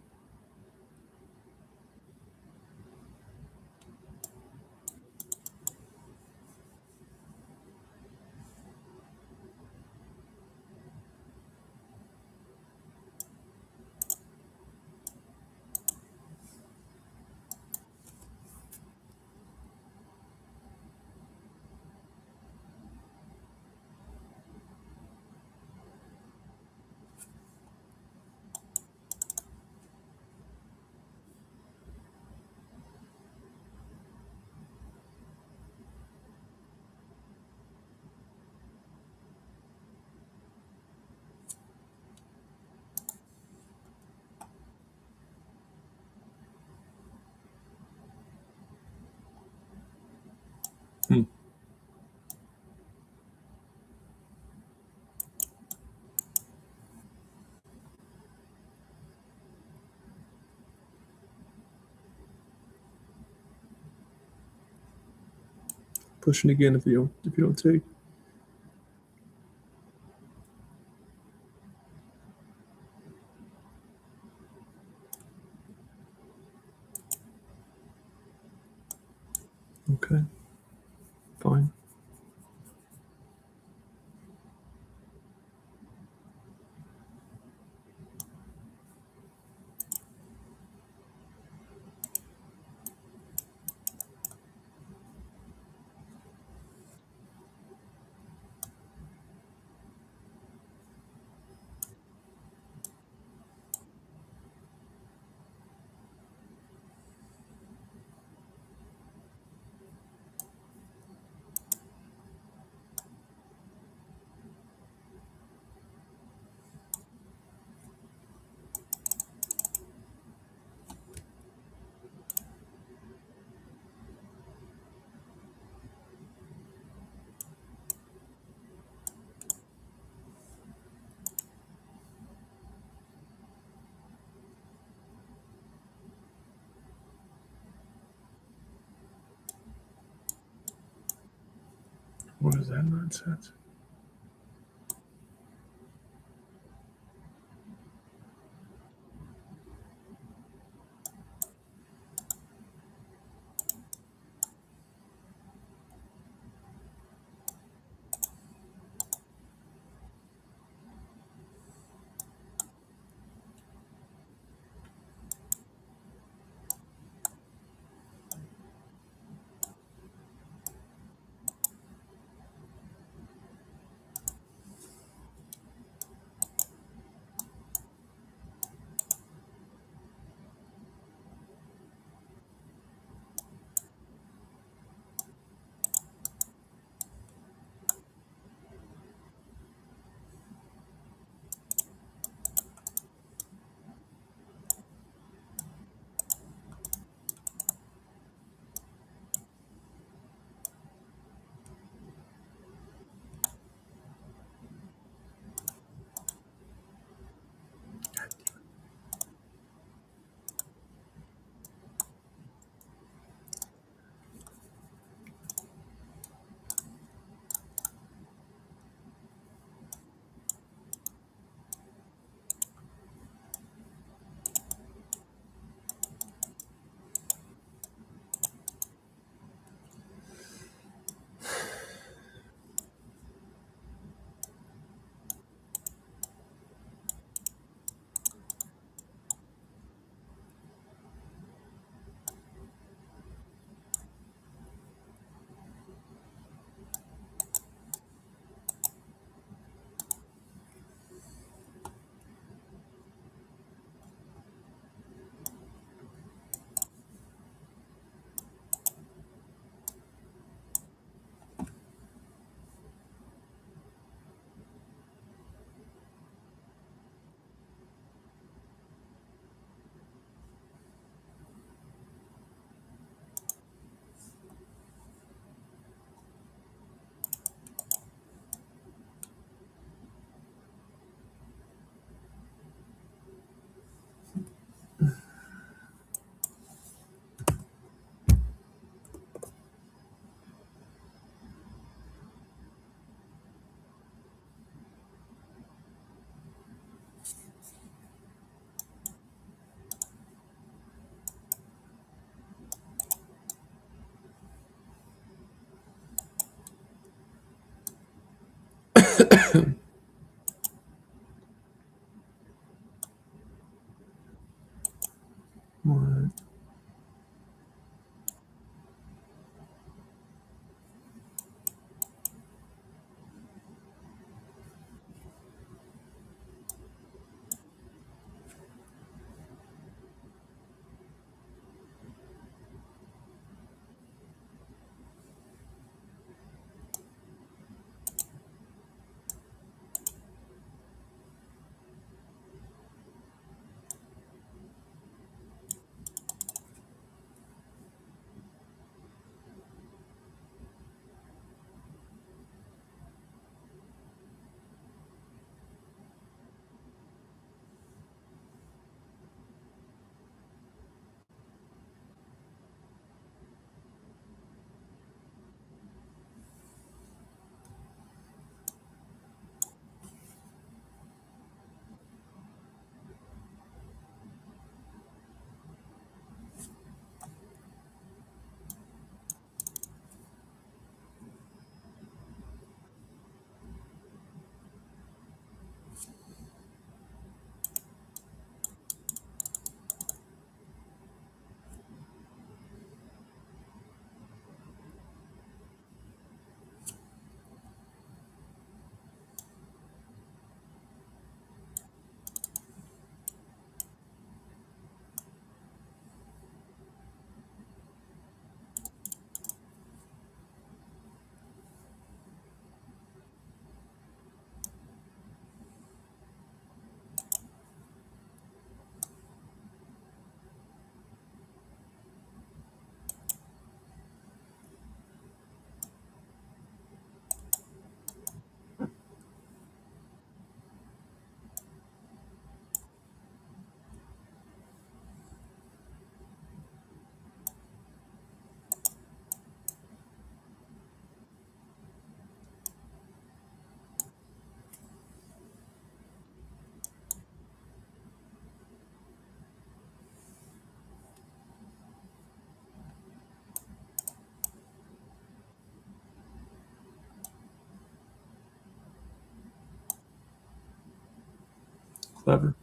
Hmm. Pushing again if you don't take. Okay. Fine. What is that nonsense? What? Clever.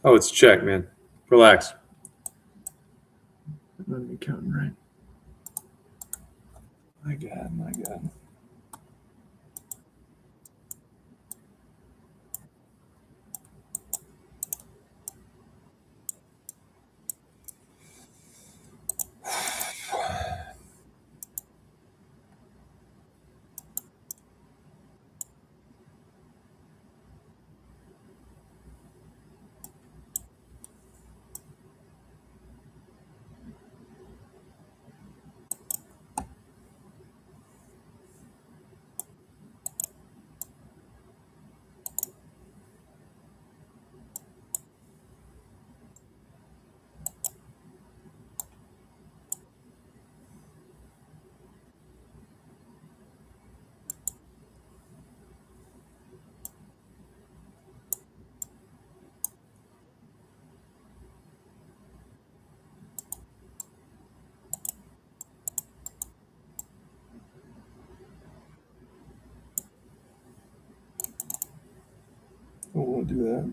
Oh, it's check, man. Relax. I'm not even counting right. My God, my God. I won't do that.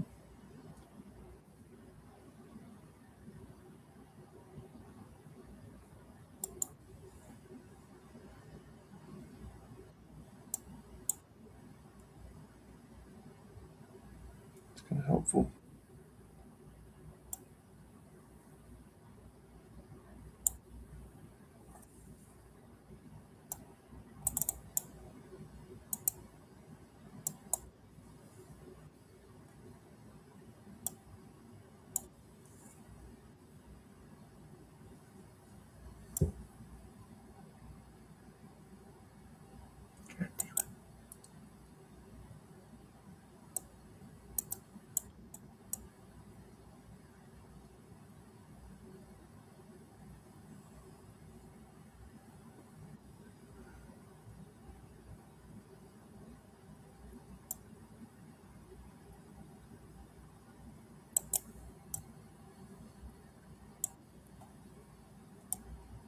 Kind of helpful. God damn it.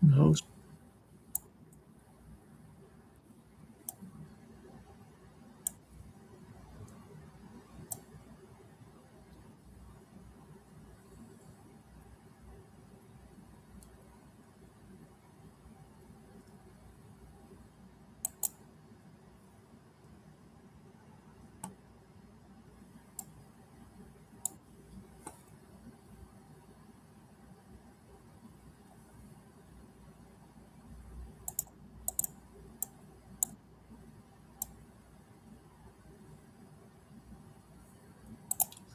No.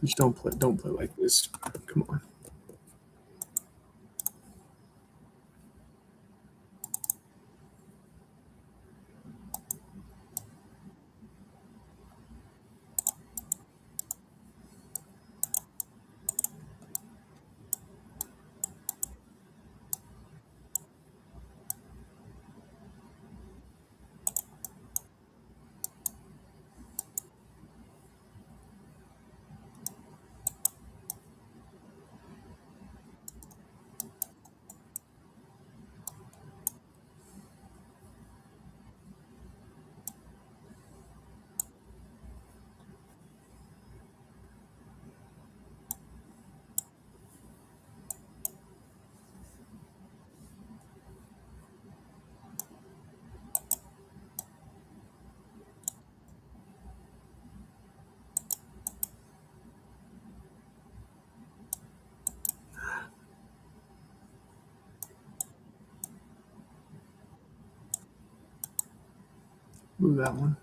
Just don't play like this. Come on. Move that one.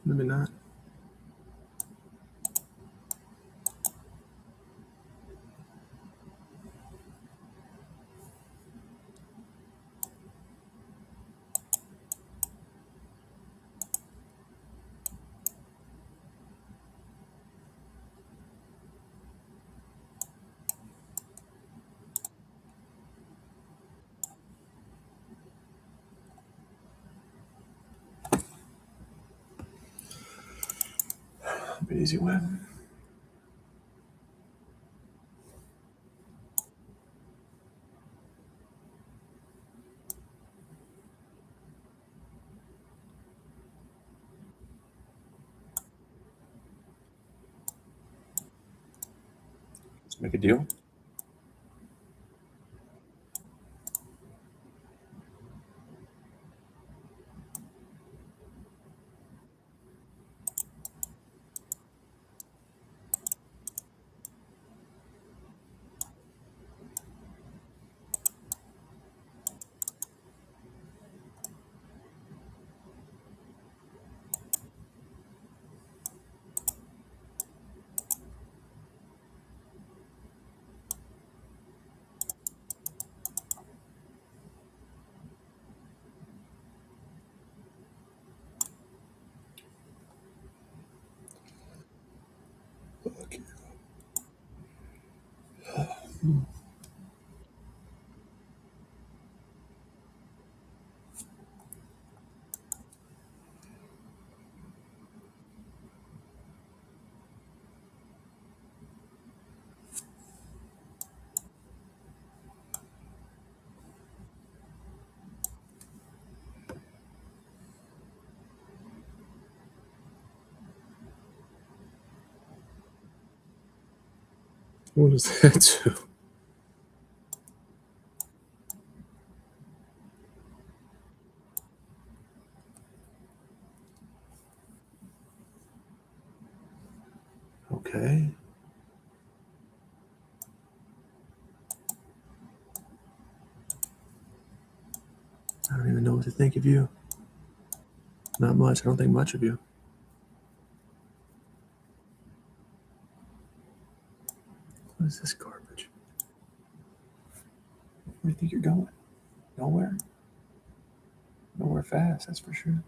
Maybe not. Be easy win. Let's make a deal. Okay. What does that do? Okay. I don't even know what to think of you. Not much. I don't think much of you. What is this garbage? Where do you think you're going? Nowhere. Nowhere fast, that's for sure.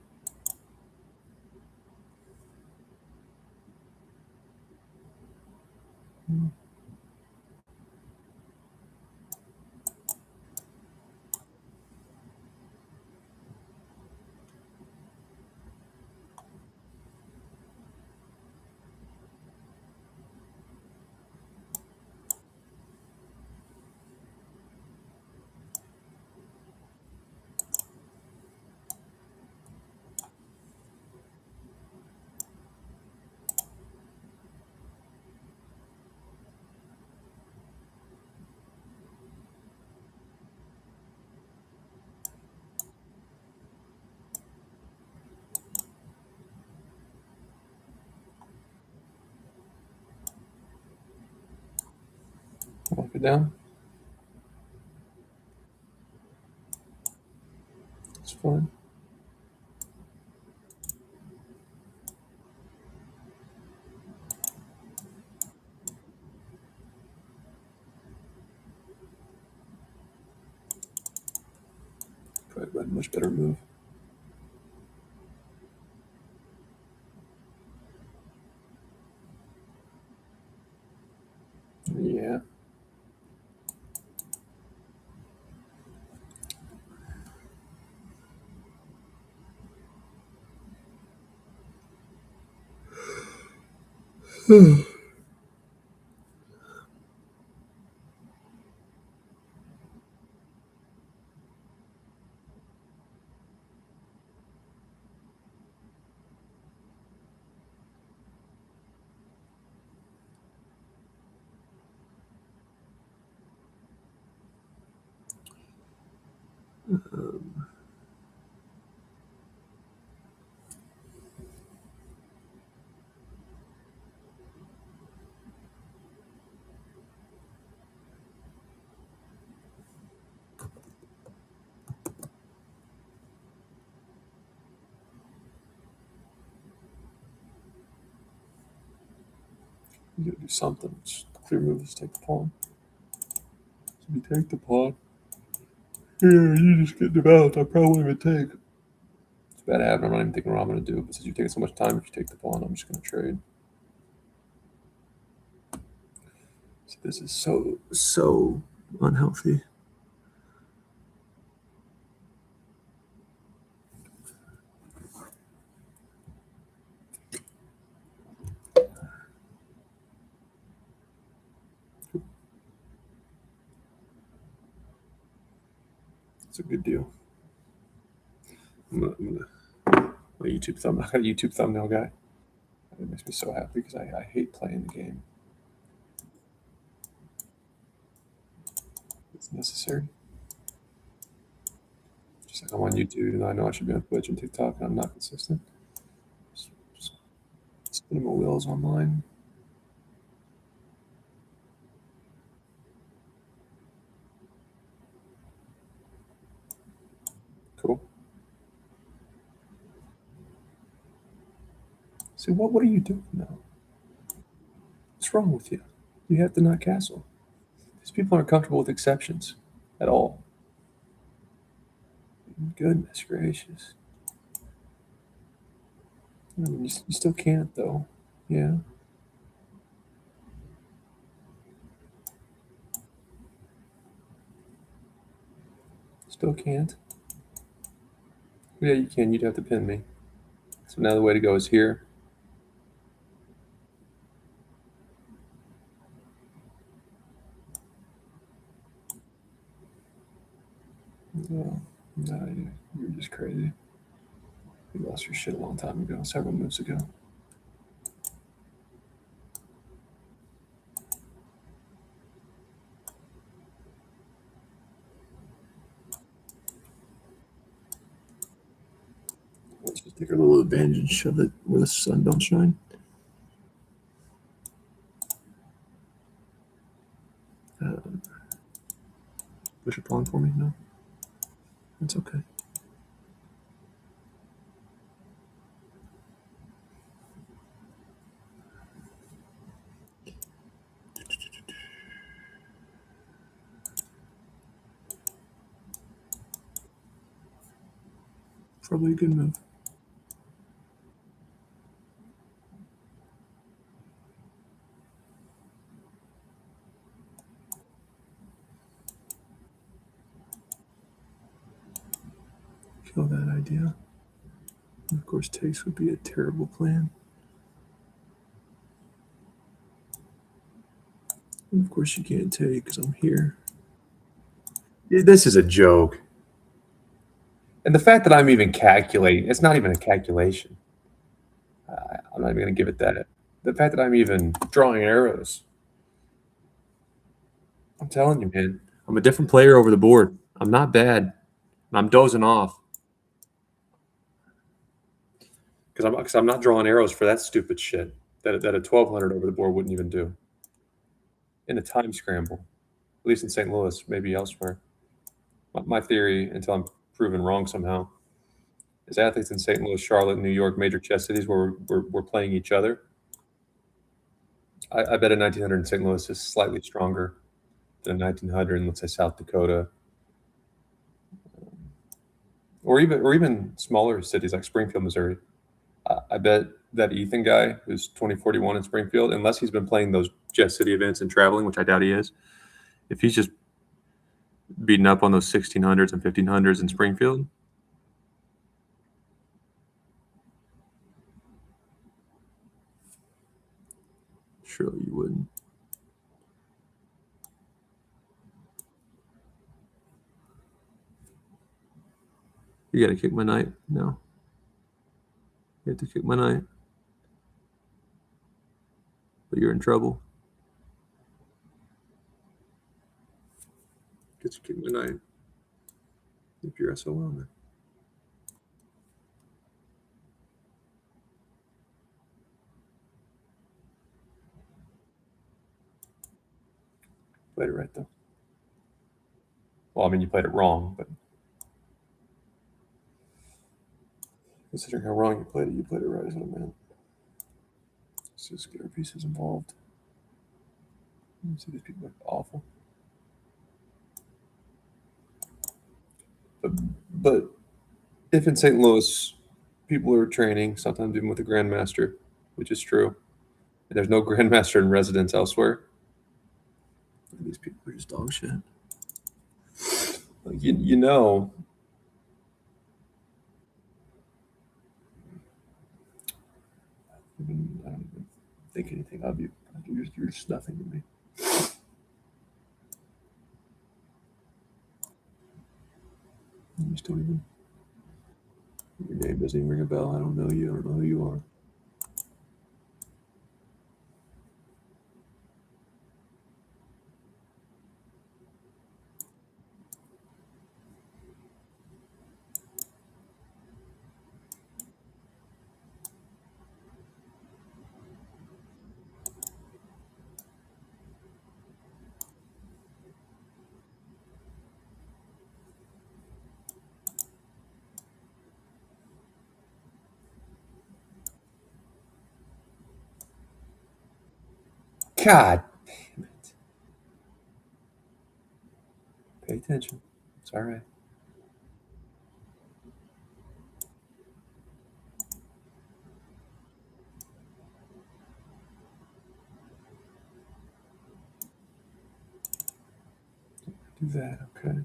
Walk it down. It's fine. Probably a much better move. Yeah. You gotta do something. Just clear move is take the pawn. So you take the pawn. Yeah, you just get developed. I probably would take. It's a bad habit. I'm not even thinking what I'm gonna do. But since you're taking so much time, if you take the pawn, I'm just gonna trade. So this is so unhealthy. It's a good deal. My YouTube thumbnail. I got a YouTube thumbnail guy. It makes me so happy because I hate playing the game. It's necessary. Just like I'm on YouTube, and I know I should be on Twitch and TikTok, and I'm not consistent. Just spinning my wheels online. Cool. So what are you doing now? What's wrong with you? You have to not castle. These people aren't comfortable with exceptions at all. Goodness gracious. I mean, you still can't though. Yeah. Still can't. Yeah, you can. You'd have to pin me. So now the way to go is here. No, you're just crazy. You lost your shit a long time ago, several moves ago. Let's just take our little advantage and shove it where the sun don't shine. Push a pawn for me? No. That's okay. Probably a good move. Kill that idea. And of course, takes would be a terrible plan. And of course, you can't take because I'm here. This is a joke. And the fact that I'm even calculating, it's not even a calculation. I'm not even going to give it that. The fact that I'm even drawing arrows. I'm telling you, man. I'm a different player over the board. I'm not bad. I'm dozing off. Because I'm not drawing arrows for that stupid shit that a 1200 over the board wouldn't even do. In a time scramble, at least in St. Louis, maybe elsewhere. My theory, until I'm proven wrong somehow, is athletes in St. Louis, Charlotte, New York, major chess cities where we're playing each other. I bet a 1900 in St. Louis is slightly stronger than a 1900 in, let's say, South Dakota, or even smaller cities like Springfield, Missouri. I bet that Ethan guy who's 2041 in Springfield, unless he's been playing those Jet City events and traveling, which I doubt he is, if he's just beating up on those 1600s and 1500s in Springfield, surely you wouldn't. You got to kick my knight? No. You have to kick my knight. But you're in trouble. Get you kick my knight. If you're SOL, then. Played it right, though. Well, I mean, you played it wrong, but considering how wrong you played it right, is what I meant. Let's just get our pieces involved. See, these people are awful. But if in St. Louis people are training, sometimes even with a grandmaster, which is true, and there's no grandmaster in residence elsewhere, these people are just dog shit. Like, you know, I don't even think anything of you. You're just nothing to me. You just don't even. Your name doesn't even ring a bell. I don't know you. I don't know who you are. God damn it. Pay attention. It's all right. Do that, okay?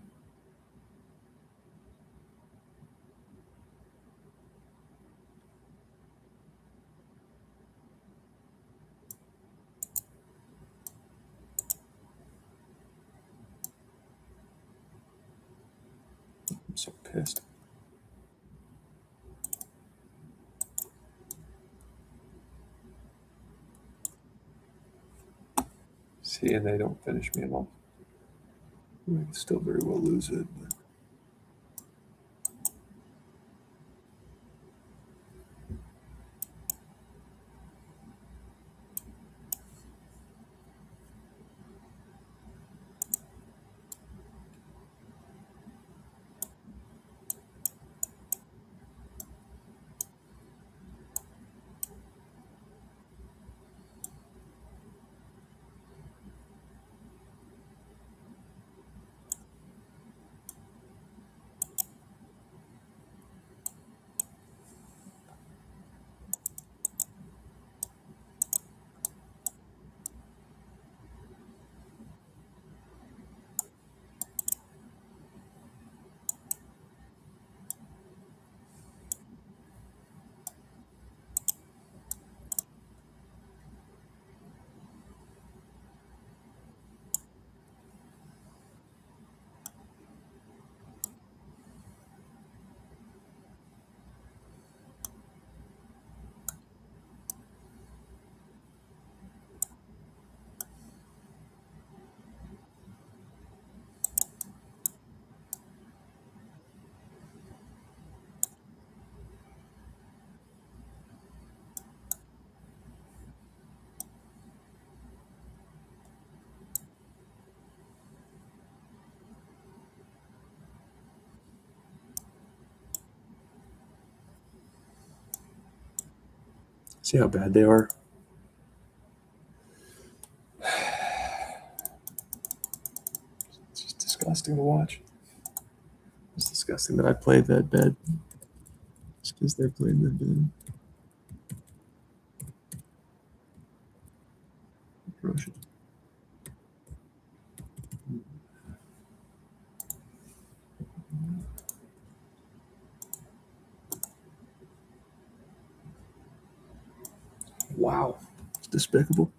I'm so pissed. See, and they don't finish me at all. We can still very well lose it, but See how bad they are? It's just disgusting to watch. It's disgusting that I played that bad. Just because they're playing that bad. Atrocious. Wow. It's despicable.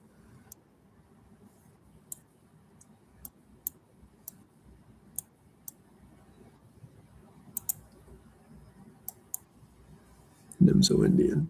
Nimzo Indian.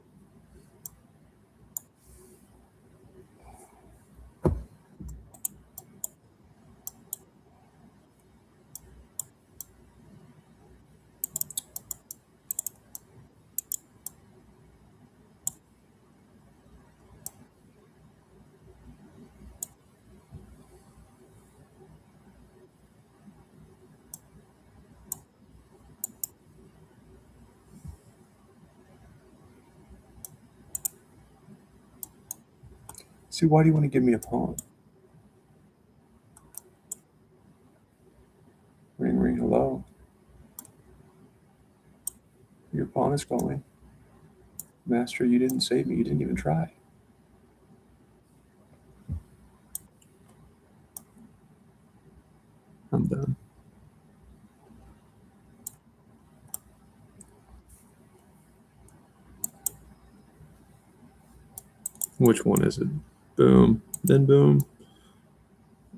See, why do you want to give me a pawn? Ring, ring, hello. Your pawn is calling. Master, you didn't save me. You didn't even try. I'm done. Which one is it? Boom. Then boom.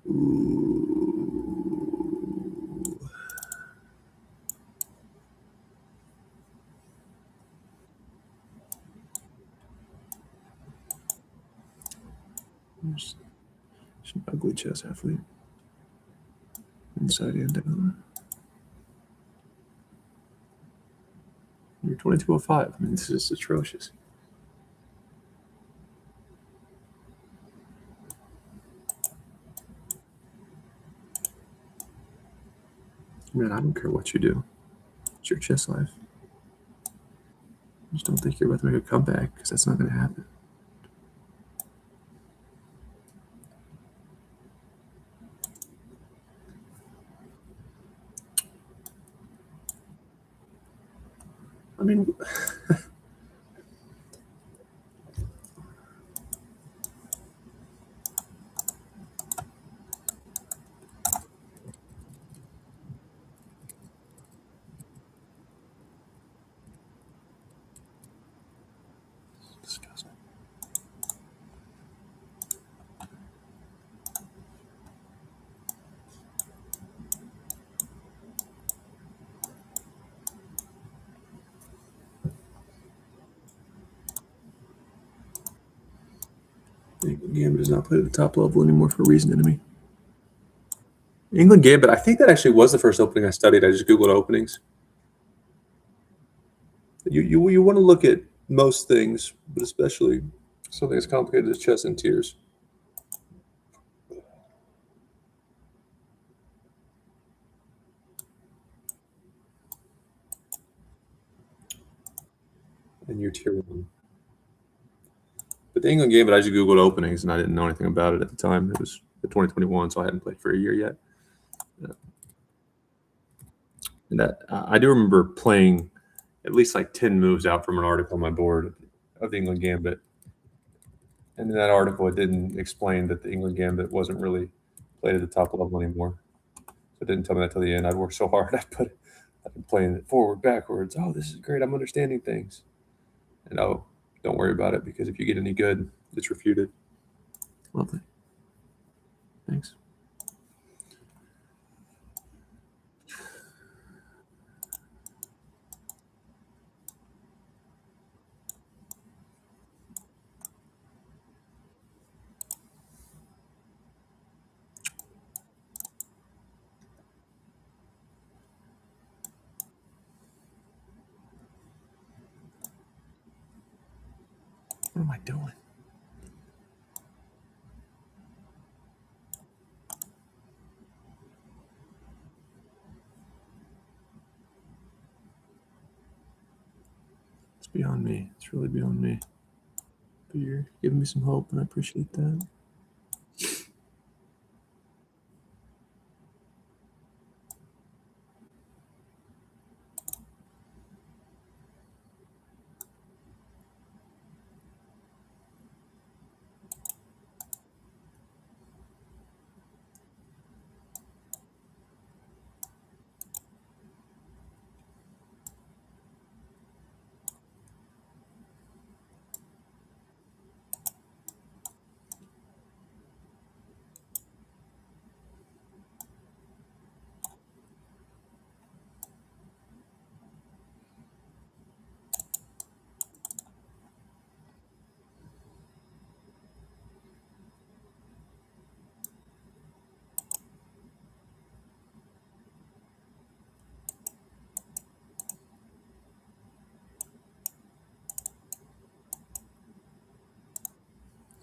Ooh. There's an ugly chess athlete. Inside and down. You're 2205. I mean, this is atrocious. Man, I don't care what you do. It's your chess life. I just don't think you're about to make a comeback because that's not going to happen. I mean, disgusting. England Gambit does not play at the top level anymore for a reason, enemy. England Gambit, I think that actually was the first opening I studied. I just Googled openings. You want to look at most things, but especially something as complicated as chess and tears. And your tier one. But the England Gambit, I just Googled openings, and I didn't know anything about it at the time. It was the 2021, so I hadn't played for a year yet. And that I do remember playing at least like 10 moves out from an article on my board of the England Gambit. And in that article, it didn't explain that the England Gambit wasn't really played at the top level anymore. So it didn't tell me that till the end. I'd worked so hard. I'd been playing it forward, backwards. Oh, this is great. I'm understanding things. And oh, don't worry about it because if you get any good, it's refuted. Lovely. Thanks. What am I doing? It's beyond me. It's really beyond me. You're giving me some hope, and I appreciate that.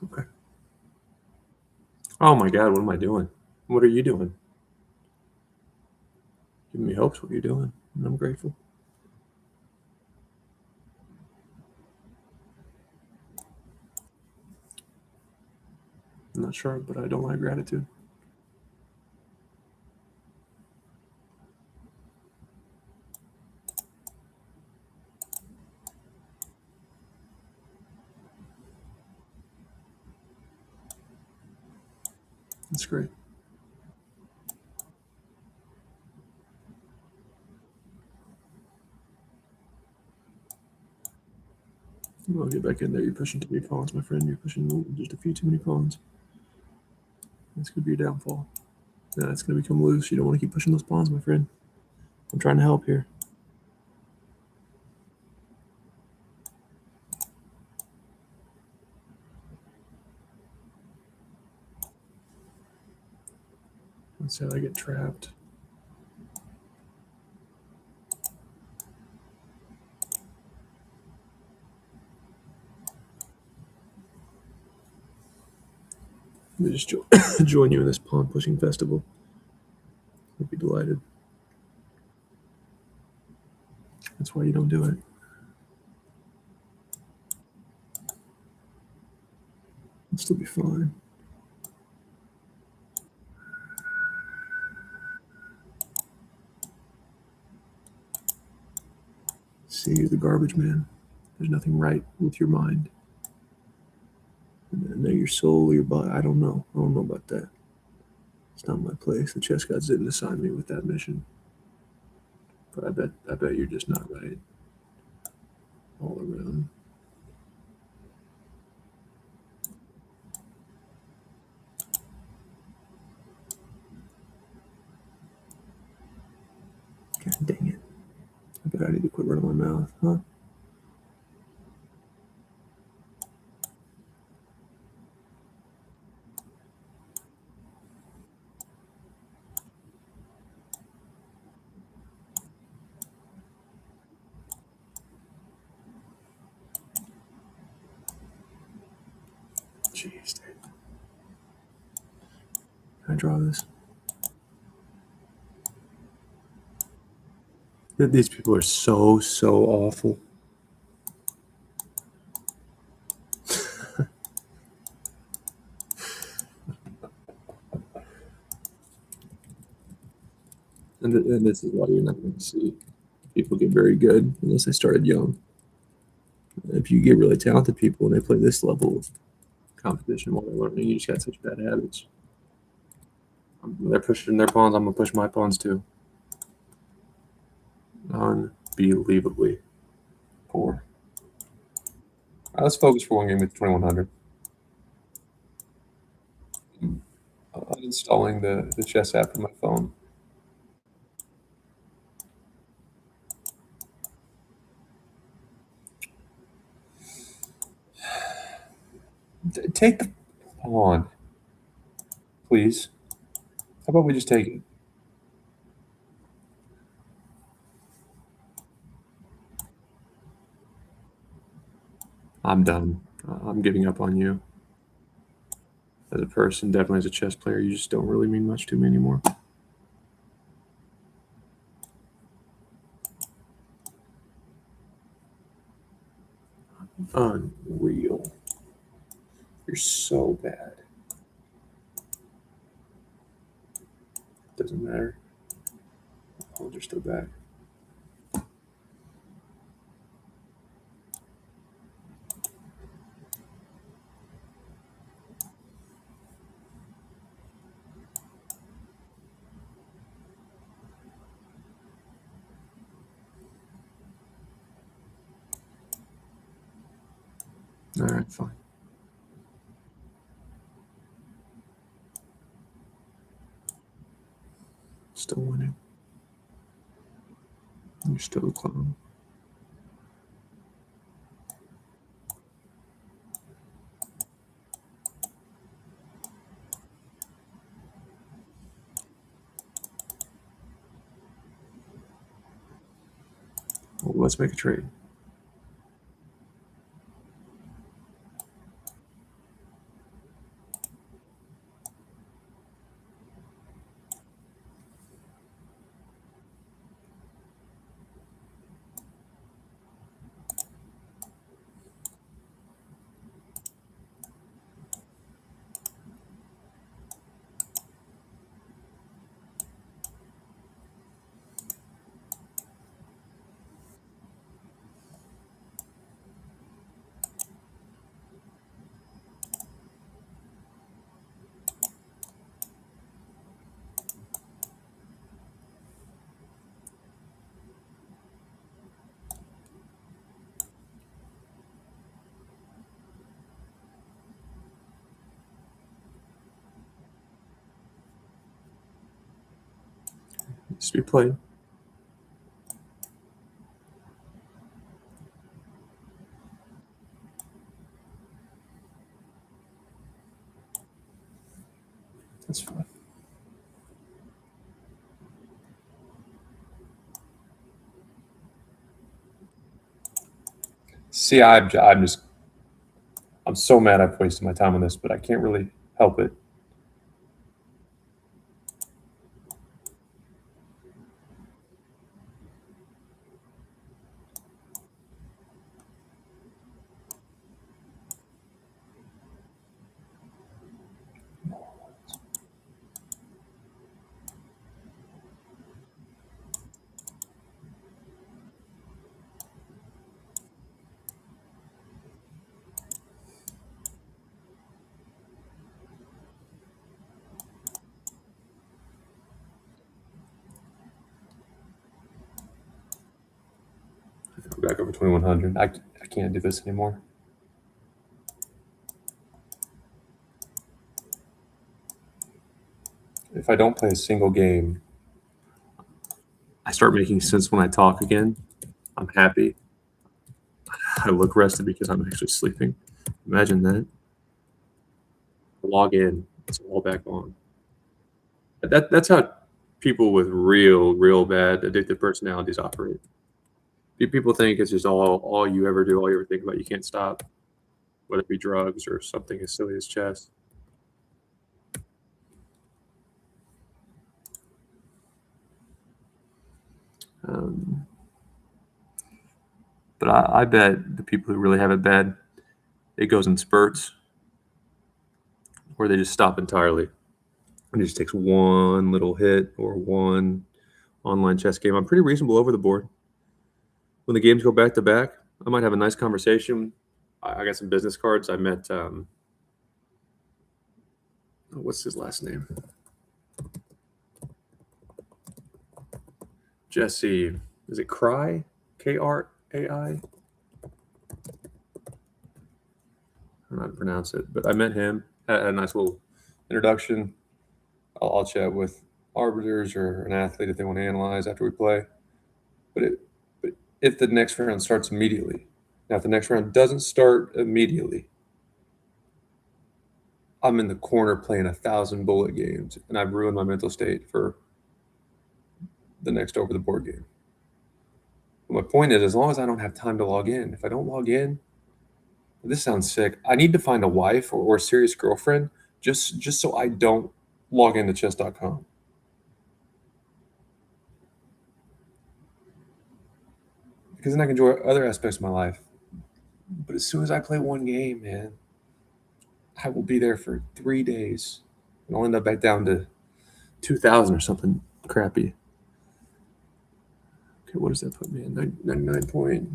Okay. Oh my God, what am I doing? What are you doing? Giving me hopes what you're doing, and I'm grateful. I'm not sure, but I don't like gratitude. That's great. Well, get back in there. You're pushing too many pawns, my friend. You're pushing just a few too many pawns. That's going to be your downfall. Yeah, it's going to become loose. You don't want to keep pushing those pawns, my friend. I'm trying to help here. Instead, I get trapped. Let me just join you in this pawn pushing festival. I'd be delighted. That's why you don't do it. It'll still be fine. See, you're the garbage man. There's nothing right with your mind. And then your soul, your body. I don't know. I don't know about that. It's not my place. The chess gods didn't assign me with that mission. But I bet you're just not right all around. God dang it. I bet I need to quit running my mouth, huh? Jeez, dude. Can I draw this? These people are so awful. And this is why you're not going to see people get very good unless they started young. If you get really talented people and they play this level of competition while they're learning, you just got such bad habits. They're pushing their pawns. I'm gonna push my pawns too. Unbelievably poor. All right, let's focus for one game with 2100. Uninstalling the chess app from my phone. Take the pawn, please. How about we just take it? I'm done. I'm giving up on you. As a person, definitely as a chess player, you just don't really mean much to me anymore. Unreal. You're so bad. Doesn't matter. Hold your still back. All right, fine. Still winning. You're still a clown. Well, let's make a trade. Needs to be played. That's fine. See, I'm so mad I've wasted my time on this, but I can't really help it. We're back over 2100. I can't do this anymore. If I don't play a single game, I start making sense when I talk again. I'm happy. I look rested because I'm actually sleeping. Imagine that. Log in. It's all back on. That's how people with real bad addictive personalities operate. People think it's just all you ever do, all you ever think about. You can't stop, whether it be drugs or something as silly as chess. Um, but I bet the people who really have it bad, it goes in spurts, where they just stop entirely. And it just takes one little hit or one online chess game. I'm pretty reasonable over the board. When the games go back to back, I might have a nice conversation. I got some business cards. I met what's his last name? Jesse. Is it Cry? Krai? I don't know how to pronounce it, but I met him. Had a nice little introduction. I'll chat with arbiters or an athlete if they want to analyze after we play. But if the next round starts immediately, now if the next round doesn't start immediately, I'm in the corner playing 1,000 bullet games, and I've ruined my mental state for the next over the board game. But my point is, as long as I don't have time to log in, if I don't log in, this sounds sick. I need to find a wife or a serious girlfriend just so I don't log into chess.com. Because then I can enjoy other aspects of my life. But as soon as I play one game, man, I will be there for 3 days. And I'll end up back down to 2,000 or something crappy. Okay, what does that put me in? 99 point.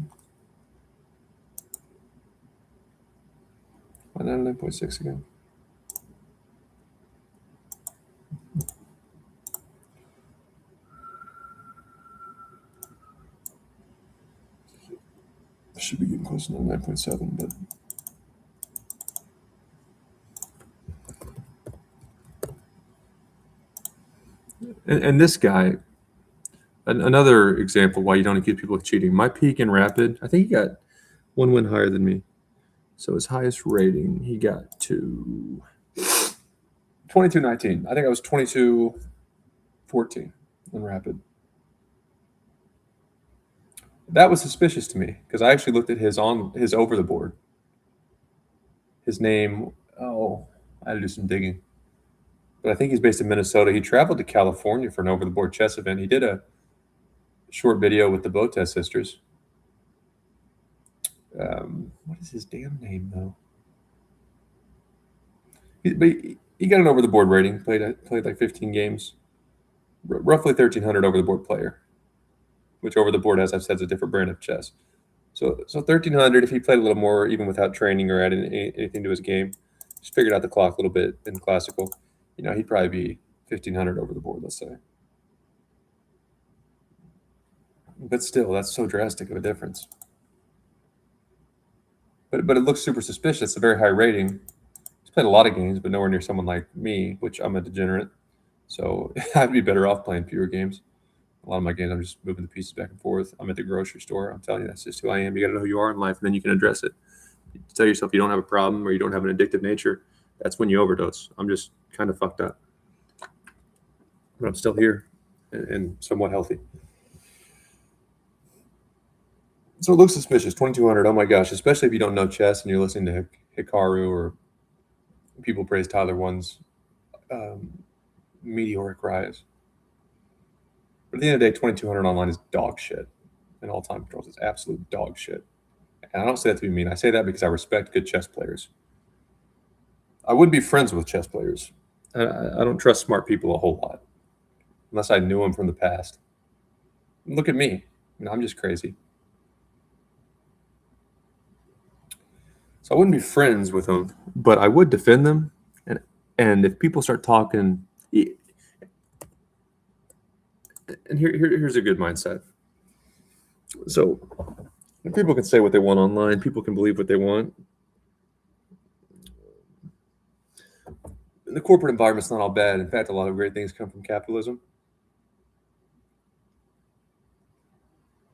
99.6 again. I should be getting close to 99.7, but and this guy, another example why you don't accuse people of cheating. My peak in Rapid, I think he got one win higher than me. So his highest rating, he got to 22.19. I think I was 22.14 in Rapid. That was suspicious to me because I actually looked at his over the board. His name, I had to do some digging. But I think he's based in Minnesota. He traveled to California for an over the board chess event. He did a short video with the Botez sisters. What is his damn name though? He got an over the board rating. Played like 15 games. Roughly 1,300 over the board player, which over the board, as I've said, is a different brand of chess. So 1,300. If he played a little more, even without training or adding anything to his game, just figured out the clock a little bit in classical, he'd probably be 1,500 over the board, let's say. But still, that's so drastic of a difference. But it looks super suspicious. It's a very high rating. He's played a lot of games, but nowhere near someone like me, which I'm a degenerate. So I'd be better off playing fewer games. A lot of my games, I'm just moving the pieces back and forth. I'm at the grocery store. I'm telling you, that's just who I am. You got to know who you are in life, and then you can address it. You tell yourself you don't have a problem or you don't have an addictive nature. That's when you overdose. I'm just kind of fucked up. But I'm still here and somewhat healthy. So it looks suspicious. 2,200. Oh my gosh! Especially if you don't know chess and you're listening to Hikaru or people praise Tyler One's meteoric rise. But at the end of the day, 2,200 online is dog shit. And all-time controls is absolute dog shit. And I don't say that to be mean. I say that because I respect good chess players. I wouldn't be friends with chess players. I don't trust smart people a whole lot, unless I knew them from the past. Look at me. I'm just crazy. So I wouldn't be friends with them, but I would defend them. And if people start talking, and here's a good mindset. So people can say what they want online. People can believe what they want. The corporate environment's not all bad. In fact, a lot of great things come from capitalism.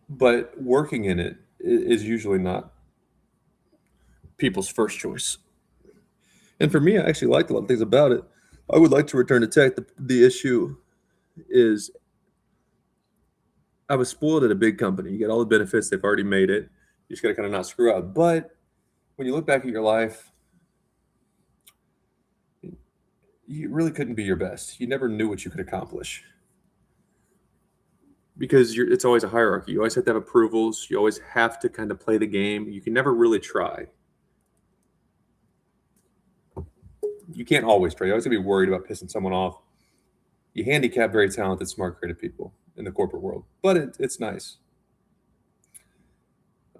But working in it is usually not people's first choice. And for me, I actually liked a lot of things about it. I would like to return to tech. The issue is I was spoiled at a big company. You get all the benefits. They've already made it. You just got to kind of not screw up. But when you look back at your life, you really couldn't be your best. You never knew what you could accomplish. Because it's always a hierarchy. You always have to have approvals. You always have to kind of play the game. You can never really try. You can't always try. You always have to be worried about pissing someone off. You handicap very talented, smart, creative people in the corporate world. But it's nice.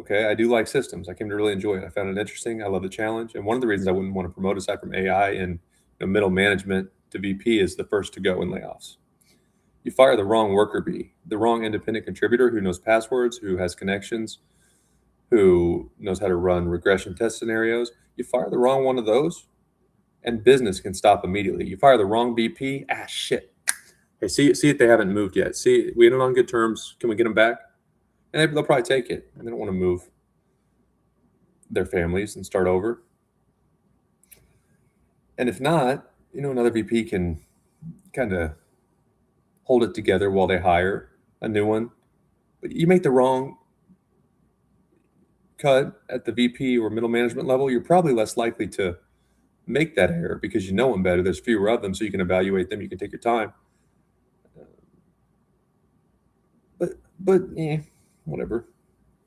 Okay, I do like systems. I came to really enjoy it. I found it interesting. I love the challenge. And one of the reasons I wouldn't want to promote aside from AI and middle management to VP is the first to go in layoffs. You fire the wrong worker bee, the wrong independent contributor who knows passwords, who has connections, who knows how to run regression test scenarios. You fire the wrong one of those, and business can stop immediately. You fire the wrong VP, shit. Hey, see if they haven't moved yet. See, we ended on good terms. Can we get them back? And they'll probably take it. And they don't want to move their families and start over. And if not, another VP can kind of hold it together while they hire a new one. But you make the wrong cut at the VP or middle management level, you're probably less likely to make that error because you know them better. There's fewer of them, so you can evaluate them. You can take your time. But whatever.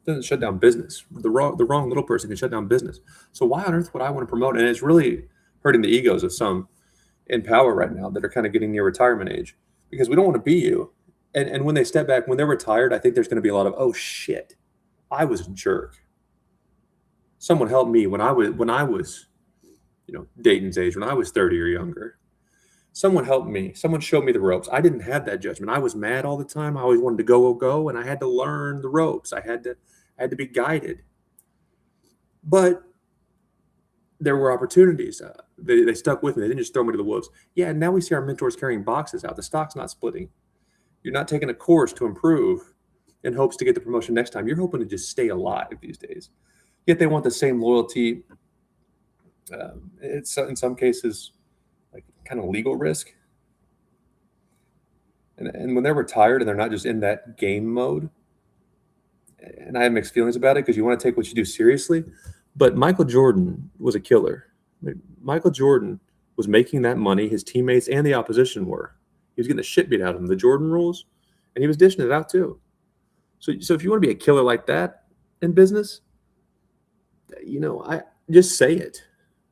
It doesn't shut down business. The wrong little person can shut down business. So why on earth would I want to promote? And it's really hurting the egos of some in power right now that are kind of getting near retirement age, because we don't want to be you. And when they step back, when they're retired, I think there's going to be a lot of, oh shit, I was a jerk. Someone helped me when I was, Dayton's age, when I was 30 or younger. Someone helped me. Someone showed me the ropes. I didn't have that judgment. I was mad all the time. I always wanted to go, and I had to learn the ropes. I had to be guided. But there were opportunities. They stuck with me. They didn't just throw me to the wolves. Yeah, now we see our mentors carrying boxes out. The stock's not splitting. You're not taking a course to improve in hopes to get the promotion next time. You're hoping to just stay alive these days. Yet they want the same loyalty. It's in some cases like kind of legal risk. And when they're retired and they're not just in that game mode, and I have mixed feelings about it because you want to take what you do seriously, but Michael Jordan was a killer. Michael Jordan was making that money. His teammates and the opposition were. He was getting the shit beat out of him, the Jordan rules, and he was dishing it out too. So if you want to be a killer like that in business, I just say it.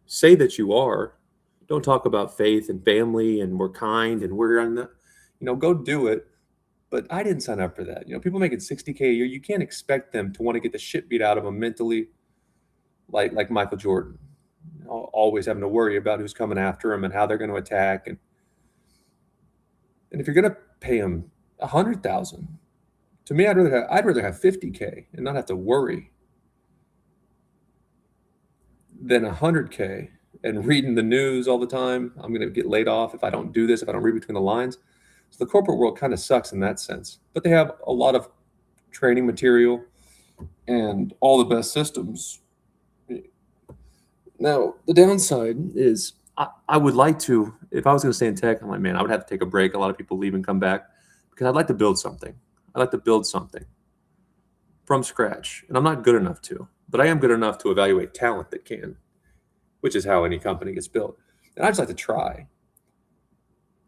Say that you are. Don't talk about faith and family and we're kind and we're on the, go do it. But I didn't sign up for that. People making $60K a year, you can't expect them to want to get the shit beat out of them mentally, like Michael Jordan. Always having to worry about who's coming after him and how they're going to attack. And if you're going to pay him $100,000, to me, I'd rather have $50K and not have to worry than $100K and reading the news all the time. I'm going to get laid off if I don't do this, if I don't read between the lines. So the corporate world kind of sucks in that sense, but they have a lot of training material and all the best systems. Now, the downside is I would like to, if I was going to stay in tech, I'm like, man, I would have to take a break. A lot of people leave and come back because I'd like to build something. I'd like to build something from scratch. And I'm not good enough to, but I am good enough to evaluate talent that can, which is how any company gets built. And I just like to try.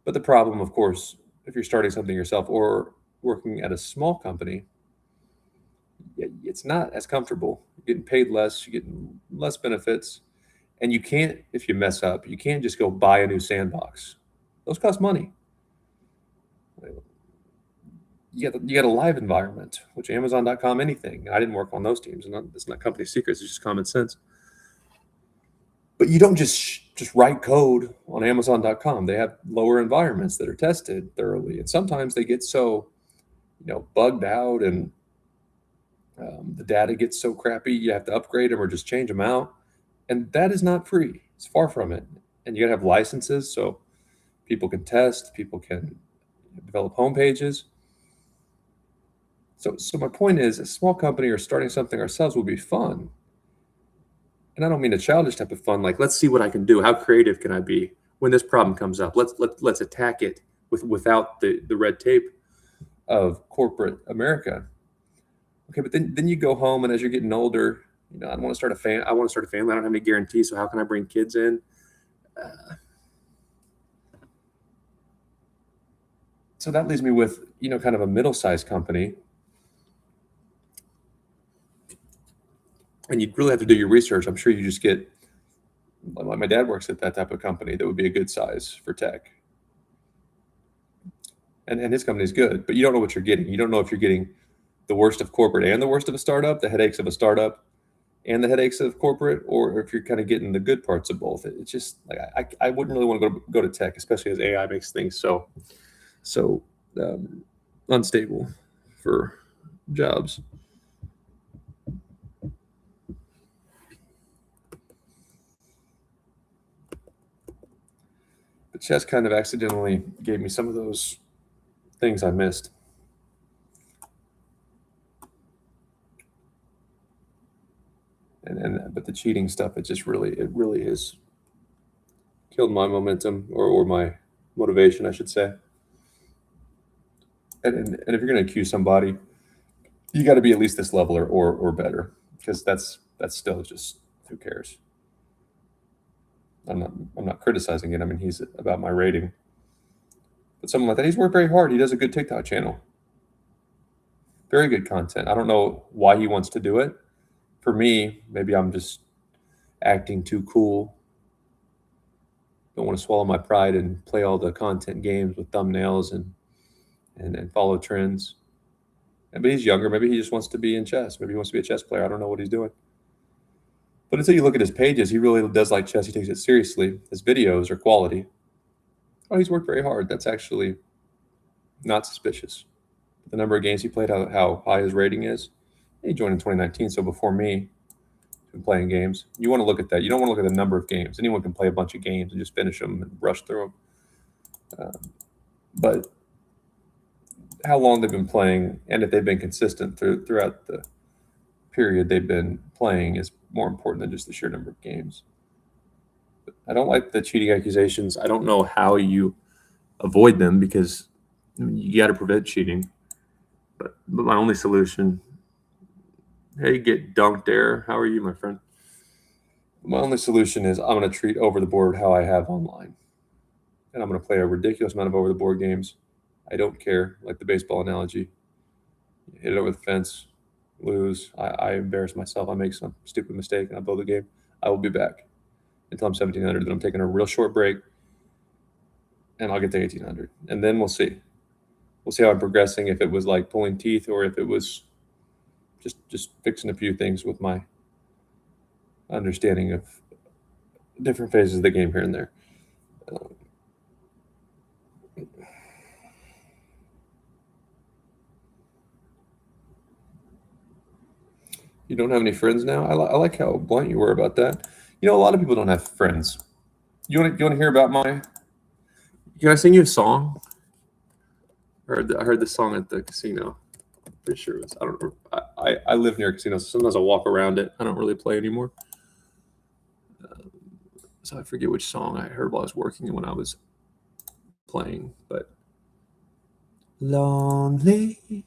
But the problem, of course, if you're starting something yourself or working at a small company, it's not as comfortable. You're getting paid less, you're getting less benefits. And you can't, if you mess up, you can't just go buy a new sandbox. Those cost money. You got a live environment, which Amazon.com, anything. I didn't work on those teams. It's not company secrets. It's just common sense. But you don't just write code on Amazon.com. They have lower environments that are tested thoroughly. And sometimes they get so, bugged out and the data gets so crappy, you have to upgrade them or just change them out. And that is not free. It's far from it. And you got to have licenses so people can test, people can develop home pages. So my point is, a small company or starting something ourselves will be fun. And I don't mean a childish type of fun, like, let's see what I can do. How creative can I be when this problem comes up? Let's attack it without the red tape of corporate America. Okay, but then you go home, and as you're getting older, I want to start a family. I don't have any guarantees, so how can I bring kids in? So that leaves me with, kind of a middle-sized company. And you'd really have to do your research. I'm sure you just get, like my dad works at that type of company that would be a good size for tech. And his company's good, but you don't know what you're getting. You don't know if you're getting the worst of corporate and the worst of a startup, the headaches of a startup and the headaches of corporate, or if you're kind of getting the good parts of both. It's just like, I wouldn't really want to go to tech, especially as AI makes things so unstable for jobs. But chess kind of accidentally gave me some of those things I missed. But the cheating stuff, it really is killed my momentum or my motivation, I should say. And if you're going to accuse somebody, you got to be at least this level or better, because that's still just, who cares? I'm not criticizing it. I mean, he's about my rating. But someone like that, he's worked very hard. He does a good TikTok channel. Very good content. I don't know why he wants to do it. For me, maybe I'm just acting too cool. don't want to swallow my pride and play all the content games with thumbnails and follow trends. But he's younger. Maybe he just wants to be in chess. Maybe he wants to be a chess player. I don't know what he's doing. But until you look at his pages, he really does like chess. He takes it seriously. His videos are quality. Oh, he's worked very hard. That's actually not suspicious. The number of games he played, how high his rating is. He joined in 2019, so before me, he's been playing games. You want to look at that. You don't want to look at the number of games. Anyone can play a bunch of games and just finish them and rush through them. But how long they've been playing and if they've been consistent throughout the period they've been playing is more important than just the sheer number of games. But I don't like the cheating accusations. I don't know how you avoid them because you got to prevent cheating. But my only solution, hey, get dunked there. How are you, my friend? My only solution is I'm going to treat over the board how I have online. And I'm going to play a ridiculous amount of over the board games. I don't care, like the baseball analogy. Hit it over the fence, lose. I embarrass myself. I make some stupid mistake and I blow the game. I will be back until I'm 1,700. Then I'm taking a real short break and I'll get to 1,800. And then we'll see. We'll see how I'm progressing, if it was like pulling teeth or if it was just fixing a few things with my understanding of different phases of the game here and there. You don't have any friends now? I like how blunt you were about that. You know, a lot of people don't have friends. You want to hear about my? Can I sing you a song? I heard the song at the casino. Pretty sure it was. I don't know. I live near a casino, so sometimes I walk around it. I don't really play anymore. So I forget which song I heard while I was working and when I was playing. But lonely,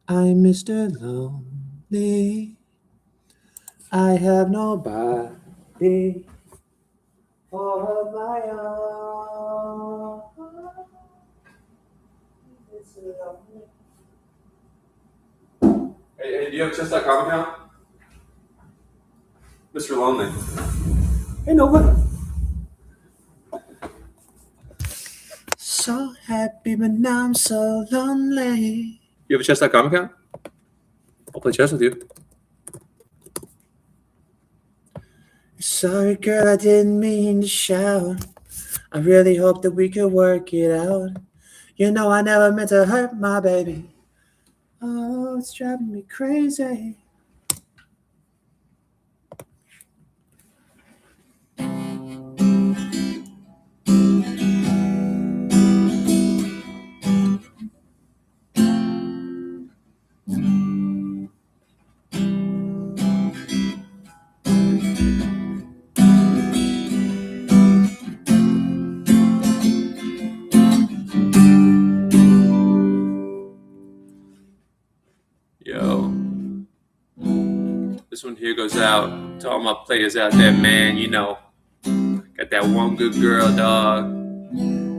I'm Mr. Lonely. I have nobody for my own. It's lonely. Hey, do you have a chess.com account? Mr. Lonely. Hey, nobody. So happy, but now I'm so lonely. You have a chess.com account? I'll play chess with you. Sorry, girl, I didn't mean to shout. I really hope that we could work it out. You know I never meant to hurt my baby. Oh, it's driving me crazy. Yo, this one here goes out to all my players out there, man. You know, got that one good girl, dog.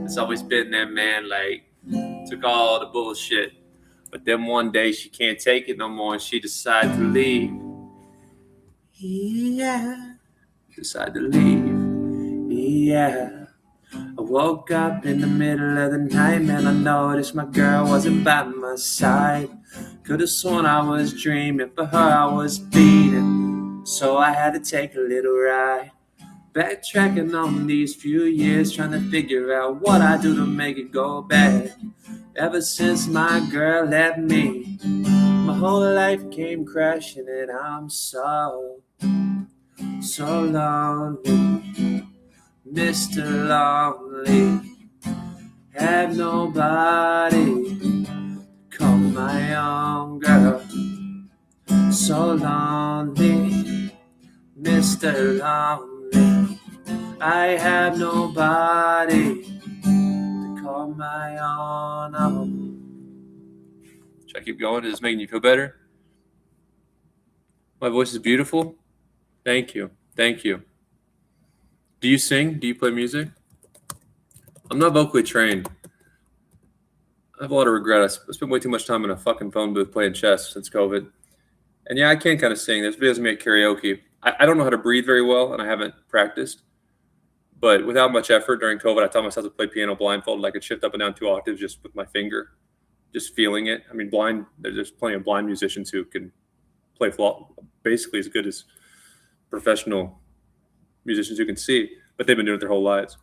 It's always been there, man. Like, took all the bullshit. But then one day she can't take it no more and she decided to leave. Yeah. Decided to leave. Yeah. I woke up in the middle of the night, man. I noticed my girl wasn't by my side. Could've sworn I was dreaming, for her I was beating. So I had to take a little ride. Backtracking on these few years, trying to figure out what I do to make it go bad. Ever since my girl left me, my whole life came crashing and I'm so lonely. Mr. Lonely, have nobody call my own girl. So lonely, Mr. Lonely, I have nobody to call my own. Should I keep going? Is this making you feel better? My voice is beautiful. Thank you. Thank you. Do you sing? Do you play music? I'm not vocally trained. I have a lot of regret. I spent way too much time in a fucking phone booth playing chess since COVID. And yeah, I can kind of sing. There's videos of me at karaoke. I don't know how to breathe very well, and I haven't practiced. But without much effort during COVID, I taught myself to play piano blindfolded. I could shift up and down 2 octaves just with my finger, just feeling it. I mean, there's plenty of blind musicians who can play basically as good as professional musicians who can see, but they've been doing it their whole lives.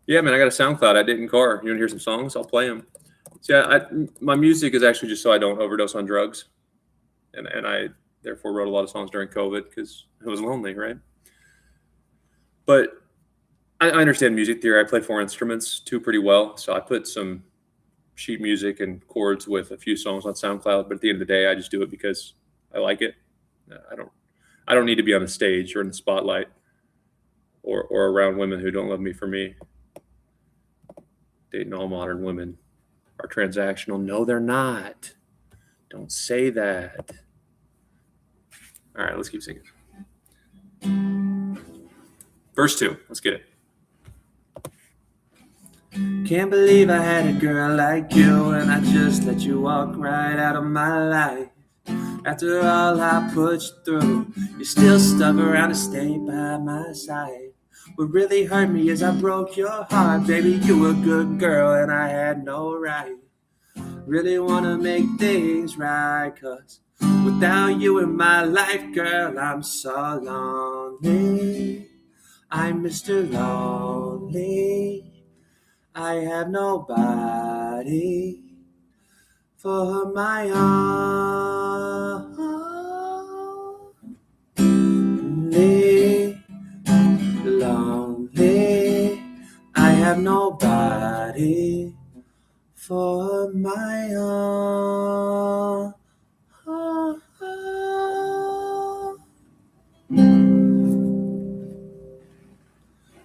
Yeah, man, I got a SoundCloud. I did in car. You want to hear some songs? I'll play them. So my music is actually just so I don't overdose on drugs. And I therefore wrote a lot of songs during COVID because it was lonely, right? But I understand music theory. I play 4 instruments, 2 pretty well. So I put some sheet music and chords with a few songs on SoundCloud. But at the end of the day, I just do it because I like it. I don't need to be on the stage or in the spotlight or around women who don't love me for me. Dating all modern women are transactional. No, they're not. Don't say that. All right, let's keep singing. Verse 2. Let's get it. Can't believe I had a girl like you, and I just let you walk right out of my life. After all I put you through, you still stuck around to stay by my side. What really hurt me is I broke your heart, baby. You were a good girl and I had no right. Really wanna make things right, 'cause without you in my life, girl, I'm so lonely. I'm Mr. Lonely. I have nobody for my own. Lonely, I have nobody for my own.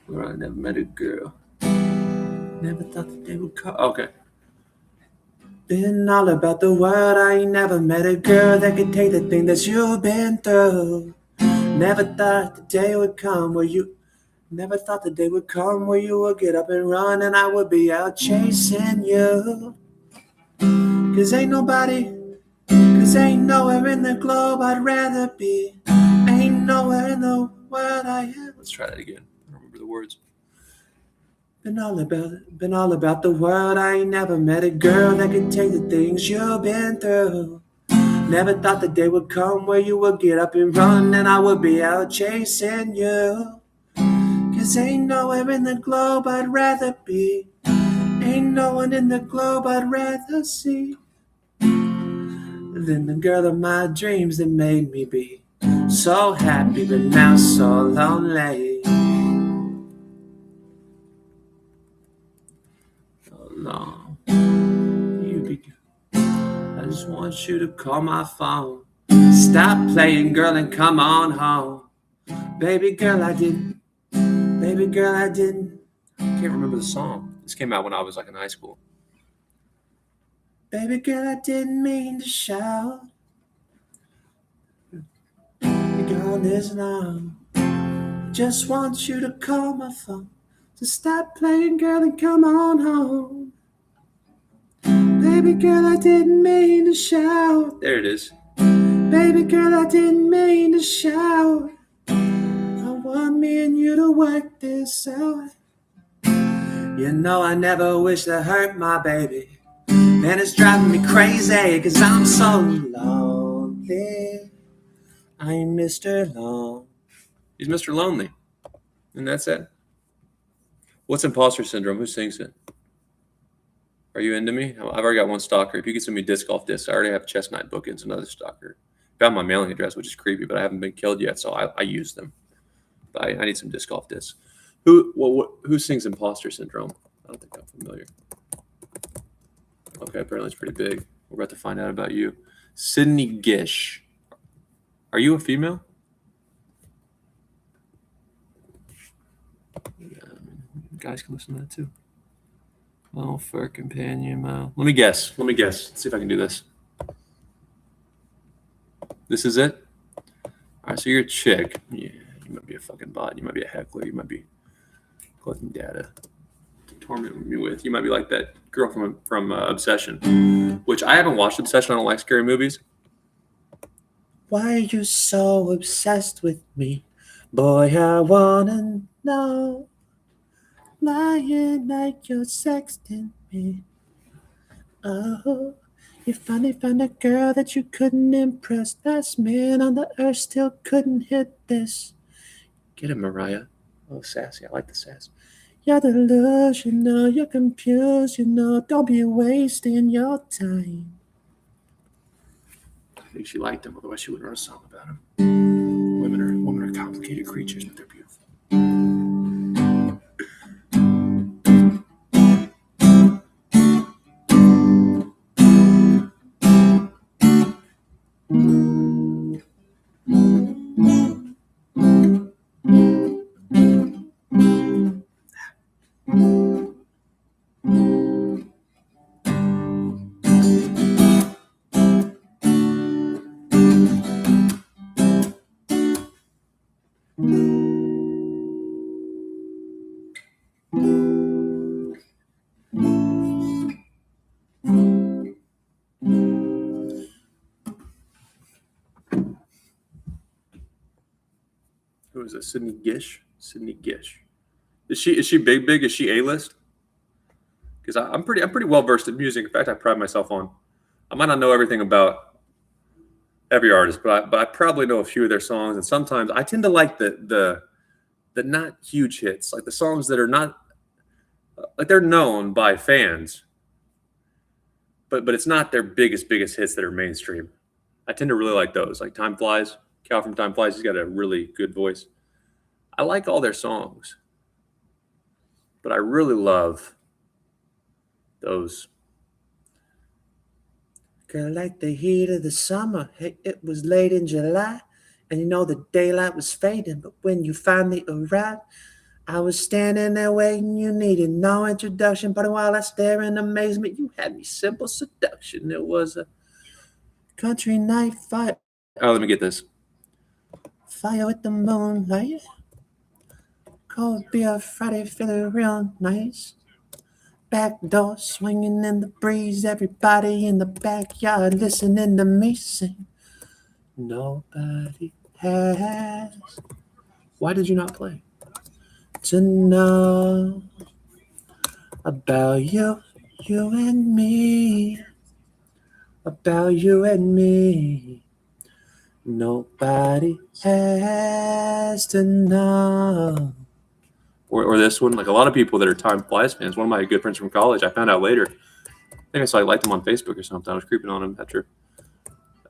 Well, I never met a girl. Never thought that they would call. Okay. Been all about the world. I ain't never met a girl that could take the thing that you've been through. Never thought the day would come where you would get up and run and I would be out chasing you. 'Cause ain't nowhere in the globe I'd rather be. Ain't nowhere in the world I am. Let's try that again. I don't remember the words. Been all about the world. I ain't never met a girl that could take the things you've been through. Never thought the day would come where you would get up and run and I would be out chasing you. 'Cause ain't nowhere in the globe I'd rather be. Ain't no one in the globe I'd rather see than the girl of my dreams that made me be so happy but now so lonely. Long you be. I just want you to call my phone. Stop playing, girl, and come on home. Baby girl, I didn't. I can't remember the song. This came out when I was like in high school. Baby girl, I didn't mean to shout. You're gone this long. Just want you to call my phone. So stop playing, girl, and come on home. Baby girl, I didn't mean to shout. There it is. Baby girl, I didn't mean to shout. I want me and you to work this out. You know I never wish to hurt my baby, and it's driving me crazy 'cause I'm so lonely. I'm Mr. Long. He's Mr. Lonely. And that's it. What's imposter syndrome? Who sings it? Are you into me? I've already got one stalker. If you could send me disc golf discs, I already have chestnut bookends, another stalker. Found my mailing address, which is creepy, but I haven't been killed yet, so I use them. But I need some disc golf discs. Who sings imposter syndrome? I don't think I'm familiar. Okay, apparently it's pretty big. We're about to find out about you. Sydney Gish. Are you a female? Guys can listen to that too. Oh, for companion mile. Let me guess. Let's see if I can do this. This is it? All right, so you're a chick. Yeah, you might be a fucking bot. You might be a heckler. You might be collecting data to torment me with. You might be like that girl from Obsession, which I haven't watched Obsession. I don't like scary movies. Why are you so obsessed with me? Boy, I wanna know. lying like you're sexting me. Oh, you finally found a girl that you couldn't impress. Last man on the earth still couldn't hit this. Get it, Mariah. Oh, sassy. I like the sass. You're delusional, you're confused, don't be wasting your time. I think she liked him, otherwise she wouldn't write a song about him. Women are complicated creatures, but they're beautiful. Who is this? Sydney Gish? Sydney Gish. Is she big? Is she A-list? Because I'm pretty well versed in music. In fact, I pride myself on. I might not know everything about every artist, but I probably know a few of their songs. And sometimes I tend to like the not huge hits, like the songs that are not like they're known by fans, but it's not their biggest hits that are mainstream. I tend to really like those, like Time Flies. Cal from Time Flies, he's got a really good voice. I like all their songs, but I really love those. Girl, like the heat of the summer, hey, it was late in July, and the daylight was fading, but when you finally arrived, I was standing there waiting, you needed no introduction, but while I stare in amazement, you had me simple seduction. It was a country night fire. Oh, let me get this. Fire with the moonlight. Cold beer Friday, feeling real nice. Back door swinging in the breeze. Everybody in the backyard listening to me sing. Nobody has. Why did you not play? To know about you and me. About you and me. Nobody has to know. Or this one, like a lot of people that are Time Flies fans. One of my good friends from college, I found out later. I think I saw I liked him on Facebook or something. I was creeping on him after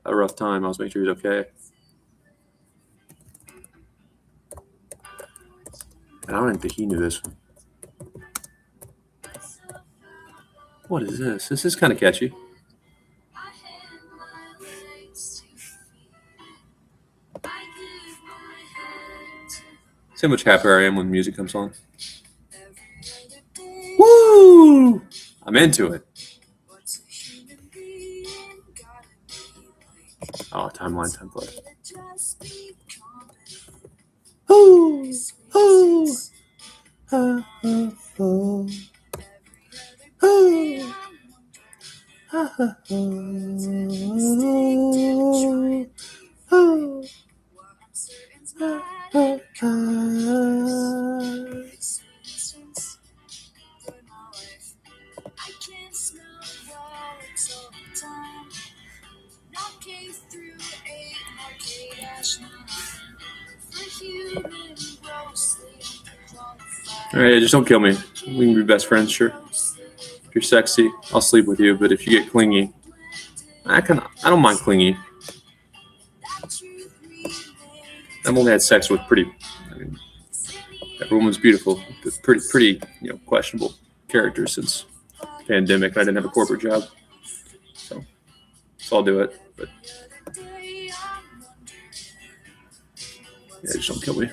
a rough time. I was making sure he was okay. And I don't think he knew this one. What is this? This is kind of catchy. See how much happier I am when music comes on. Woo! I'm into it. Oh, timeline template. Oh, oh, oh, oh, oh, oh, oh, oh, oh. All right, just don't kill me. We can be best friends, sure. If you're sexy, I'll sleep with you. But if you get clingy, I don't mind clingy. I've only had sex with that woman's beautiful, but pretty, questionable characters since the pandemic. I didn't have a corporate job, so I'll do it. But yeah, just don't kill me.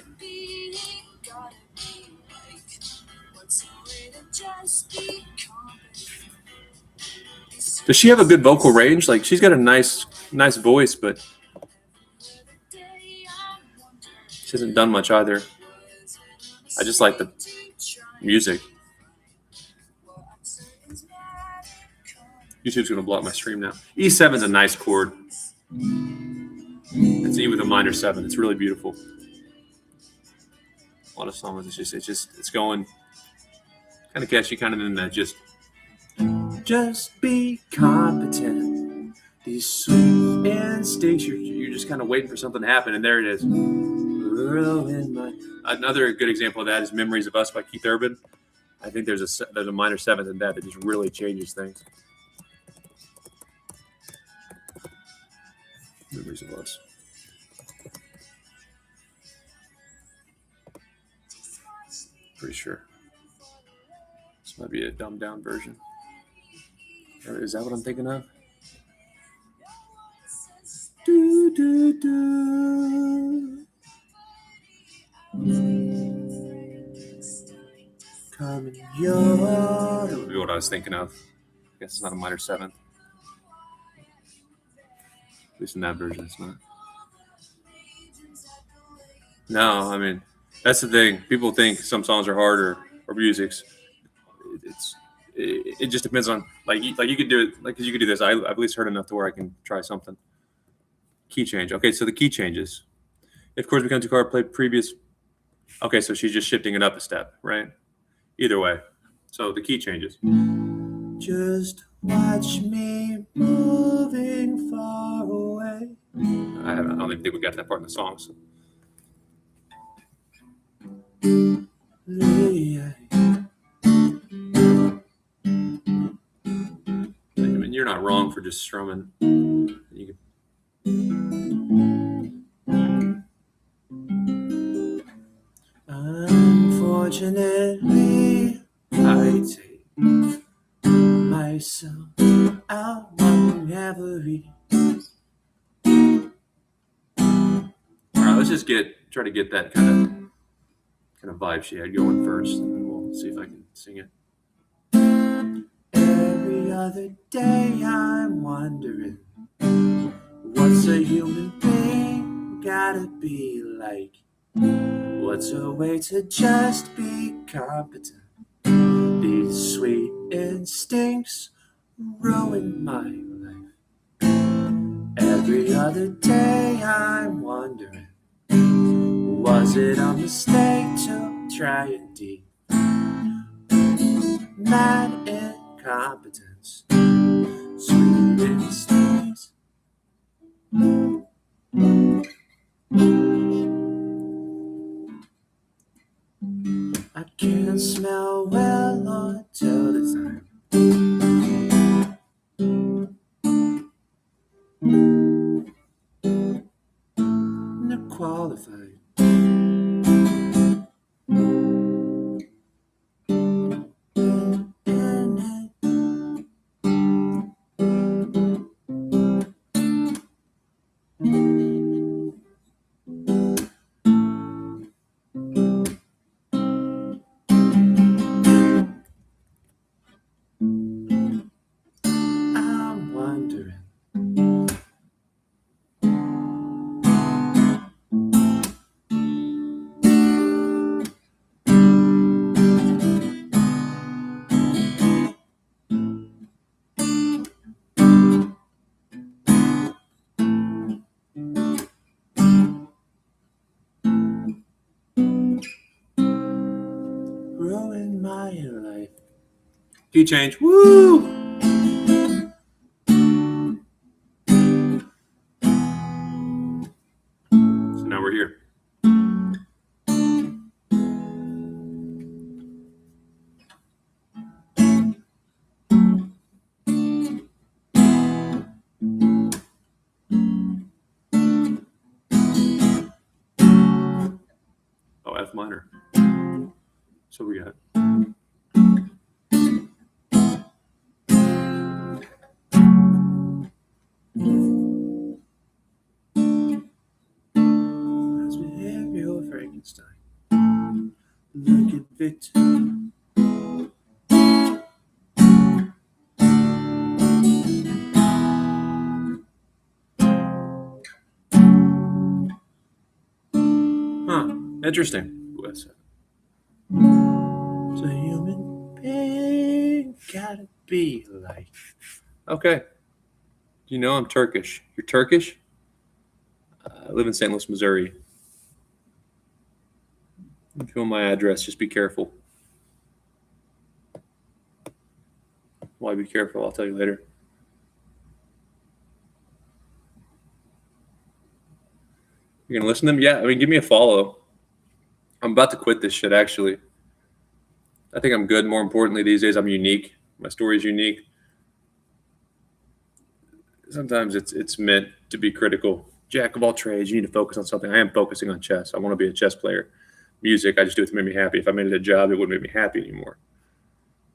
Does she have a good vocal range? Like, she's got a nice voice, but she hasn't done much either. I just like the music. YouTube's going to blow up my stream now. E7's a nice chord. It's E with a minor 7. It's really beautiful. A lot of songs, it's going Kind of catchy, kind of in that just be competent. These sweet instincts, you're just kind of waiting for something to happen, and there it is. ruin my. Another good example of that is "Memories of Us" by Keith Urban. I think there's a minor seventh in that just really changes things. Memories of Us. Pretty sure. This might be a dumbed down version. Or is that what I'm thinking of? Do, do, do. Come in your. Maybe what I was thinking of. I guess it's not a minor seventh. At least in that version, it's not. No, I mean, that's the thing. People think some songs are harder or music's. It just depends on like you could do it like 'cause you could do this. I've at least heard enough to where I can try something. Key change. Okay, so the key changes. If chords become too hard, play previous. Okay, so she's just shifting it up a step, right? Either way. So the key changes. Just watch me moving far away. I don't even think we got to that part in the song. So. Yeah. I mean, you're not wrong for just strumming. You Unfortunately, I take myself out on every. All right, let's just try to get that kind of vibe she had going first, and then we'll see if I can sing it. Every other day I'm wondering, what's a human being gotta be like? What's a way to just be competent? These sweet instincts ruin my life. Every other day I'm wondering, was it a mistake to try and deep mad incompetence? Sweet instincts. I can't smell well or tell the time. Not qualified. I'm wondering. Ruin my life. Key change. Woo! So now we're here. Oh, F minor. So we got. That's behavioral Frankenstein. Look at Victor. Huh. Interesting. Ooh, that's it. It's a human being gotta be like. Okay. You know I'm Turkish. You're Turkish? I live in St. Louis, Missouri. If you want my address, just be careful. probably be careful. I'll tell you later. You're gonna listen to them? Yeah, I mean, give me a follow. I'm about to quit this shit, actually. I think I'm good. More importantly, these days I'm unique. My story is unique. Sometimes it's meant to be critical. Jack of all trades, you need to focus on something. I am focusing on chess. I want to be a chess player. Music, I just do it to make me happy. If I made it a job, it wouldn't make me happy anymore.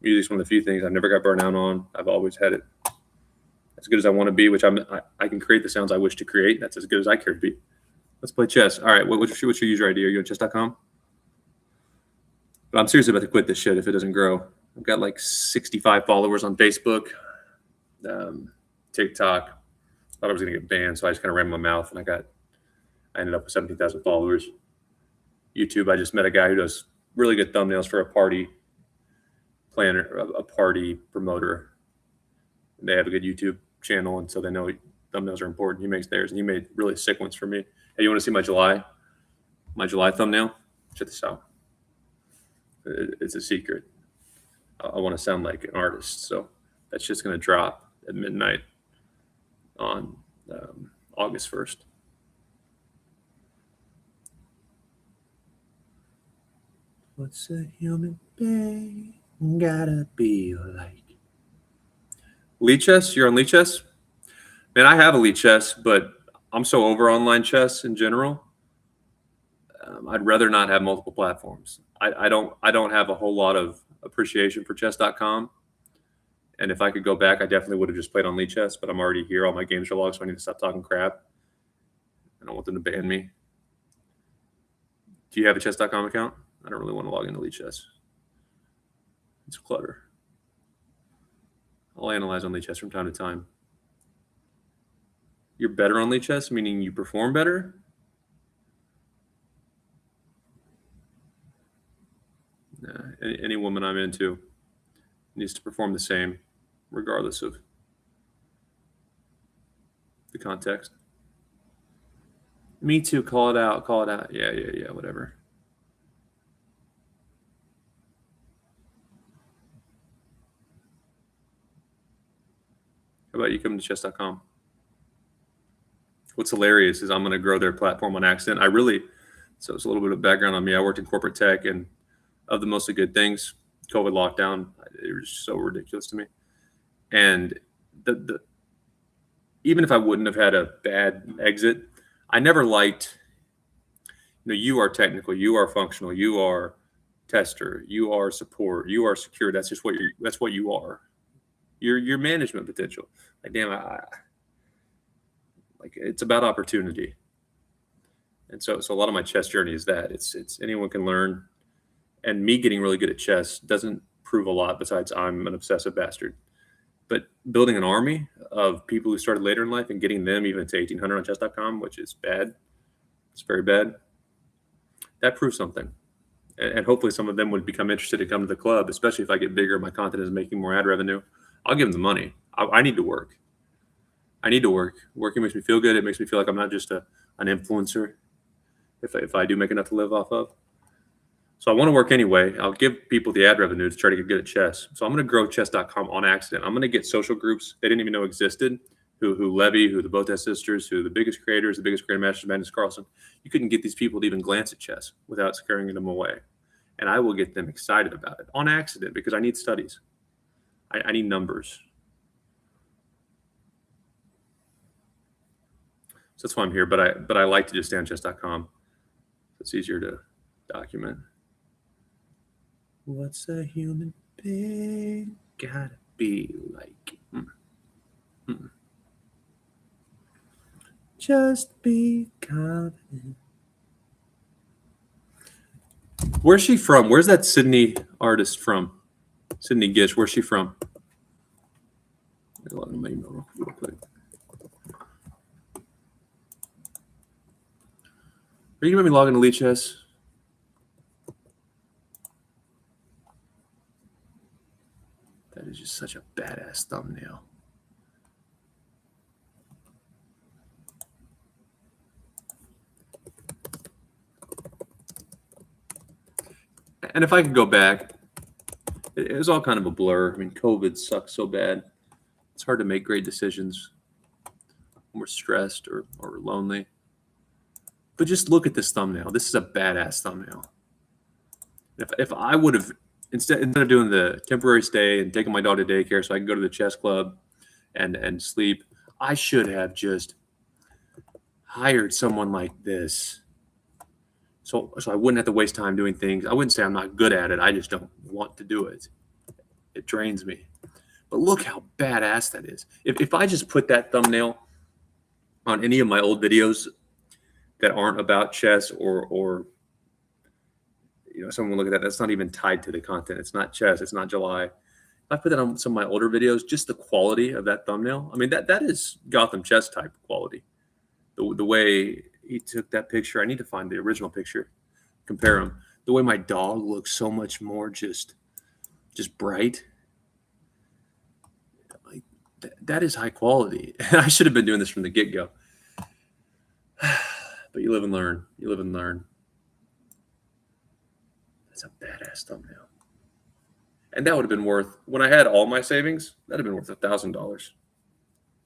Music's one of the few things I've never got burned out on. I've always had it as good as I want to be, which I can create the sounds I wish to create. That's as good as I care to be. Let's play chess. All right, what's your user ID? Are you on chess.com? But I'm seriously about to quit this shit if it doesn't grow. I've got like 65 followers on Facebook, TikTok. Thought I was going to get banned, so I just kind of ran my mouth, and I ended up with 17,000 followers. YouTube, I just met a guy who does really good thumbnails for a party planner, a party promoter. They have a good YouTube channel, and so they know thumbnails are important. He makes theirs, and he made really sick ones for me. Hey, you want to see my July thumbnail? Check this out. It's a secret. I want to sound like an artist, so that's just going to drop at midnight on August 1st. What's a human being gotta be like? Lead chess? You're on lead chess? Man, I have a lead chess, but I'm so over online chess in general. I'd rather not have multiple platforms. I don't have a whole lot of appreciation for chess.com. And if I could go back, I definitely would have just played on lead chess, but I'm already here. All my games are logged, so I need to stop talking crap. I don't want them to ban me. Do you have a chess.com account? I don't really want to log into lead chess. It's clutter. I'll analyze on lead chess from time to time. You're better on lead chess, meaning you perform better? Nah, any woman I'm into needs to perform the same, regardless of the context. Me too. Call it out. Call it out. Yeah, whatever. How about you come to chess.com? What's hilarious is I'm going to grow their platform on accident. So it's a little bit of background on me. I worked in corporate tech, and of the mostly good things, COVID lockdown, it was so ridiculous to me. And even if I wouldn't have had a bad exit, I never liked, you are technical, you are functional, you are tester, you are support, you are secure. That's just what you are. Your management potential. Like, damn, like it's about opportunity. And so a lot of my chess journey is that it's anyone can learn. And me getting really good at chess doesn't prove a lot besides I'm an obsessive bastard. But building an army of people who started later in life and getting them even to 1800 on chess.com, which is bad. It's very bad. That proves something. And hopefully some of them would become interested to come to the club, especially if I get bigger, my content is making more ad revenue. I'll give them the money. I need to work. Working makes me feel good. It makes me feel like I'm not just an influencer if I do make enough to live off of. So I want to work anyway. I'll give people the ad revenue to try to get good at chess. So I'm going to grow chess.com on accident. I'm going to get social groups they didn't even know existed, who Levy, who the Botes sisters, who the biggest creators, the biggest grandmasters, Magnus Carlsen. You couldn't get these people to even glance at chess without scaring them away. And I will get them excited about it on accident because I need studies. I need numbers. So that's why I'm here. But I like to just stay on chess.com. It's easier to document. What's a human being gotta be like? Just be confident. Where's she from? Where's that Sydney artist from? Sydney Gish. Where's she from? Real quick. Are you gonna let me log into Lead Chess? That is just such a badass thumbnail. And if I could go back, it was all kind of a blur. I mean, COVID sucks so bad. It's hard to make great decisions when we're stressed or lonely. But just look at this thumbnail. This is a badass thumbnail. If I would have, instead of doing the temporary stay and taking my dog to daycare so I can go to the chess club and sleep, I should have just hired someone like this. So I wouldn't have to waste time doing things. I wouldn't say I'm not good at it. I just don't want to do it. It drains me. But look how badass that is. If I just put that thumbnail on any of my old videos that aren't about chess or someone look at that, that's not even tied to the content. It's not chess. It's not July. If I put that on some of my older videos, just the quality of that thumbnail, I mean, that is Gotham chess type quality. The way he took that picture, I need to find the original picture, compare them. The way my dog looks so much more just bright. Like that is high quality. I should have been doing this from the get-go. But you live and learn. You live and learn. That's a badass thumbnail. And that would have been worth, when I had all my savings, that would have been worth $1,000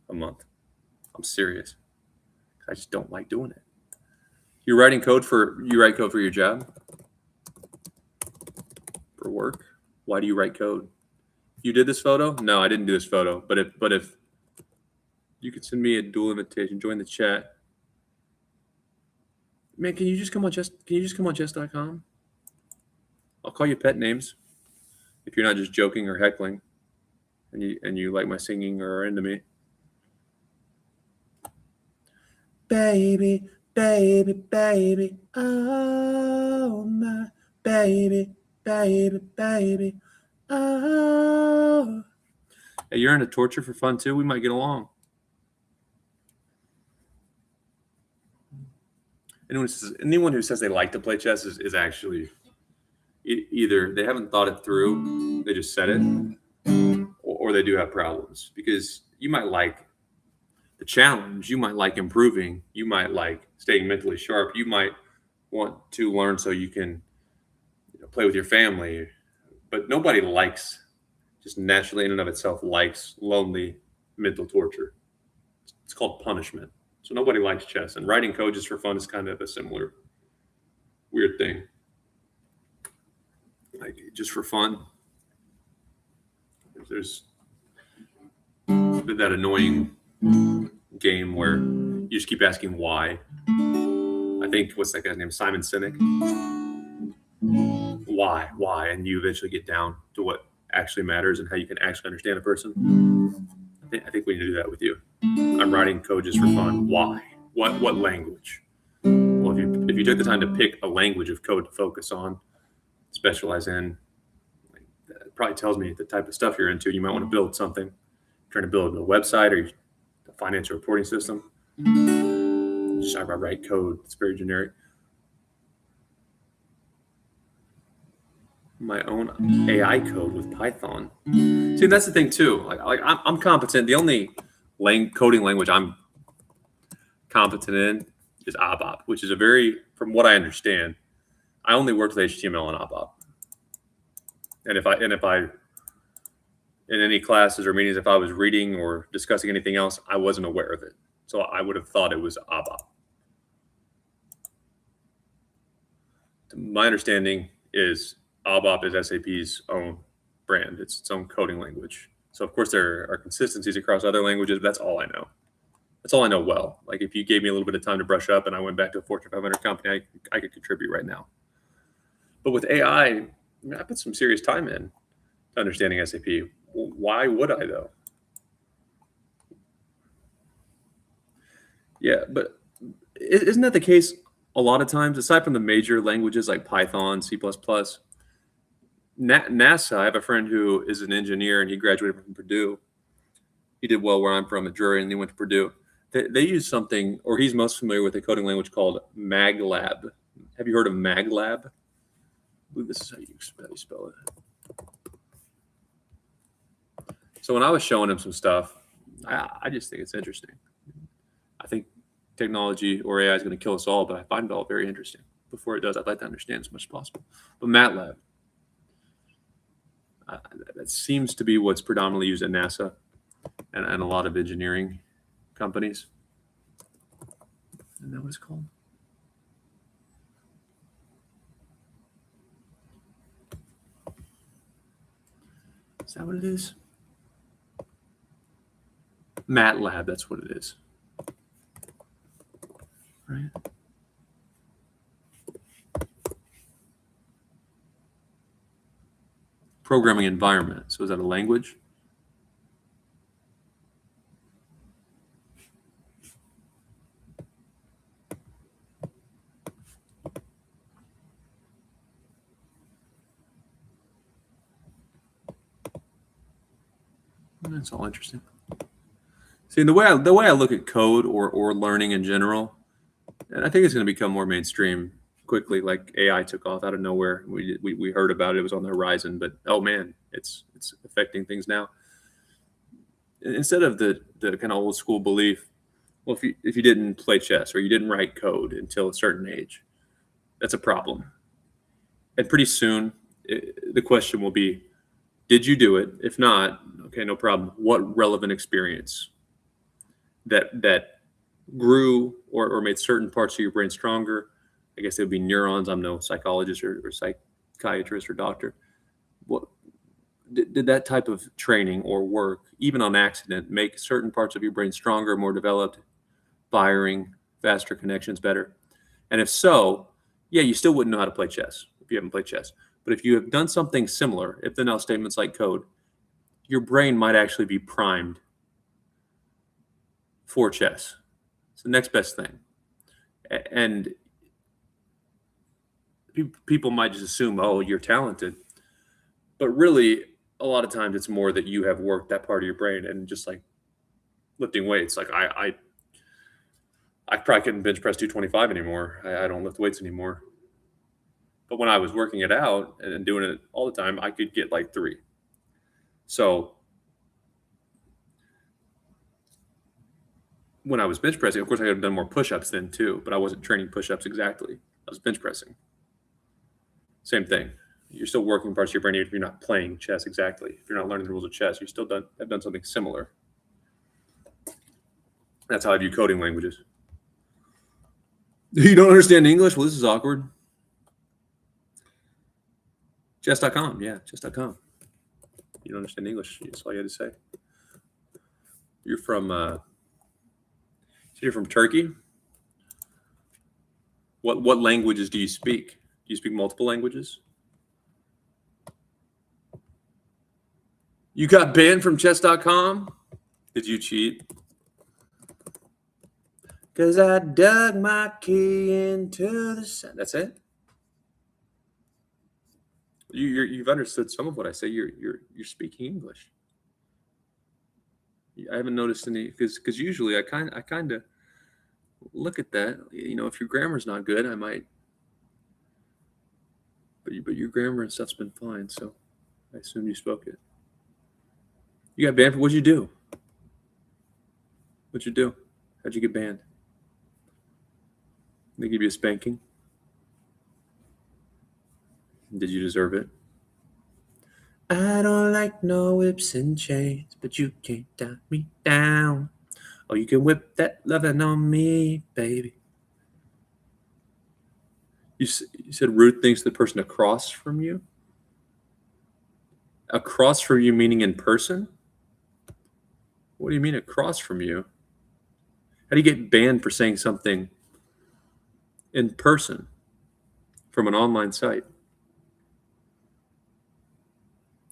a month. I'm serious. I just don't like doing it. You write code for your job? For work? Why do you write code? You did this photo? No, I didn't do this photo. But if you could send me a dual invitation, join the chat. Man, can you just come on chess.com? I'll call you pet names if you're not just joking or heckling and you like my singing or are into me. Baby, baby, baby, oh my baby, baby, baby, oh. Hey, you're into torture for fun too? We might get along. Anyone who says they like to play chess is actually either they haven't thought it through, they just said it, or they do have problems, because you might like the challenge, you might like improving, you might like staying mentally sharp, you might want to learn so you can play with your family, but nobody likes, just naturally in and of itself, likes lonely mental torture. It's called punishment. So nobody likes chess, and writing code just for fun is kind of a similar weird thing. Like just for fun. There's that annoying game where you just keep asking why. I think what's that guy's name? Simon Sinek. Why? And you eventually get down to what actually matters and how you can actually understand a person. I think we need to do that with you. I'm writing code just for fun. Why? What language? Well, if you took the time to pick a language of code to focus on, specialize in, it probably tells me the type of stuff you're into. You might want to build something. Trying to build a website or a financial reporting system. Just I write code. It's very generic. My own AI code with Python. See, that's the thing too. Like I'm competent. The only coding language I'm competent in is ABAP, which is from what I understand, I only worked with HTML and ABAP. And if I in any classes or meetings, if I was reading or discussing anything else, I wasn't aware of it. So I would have thought it was ABAP. My understanding is ABAP is SAP's own brand. It's its own coding language. So of course there are consistencies across other languages, but that's all I know. That's all I know well. Like if you gave me a little bit of time to brush up and I went back to a Fortune 500 company, I could contribute right now. But with AI, I put some serious time in to understanding SAP. Why would I though? Yeah, but isn't that the case a lot of times, aside from the major languages like Python, C++? NASA, I have a friend who is an engineer and he graduated from Purdue. He did well where I'm from at Drury and he went to Purdue. They use something, or he's most familiar with a coding language called MATLAB. Have you heard of MATLAB? I believe this is how you spell it. So when I was showing him some stuff, I just think it's interesting. I think technology or AI is going to kill us all, but I find it all very interesting. Before it does, I'd like to understand as much as possible. But MATLAB, That seems to be what's predominantly used at NASA and a lot of engineering companies. Isn't that what it's called? Is that what it is? MATLAB, that's what it is. Right? Programming environment. So is that a language? That's all interesting. See, the way I look at code or learning in general, and I think it's going to become more mainstream quickly. Like AI took off out of nowhere. We heard about it. It was on the horizon, but oh man, it's affecting things now. Instead of the kind of old school belief, well, if you didn't play chess or you didn't write code until a certain age, that's a problem. And pretty soon, the question will be, did you do it? If not, okay, no problem. What relevant experience that grew or made certain parts of your brain stronger? I guess it would be neurons. I'm no psychologist or psychiatrist or doctor. What did that type of training or work, even on accident, make certain parts of your brain stronger, more developed, firing, faster connections, better? And if so, yeah, you still wouldn't know how to play chess if you haven't played chess. But if you have done something similar, if then else statements like code, your brain might actually be primed for chess. It's the next best thing. And people might just assume, oh, you're talented. But really, a lot of times it's more that you have worked that part of your brain. And just like lifting weights, like I probably couldn't bench press 225 anymore. I don't lift weights anymore. But when I was working it out and doing it all the time, I could get like 3. So when I was bench pressing, of course, I had done more push-ups then too, but I wasn't training push-ups exactly. I was bench pressing. Same thing. You're still working parts of your brain even if you're not playing chess exactly. If you're not learning the rules of chess, you still have done something similar. That's how I view coding languages. You don't understand English? Well, this is awkward. Chess.com. Yeah, chess.com. You don't understand English. That's all you had to say. You're from Turkey? What languages do you speak? Do you speak multiple languages? You got banned from chess.com? Did you cheat? Because I dug my key into the sand. That's it? You've understood some of what I say. You're speaking English. I haven't noticed any, because usually I kind of look at that. You know, if your grammar's not good, I might. But your grammar and stuff's been fine, so I assume you spoke it. You got banned for what'd you do? What'd you do? How'd you get banned? They give you a spanking? Did you deserve it? I don't like no whips and chains, but you can't tie me down. Oh, you can whip that lovin' on me, baby. You said Ruth thinks the person across from you? Across from you meaning in person? What do you mean across from you? How do you get banned for saying something in person from an online site?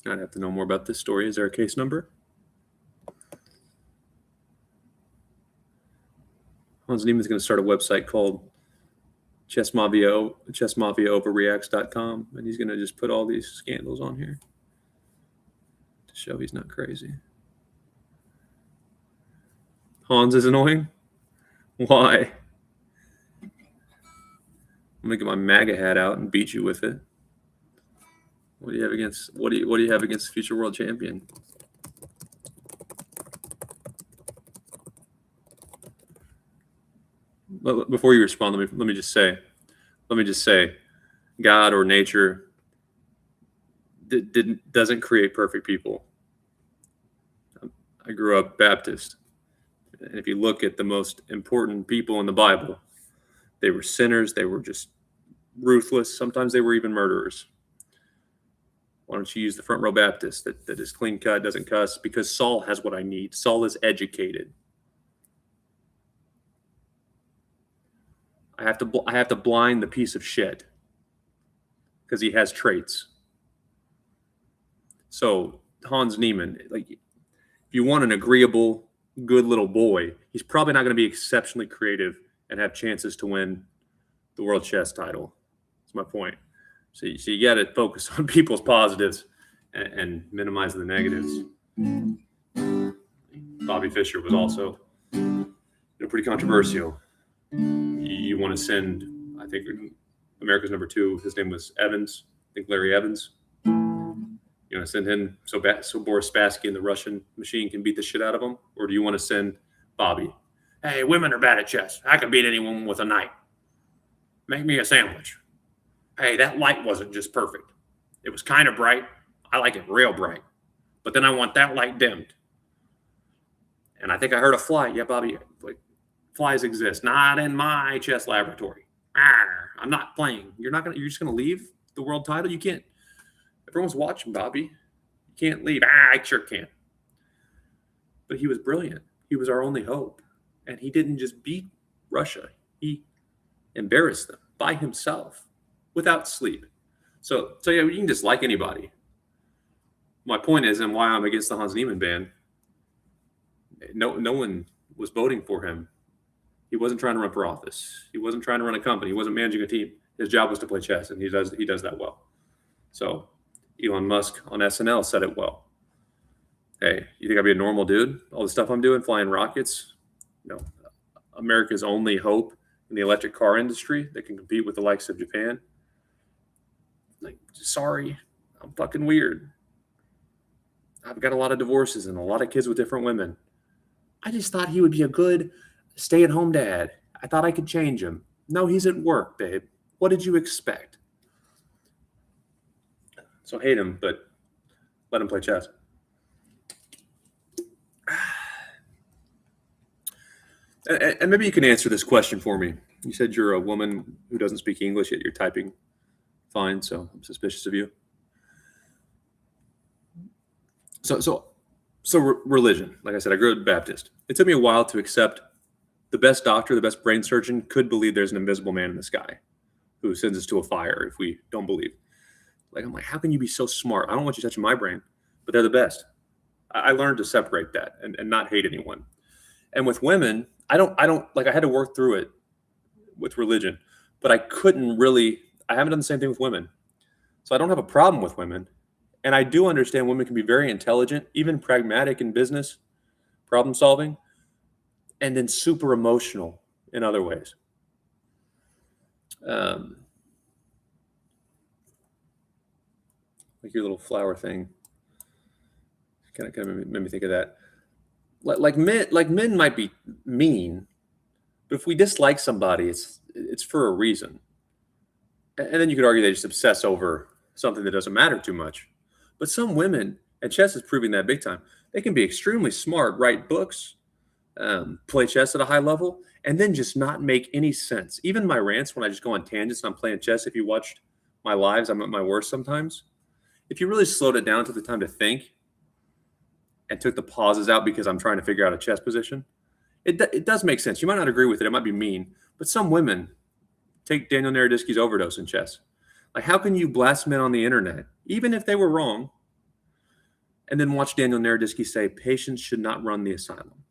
I'd have to know more about this story. Is there a case number? Hans Niemann's going to start a website called chessmafiaoverreacts.com, and he's going to just put all these scandals on here to show he's not crazy. Hans is annoying? Why? I'm going to get my MAGA hat out and beat you with it. What do you have against what do you have against the future world champion? Before you respond, let me just say, God or nature, doesn't create perfect people. I grew up Baptist. And if you look at the most important people in the Bible, they were sinners. They were just ruthless. Sometimes they were even murderers. Why don't you use the Front Row Baptist that is clean cut, doesn't cuss? Because Saul has what I need. Saul is educated. I have to blind the piece of shit because he has traits. So Hans Niemann, like, if you want an agreeable, good little boy, he's probably not going to be exceptionally creative and have chances to win the world chess title. That's my point. So you got to focus on people's positives and minimize the negatives. Bobby Fischer was also pretty controversial. You want to send, I think, America's number 2. His name was Evans. I think Larry Evans. You want to send him so Boris Spassky and the Russian machine can beat the shit out of him? Or do you want to send Bobby? Hey, women are bad at chess. I can beat anyone with a knight. Make me a sandwich. Hey, that light wasn't just perfect. It was kind of bright. I like it real bright. But then I want that light dimmed. And I think I heard a fly. Yeah, Bobby, like, flies exist. Not in my chess laboratory. I'm not playing. You're just gonna leave the world title? You can't. Everyone's watching, Bobby. You can't leave. I sure can. But he was brilliant. He was our only hope. And he didn't just beat Russia. He embarrassed them by himself without sleep. So yeah, you can dislike anybody. My point is, and why I'm against the Hans Niemann ban, no one was voting for him. He wasn't trying to run for office. He wasn't trying to run a company. He wasn't managing a team. His job was to play chess, and he does that well. So Elon Musk on SNL said it well. Hey, you think I'd be a normal dude? All the stuff I'm doing, flying rockets, America's only hope in the electric car industry that can compete with the likes of Japan. Like, sorry, I'm fucking weird. I've got a lot of divorces and a lot of kids with different women. I just thought he would be a good stay-at-home dad. I thought I could change him. No, he's at work, babe. What did you expect? So hate him, but let him play chess. And maybe you can answer this question for me. You said you're a woman who doesn't speak English, yet you're typing fine, so I'm suspicious of you. So religion. Like I said, I grew up Baptist. It took me a while to accept the best doctor, the best brain surgeon could believe there's an invisible man in the sky who sends us to a fire if we don't believe. Like, I'm like, how can you be so smart? I don't want you touching my brain, but they're the best. I learned to separate that and not hate anyone. And with women, I had to work through it with religion, but I haven't done the same thing with women. So I don't have a problem with women. And I do understand women can be very intelligent, even pragmatic in business, problem solving, and then super emotional in other ways. Like your little flower thing kind of made me think of that. Like men might be mean, but if we dislike somebody, it's for a reason. And then you could argue they just obsess over something that doesn't matter too much. But some women, and chess is proving that big time, they can be extremely smart, write books, play chess at a high level, and then just not make any sense. Even my rants, when I just go on tangents and I'm playing chess, if you watched my lives, I'm at my worst sometimes. If you really slowed it down, took the time to think, and took the pauses out because I'm trying to figure out a chess position, it does make sense. You might not agree with it. It might be mean, but some women take Daniel Naroditsky's overdose in chess. Like, how can you blast men on the internet, even if they were wrong, and then watch Daniel Naroditsky say, patients should not run the asylum?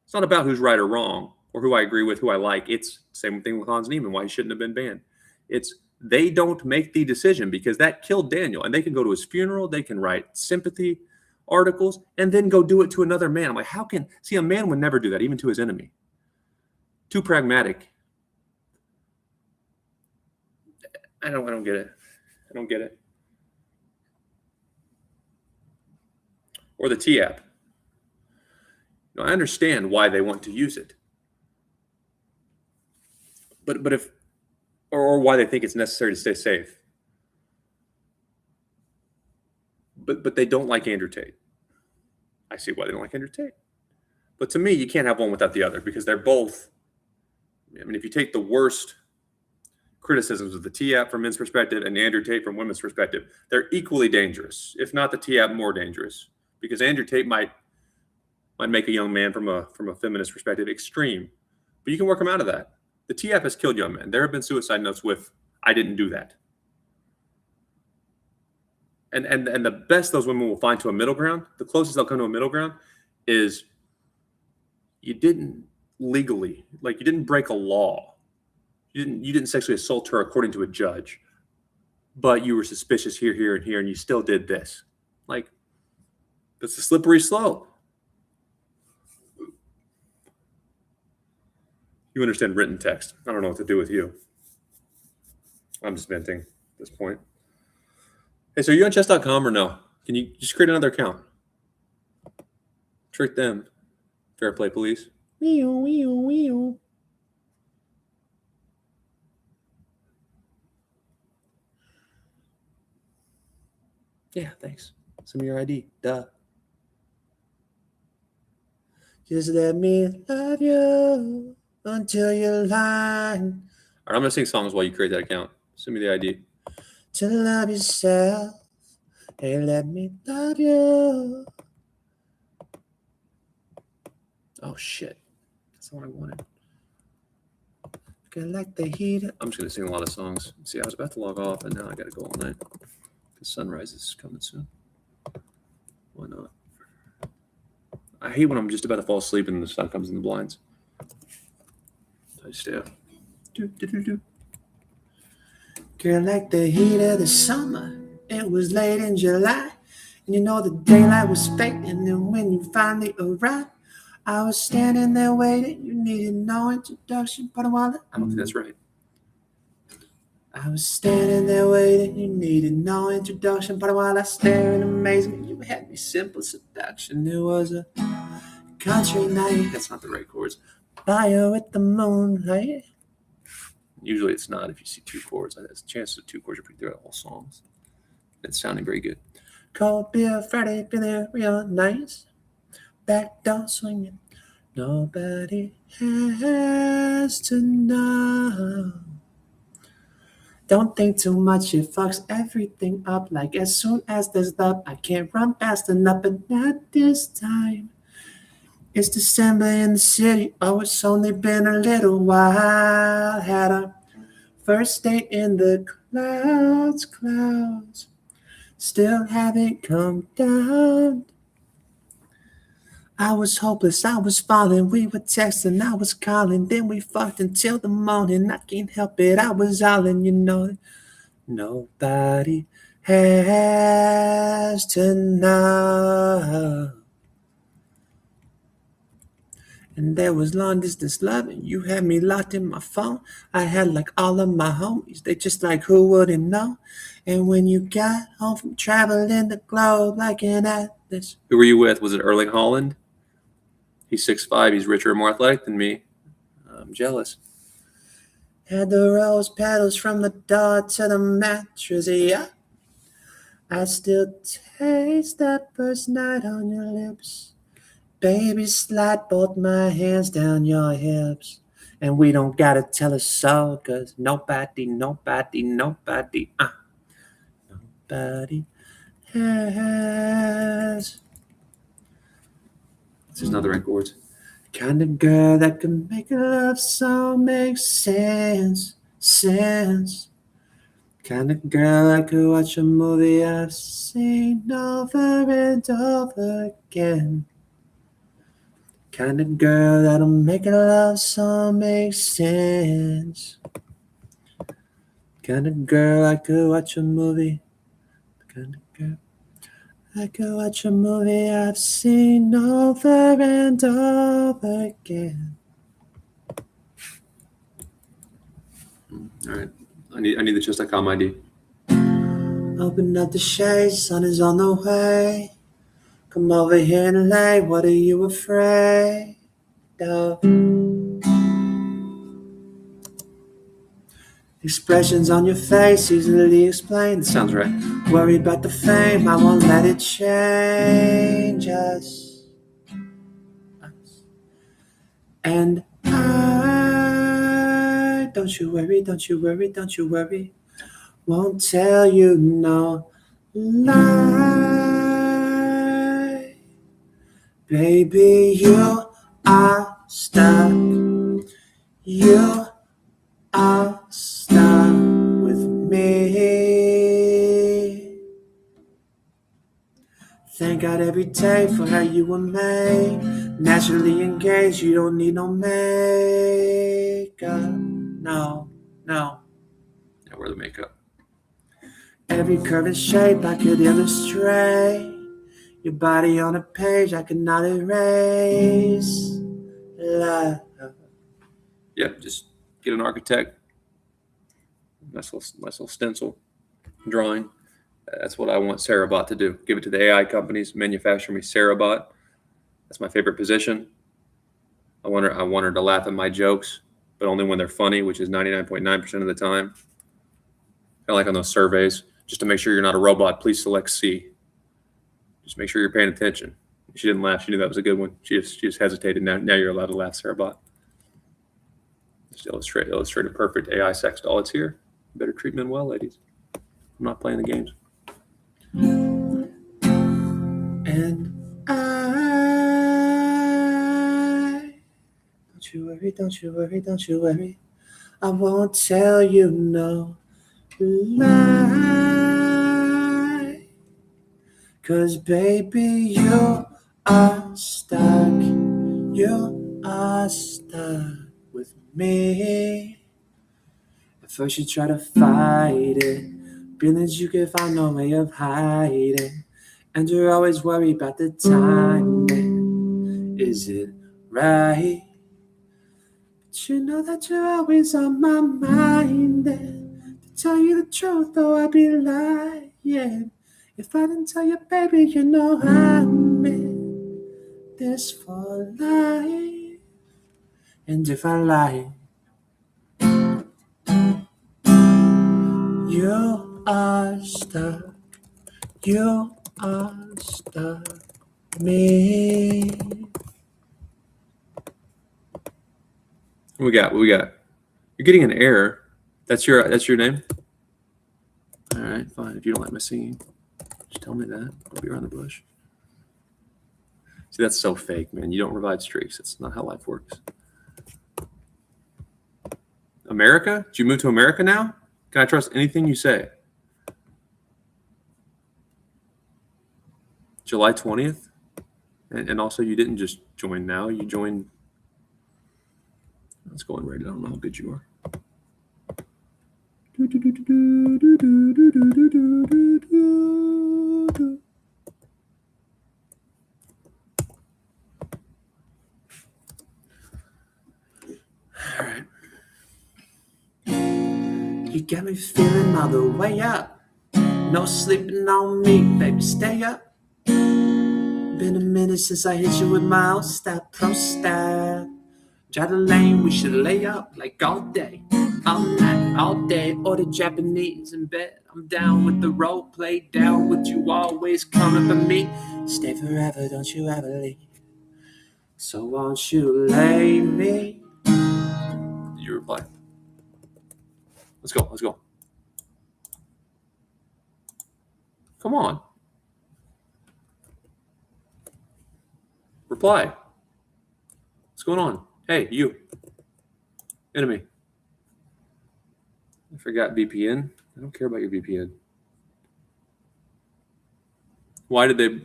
It's not about who's right or wrong or who I agree with, who I like. It's the same thing with Hans Niemann, why he shouldn't have been banned. It's they don't make the decision because that killed Daniel. And they can go to his funeral, they can write sympathy articles, and then go do it to another man. I'm like, a man would never do that, even to his enemy. Too pragmatic. I don't get it. I don't get it. Or the T-app. I understand why they want to use it. But if, or why they think it's necessary to stay safe. But they don't like Andrew Tate. I see why they don't like Andrew Tate. But to me, you can't have one without the other because they're both. I mean, if you take the worst criticisms of the T-App from men's perspective and Andrew Tate from women's perspective, they're equally dangerous, if not the T-App more dangerous, because Andrew Tate might make a young man from a feminist perspective extreme, but you can work him out of that. The T-App has killed young men. There have been suicide notes with "I didn't do that," and the best those women will find to a middle ground, the closest they'll come to a middle ground, is you didn't legally, like you didn't break a law. You didn't sexually assault her according to a judge, but you were suspicious here, here, and here, and you still did this. Like, that's a slippery slope. You understand written text. I don't know what to do with you. I'm just venting at this point. Hey, so are you on chess.com or no? Can you just create another account? Trick them. Fair play, please. Yeah, thanks. Send me your ID. Duh. Just let me love you until you're lying. All right, I'm going to sing songs while you create that account. Send me the ID. To love yourself. Hey, let me love you. Oh, shit. That's the one I wanted. Like the heat. I'm just going to sing a lot of songs. See, I was about to log off, and now I got to go all night. The sunrise is coming soon. Why not? I hate when I'm just about to fall asleep and the sun comes in the blinds. I stay up. Girl, like the heat of the summer, it was late in July, and you know the daylight was fading, and when you finally arrived, I was standing there waiting. You needed no introduction, but I don't think that's right. I was standing there waiting. You needed no introduction, but while I stare in amazement, you had me simple seduction. It was a country night. That's not the right chords. Fire with the moonlight. Usually it's not if you see two chords. There's chances of two chords are pretty throughout all songs. It's sounding very good. Cold beer Friday, feeling real nice. Back door swinging. Nobody has to know. Don't think too much, it fucks everything up. Like as soon as there's love, I can't run fast enough, but not this time. It's December in the city, oh, it's only been a little while. Had a first date in the clouds. Still haven't come down. I was hopeless, I was falling, we were texting, I was calling, then we fucked until the morning. I can't help it, I was all in, you know. Nobody has to know. And there was long distance loving, you had me locked in my phone. I had like all of my homies, they just like who wouldn't know. And when you got home from traveling the globe like an atlas. Who were you with? Was it Erling Haaland? He's 6'5", he's richer and more athletic than me. I'm jealous. Had the rose petals from the door to the mattress, yeah. I still taste that first night on your lips. Baby, slide both my hands down your hips. And we don't gotta tell us so, cause nobody has. This is not the right chords. Kind of girl that can make a love song make sense. Kind of girl I could watch a movie I've seen over and over again. Kind of girl that'll make a love song make sense. Kind of girl I could watch a movie. Kind of girl I could watch a movie I've seen over and over again. All right, I need the chess.com ID. Open up the shade, sun is on the way. Come over here and lay, what are you afraid of? Expressions on your face easily explained. Sounds right. Worry about the fame, I won't let it change us. And I, don't you worry, don't you worry, don't you worry, won't tell you no lie. Baby, you are stuck. You are stuck with me. Thank God every day for how you were made. Naturally engaged, you don't need no makeup. No. Yeah, wear the makeup. Every curve and shape I could illustrate. Your body on a page I could not erase. Love. Yeah, just get an architect. Nice little stencil drawing. That's what I want Sarabot to do. Give it to the AI companies, manufacture me Sarabot. That's my favorite position. I want her to laugh at my jokes, but only when they're funny, which is 99.9% of the time. Kind of like on those surveys. Just to make sure you're not a robot, please select C. Just make sure you're paying attention. She didn't laugh. She knew that was a good one. She just hesitated. Now you're allowed to laugh, Sarabot. Just illustrate a perfect AI sex doll. It's here. Better treat men well, ladies. I'm not playing the games. And I, don't you worry, don't you worry, don't you worry, I won't tell you no lie. 'Cause baby, you are stuck. You are stuck with me. At first you try to fight it, feelings you can find no way of hiding. And you're always worried about the timing. Is it right? But you know that you're always on my mind. And to tell you the truth, though I'd be lying. If I didn't tell you, baby, you know I'm in this for life. And if I lie, you are stuck. You are stuck with me. What we got? You're getting an error. That's your name? All right, fine. If you don't like my singing, just tell me that. I'll be around the bush. See, that's so fake, man. You don't revive streaks. That's not how life works. America? Did you move to America now? Can I trust anything you say? July 20th? And also, you didn't just join now. You joined. Let's go and rate it. I don't know how good you are. All right. You got me feeling all the way up. No sleeping on me, baby, stay up. Been a minute since I hit you with my old stop, pro style. Try the lane, we should lay up like all day, all night, all day. Order Japanese in bed. I'm down with the role play, down with you always coming for me. Stay forever, don't you ever leave. So won't you lay me? You reply. Let's go. Come on. Reply. What's going on? Hey, you. Enemy. I forgot VPN. I don't care about your VPN. Why did they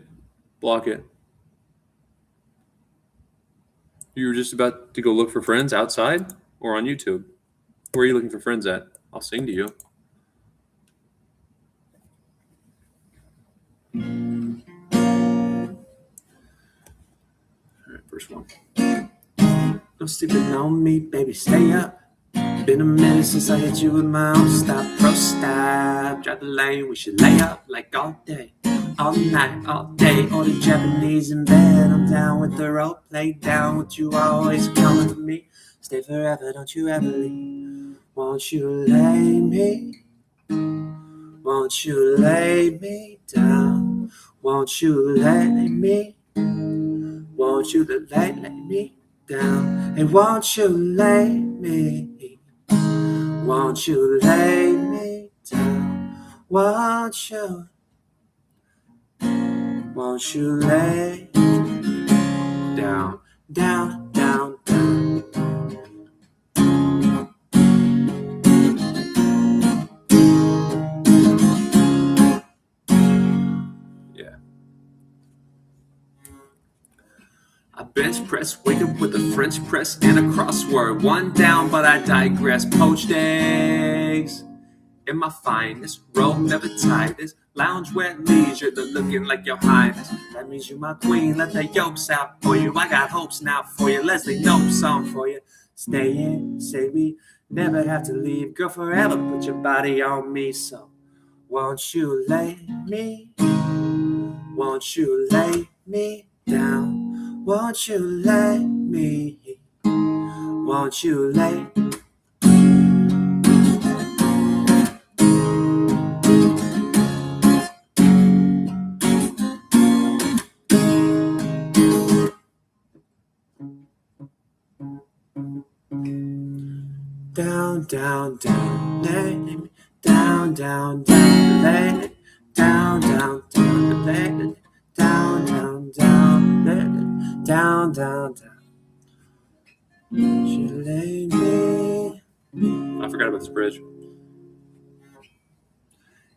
block it? You were just about to go look for friends outside or on YouTube? Where are you looking for friends at? I'll sing to you. All right, first one. No sleeping on me, baby, stay up. Been a minute since I hit you with my own stop, pro stop. Drive the lane, we should lay up like all day, all night, all day. Order Japanese in bed. I'm down with the role play, down with you always coming for me. Stay forever, don't you ever leave. Won't you lay me? Won't you lay me down? Won't you lay me? Won't you lay me down? Hey, won't you lay me? Won't you lay me down? Won't you lay down, down, down, down? Yeah. I bench press, wake up with a French press and a crossword. One down, but I digress. Poached eggs in my finest robe, never tightest. Loungewear leisure, the looking like your highness. That means you my queen, let the yolks out for you. I got hopes now for you, Leslie know some for you. Stay in, say we never have to leave. Girl, forever put your body on me. So won't you lay me? Won't you lay me down? Won't you lay me? Won't you lay? Down, down, down, lay me down, down, down, lay me down, down, down, lay me down, down, down, lay me down, down, down. She lay me. I forgot about this bridge.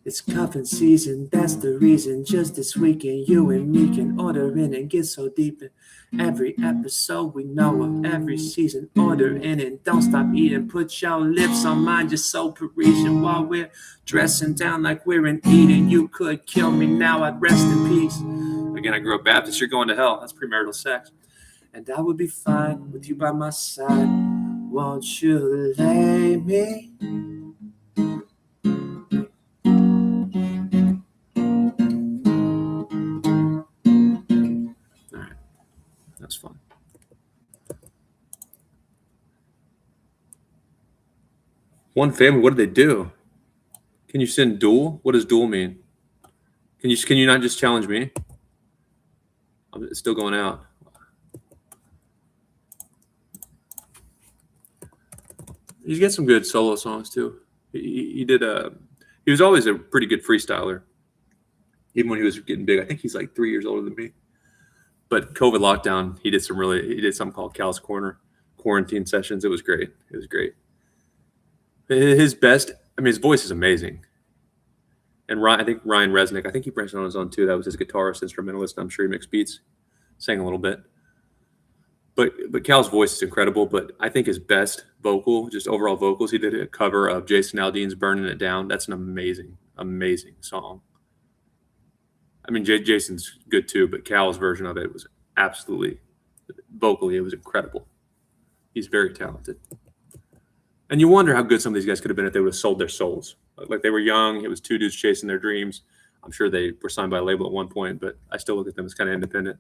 It's cuffing season, that's the reason. Just this weekend, you and me can order in and get so deep in every episode we know of, every season. Order in and don't stop eating. Put your lips on mine, just so Parisian. While we're dressing down like we're in Eden. You could kill me now, I'd rest in peace. Again, I grew up Baptist, you're going to hell. That's premarital sex. And I would be fine with you by my side. Won't you lay me? That's fun. One family, what did they do? Can you send duel? What does duel mean? Can you not just challenge me? It's still going out. He's got some good solo songs too. He was always a pretty good freestyler, even when he was getting big. I think he's like 3 years older than me. But COVID lockdown, he did something called Cal's Corner quarantine sessions. It was great. His best. I mean, his voice is amazing. And I think Ryan Resnick, I think he branched on his own too. That was his guitarist, instrumentalist. I'm sure he mixed beats, sang a little bit. But Cal's voice is incredible. But I think his best vocal, just overall vocals, he did a cover of Jason Aldean's "Burning It Down." That's an amazing, amazing song. I mean, Jason's good too, but Cal's version of it was absolutely, vocally, it was incredible. He's very talented. And you wonder how good some of these guys could have been if they would have sold their souls. Like they were young. It was two dudes chasing their dreams. I'm sure they were signed by a label at one point, but I still look at them as kind of independent.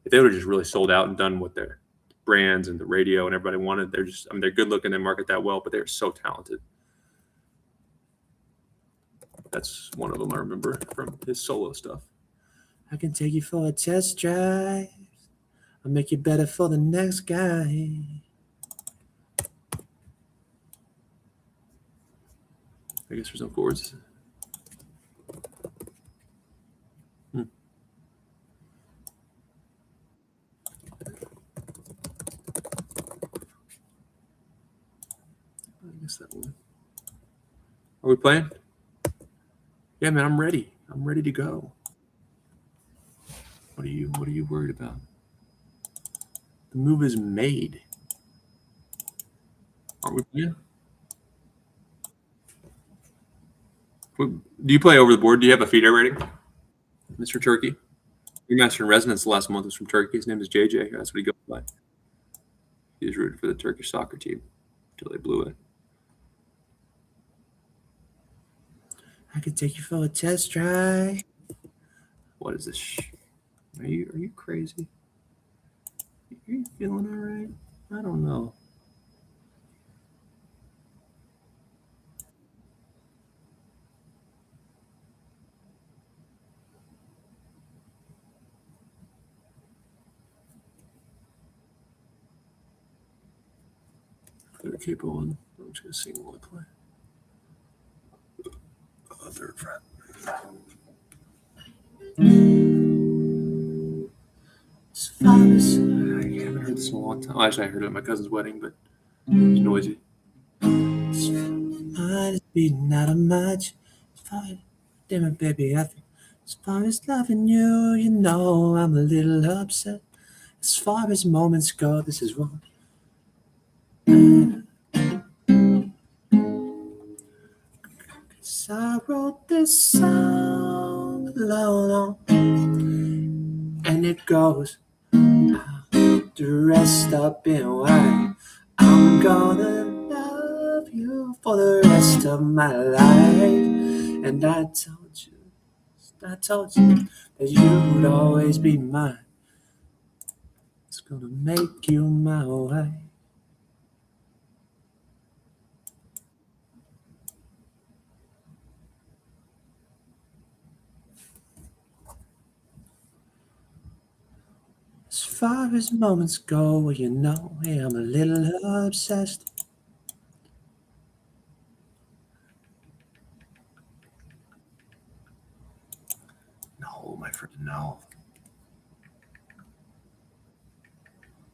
If they would have just really sold out and done what their brands and the radio and everybody wanted, they're good looking, they market that well, but they're so talented. That's one of them I remember from his solo stuff. I can take you for a test drive. I'll make you better for the next guy. I guess there's no chords. I guess that one. Are we playing? Yeah, man, I'm ready. I'm ready to go. What are you worried about? The move is made. Aren't we playing? Do you play over the board? Do you have a FIDE rating, Mr. Turkey? Your master in residence last month was from Turkey. His name is JJ. That's what he goes by. He was rooted for the Turkish soccer team until they blew it. I could take you for a test drive. What is this? Are you crazy? Are you feeling all right? I don't know. Third capo one. I'm just gonna sing while I play. Third fret. As far as I haven't heard this in a long time. Actually, I heard it at my cousin's wedding, but it was noisy. mine is beating out of much. As far as, damn it, baby, I think. As far as loving you, you know I'm a little upset. As far as moments go, this is wrong. Cause I wrote this song alone, and it goes dressed up in white. I'm gonna love you for the rest of my life. And I told you that you would always be mine. It's gonna make you my wife. As far as moments go, well, you know, hey, I'm a little obsessed. No, my friend, no.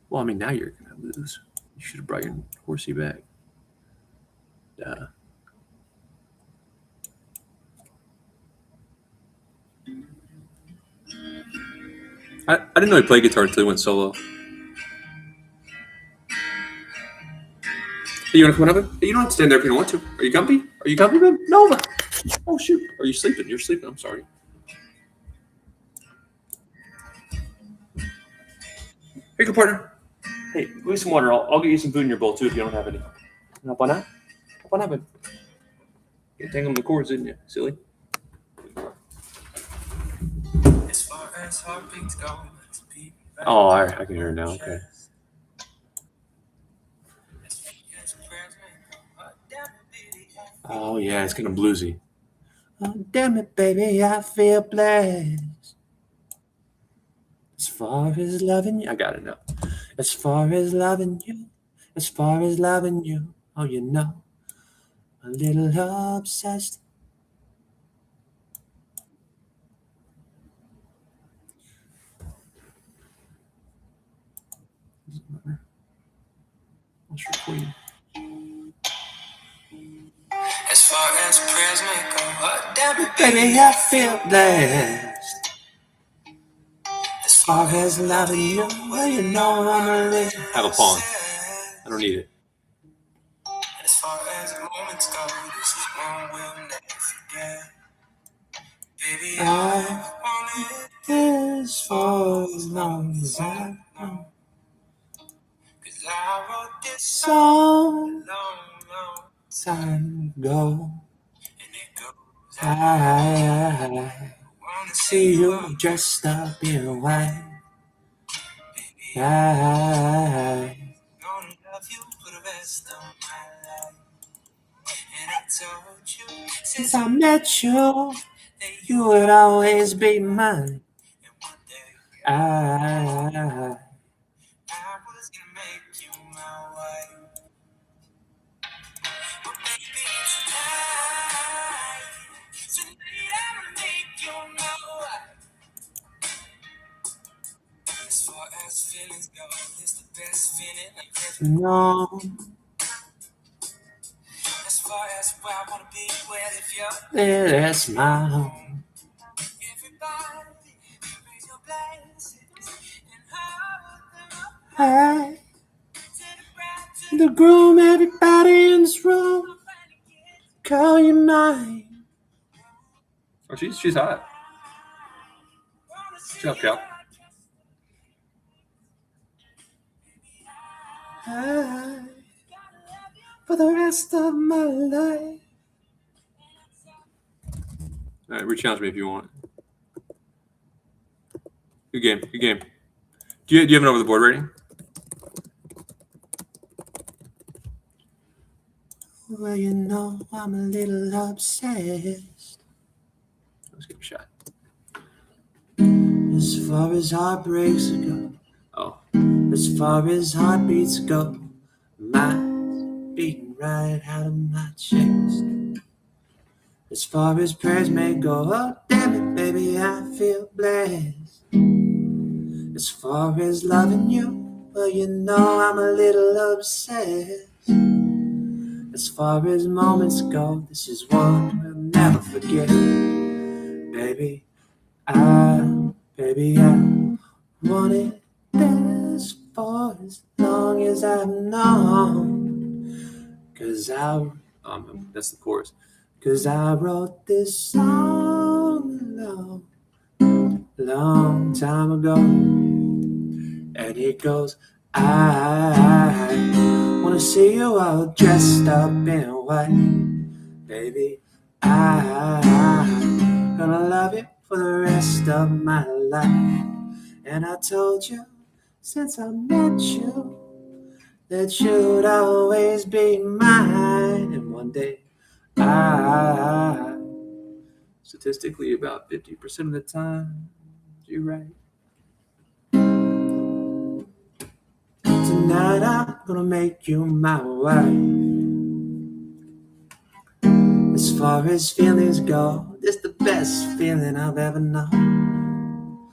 Well, I mean, now you're gonna lose. You should have brought your horsey back. Duh. I didn't know he played guitar until he went solo. Hey, you want to come up? You don't have to stand there if you don't want to. Are you comfy? Are you comfy, man? No. Oh shoot. Are you sleeping? You're sleeping. I'm sorry. Here you go, partner. Hey, give me some water. I'll get you some food in your bowl too if you don't have any. Up on that? Up on that, man. You tangle the cords, didn't you? Silly. As far as heartbeats go, it's beating right Oh, I can hear it now. Okay. Oh yeah, it's kind of bluesy. Oh, damn it, baby, I feel blessed. As far as loving you, I got it now. as far as loving you, as far as loving you, oh, you know, a little obsessed. I'll sure for you. As far as prayers may go, oh, damn it, baby, I feel blessed. As far as loving you, well, you know I'm a little Have a pawn. obsessed. I don't need it. As far as moments go, this is one we'll never forget. Baby, I want this for as long as I know. Cause I wrote this song long time ago. And it goes, I wanna see you dressed up in white. Baby, I gonna love you for the rest of my life. And I told you since I met you that you would always be mine. And one day I was gonna make you my wife. But baby, tonight I'ma make you my wife. As far as feelings go, it's the best feeling I've ever known. As far as where I wanna be, well, if you're there, that's my home. Everybody, raise your glasses and hold them up high. The groom, everybody in this room, call you mine. Oh, she's hot. Shut up, Cal. For the rest of my life. All right, re-challenge me if you want. Good game. Good game. Do you have an over the board rating? Well, you know, I'm a little obsessed. Let's give it a shot. As far as heartbreaks go, Oh. as far as heartbeats go, my right out of my chest. As far as prayers may go, oh damn it, baby, I feel blessed. As far as loving you, well, you know I'm a little obsessed. As far as moments go, this is one we'll never forget. Baby, I want it this for as long as I've known. That's the chorus. Cause I wrote this song long time ago. And it goes, I wanna see you all dressed up in white. Baby, I'm gonna love you for the rest of my life. And I told you since I met you that you'd always be mine. And one day, statistically about 50% of the time, you're right. Tonight I'm gonna make you my wife. As far as feelings go, this the best feeling I've ever known.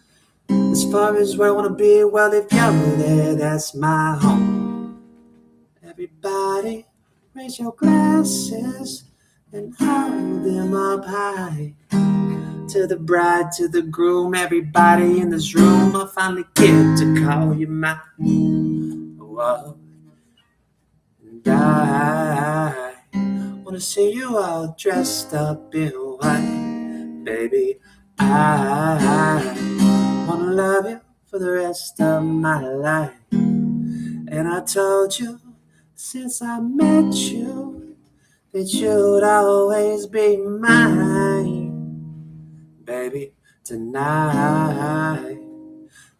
As far as where I wanna be, well, if you're there, that's my home. Everybody, raise your glasses and hold them up high. To the bride, to the groom, everybody in this room, I finally get to call you mine. Whoa. And I wanna see you all dressed up in white. Baby, I wanna love you for the rest of my life. And I told you since I met you that you'd always be mine. Baby, tonight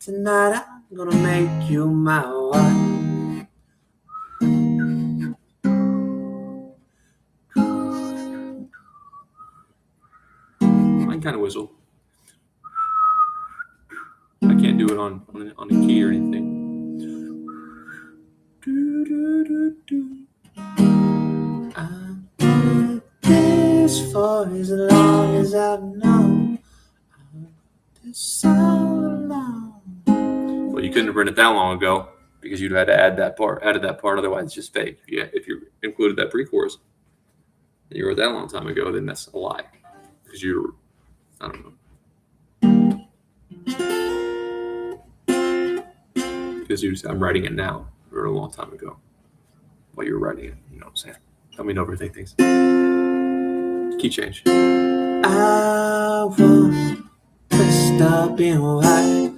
I'm gonna make you my wife. I kind of whistle. I can't do it on a key or anything. I'm doing this for as long as I've known. This so long. Well, you couldn't have written it that long ago because you'd have had to added that part. Otherwise, it's just fake. Yeah, if you included that pre-chorus and you wrote that a long time ago, then that's a lie because I don't know. Because I'm writing it now. I wrote it a long time ago while you were writing it. You know what I'm saying? Tell me to overthink things. Key change. I want to stop being white.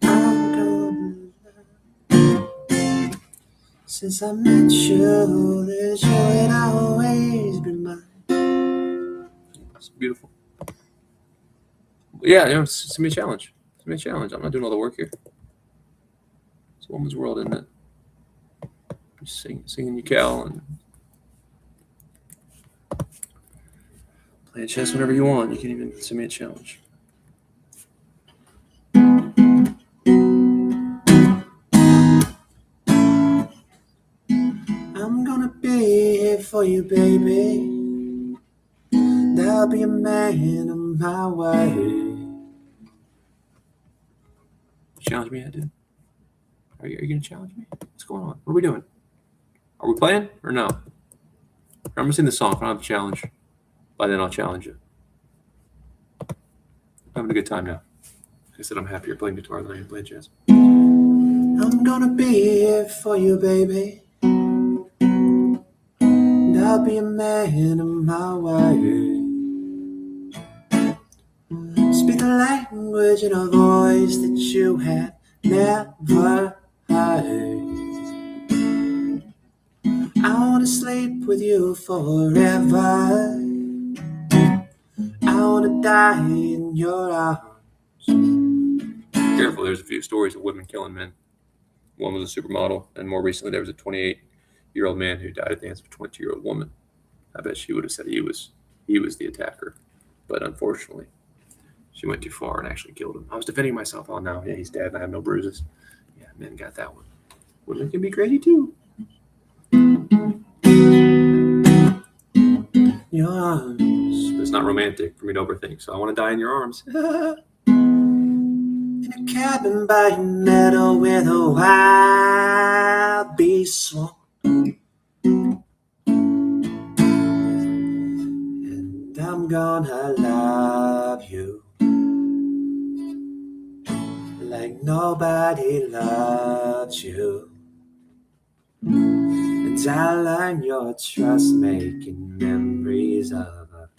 I'm gonna since I met you, that you would always be mine. It's beautiful. Yeah, send me a challenge. Send me a challenge. I'm not doing all the work here. It's a woman's world, isn't it? Just singing you Cal and playing chess whenever you want. You can even send me a challenge. I'm gonna be here for you, baby. There'll be a man on my way. Challenge me, I did. Are you going to challenge me? What's going on? What are we doing? Are we playing or no? I'm going to sing the song. If I don't have a challenge, by then I'll challenge you. I'm having a good time now. Like I said, I'm happier playing guitar than I am playing jazz. I'm gonna be here for you, baby. There'll be a man on my way. Speak a language and a voice that you have never heard. I wanna sleep with you forever. I wanna die in your arms. Careful, there's a few stories of women killing men. One was a supermodel, and more recently there was a 28-year-old man who died at the hands of a 20-year-old woman. I bet she would have said he was the attacker, but unfortunately, she went too far and actually killed him. I was defending myself. Oh no, yeah, he's dead and I have no bruises. Yeah, men got that one. Women can be crazy too. your arms. It's not romantic for me to overthink, so I want to die in your arms. In a cabin by a meadow where the wild beast swarm. And I'm gonna love you like nobody loves you. And I'll earn your trust, making memories of us.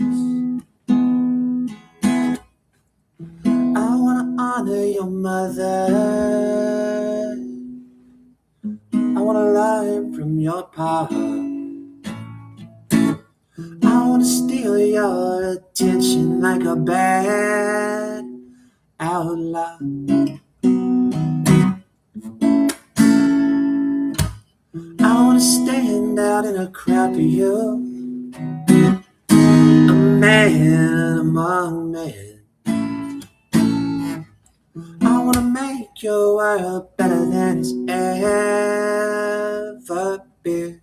I wanna honor your mother. I wanna learn from your pa. I wanna steal your attention like a bad outlaw. I wanna stand out in a crowd for you, a man among men. I wanna make your world better than it's ever been.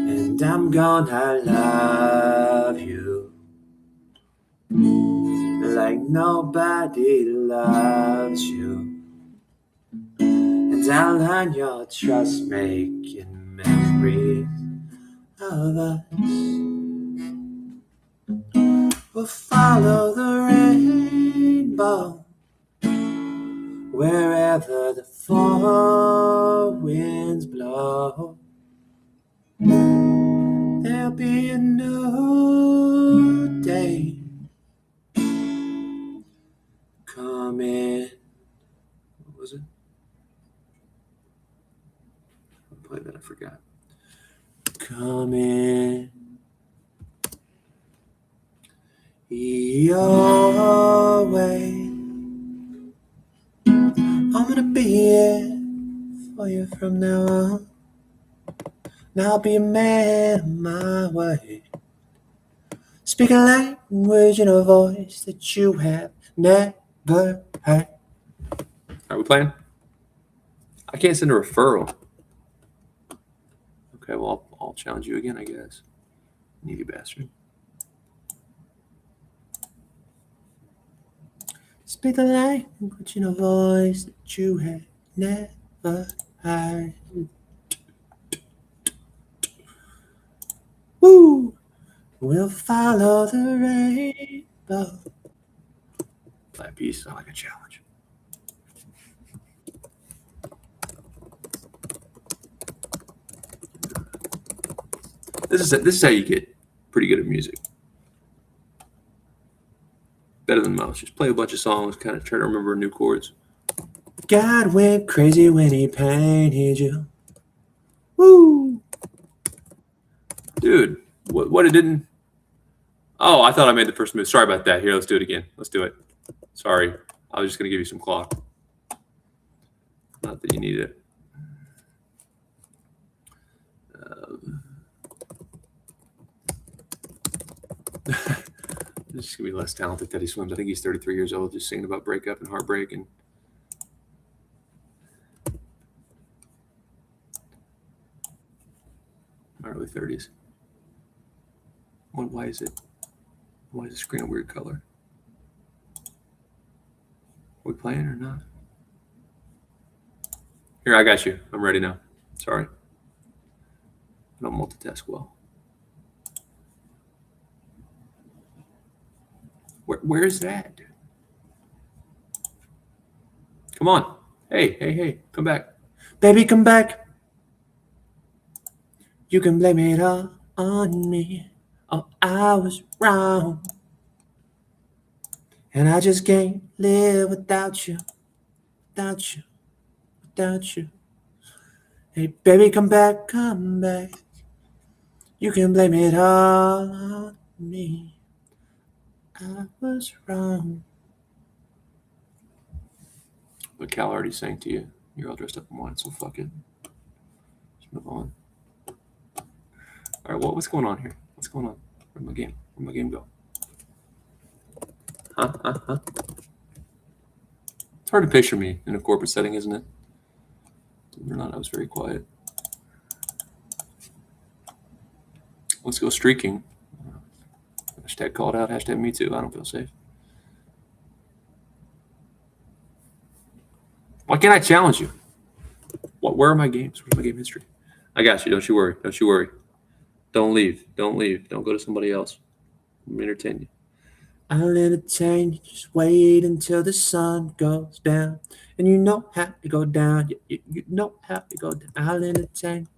And I'm gonna love you like nobody loves you. And I'll earn your trust, making memories of us. We'll follow the rainbow wherever the four winds blow. There'll be a new day coming. What was it? I'll play that, I forgot. Coming your way. I'm gonna be here for you from now on. Now I'll be a man my way. Speak a language and a voice that you have never heard. Are we playing? I can't send a referral. Okay, well, I'll challenge you again, I guess. Needy bastard. Speak a language and a voice that you have never heard. Woo! We'll follow the rainbow. Play a piece. I like a challenge. This is how you get pretty good at music. Better than most. Just play a bunch of songs, kind of try to remember new chords. God went crazy when he painted you. Woo! Dude, what it didn't... Oh, I thought I made the first move. Sorry about that. Here, let's do it again. Let's do it. Sorry. I was just going to give you some clock. Not that you need it. This is going to be less talented Teddy Swims. I think he's 33 years old, just singing about breakup and heartbreak. And my early 30s. Why is the screen a weird color? Are we playing or not? Here, I got you. I'm ready now. Sorry. I don't multitask well. Where is that? Come on. Hey. Come back. Baby, come back. You can blame it all on me. Oh, I was wrong. And I just can't live without you. Without you. Hey, baby, come back. You can blame it all on me. I was wrong. But Cal already sang to you. You're all dressed up in white, so fuck it. Let's move on. All right, what's going on here? What's going on? Where'd my game go? Huh? It's hard to picture me in a corporate setting, isn't it? Believe it or not, I was very quiet. Let's go streaking. Hashtag called out. Hashtag me too. I don't feel safe. Why can't I challenge you? Where are my games? Where's my game history? I got you. Don't you worry. Don't you worry. Don't leave. Don't leave. Don't go to somebody else. Let me entertain you. I'll entertain you. Just wait until the sun goes down. And you know how to go down. You know how to go down. I'll entertain.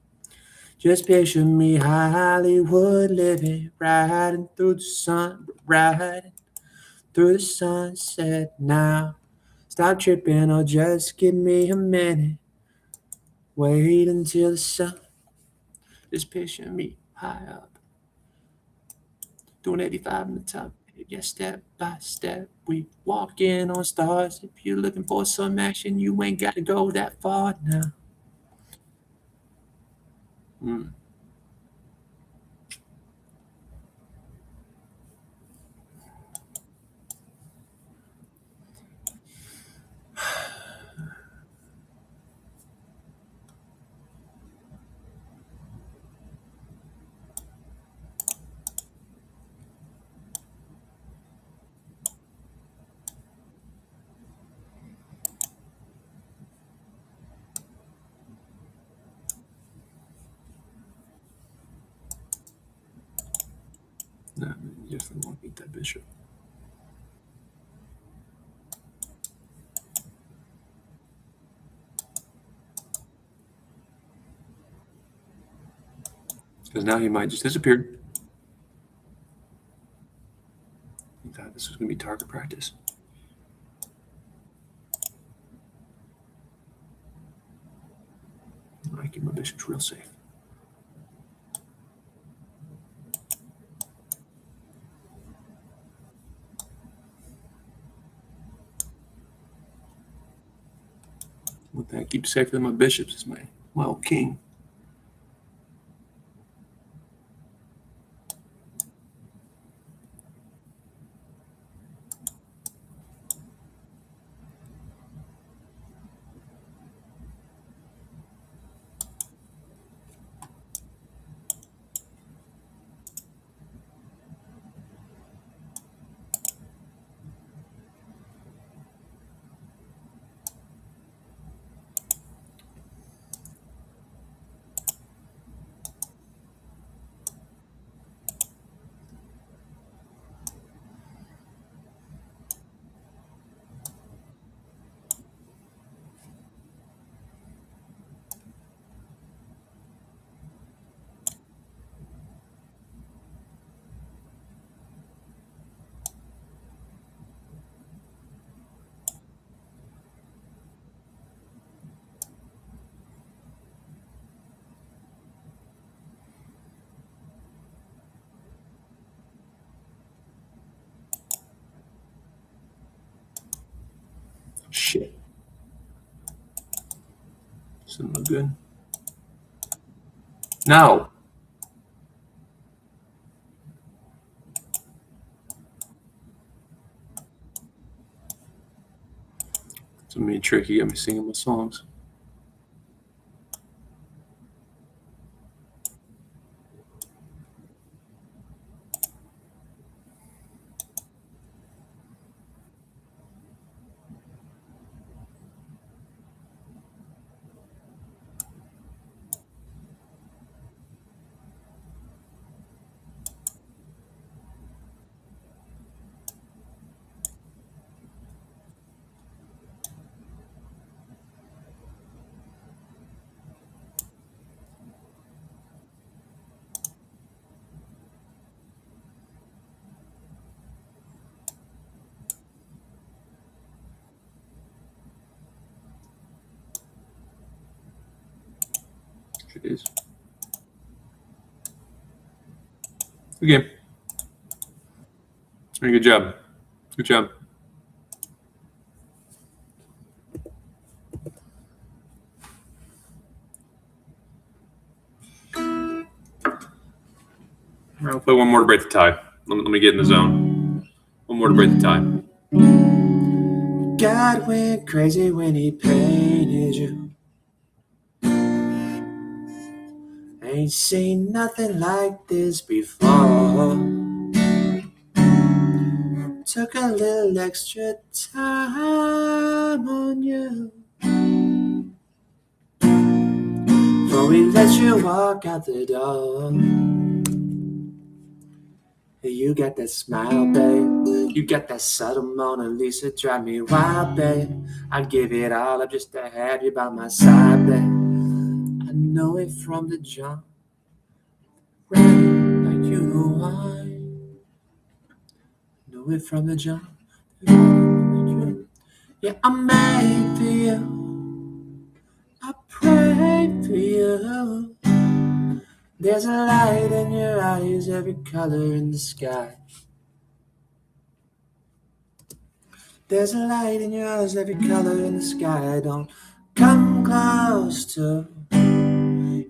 Just picture me Hollywood living, riding through the sun, riding through the sunset now. Stop tripping or just give me a minute. Wait until the sun. Just picture me high up, doing 85 in the top. Yeah, step by step, we walking on stars. If you're looking for some action, you ain't got to go that far now. No, you definitely want to beat that bishop. Because now he might just disappear. I thought this was going to be target practice. I keep my bishops real safe. One thing I keep safer than my bishops is my old king. Shit. This isn't look good. No. It's a mean trick. You got me singing my songs. It is. Good game. Very good job. Good job. I'll play one more to break the tie. Let me get in the zone. One more to break the tie. God went crazy when he painted you. Ain't seen nothing like this before. Took a little extra time on you before we let you walk out the door. You got that smile, babe. You got that subtle Mona Lisa, drive me wild, babe. I'd give it all up just to have you by my side, babe. I know it from the jump, right like you are. Know it from the jump, like you. Yeah, I'm made for you. I pray for you. There's a light in your eyes, every color in the sky. There's a light in your eyes, every color in the sky. Don't come close to.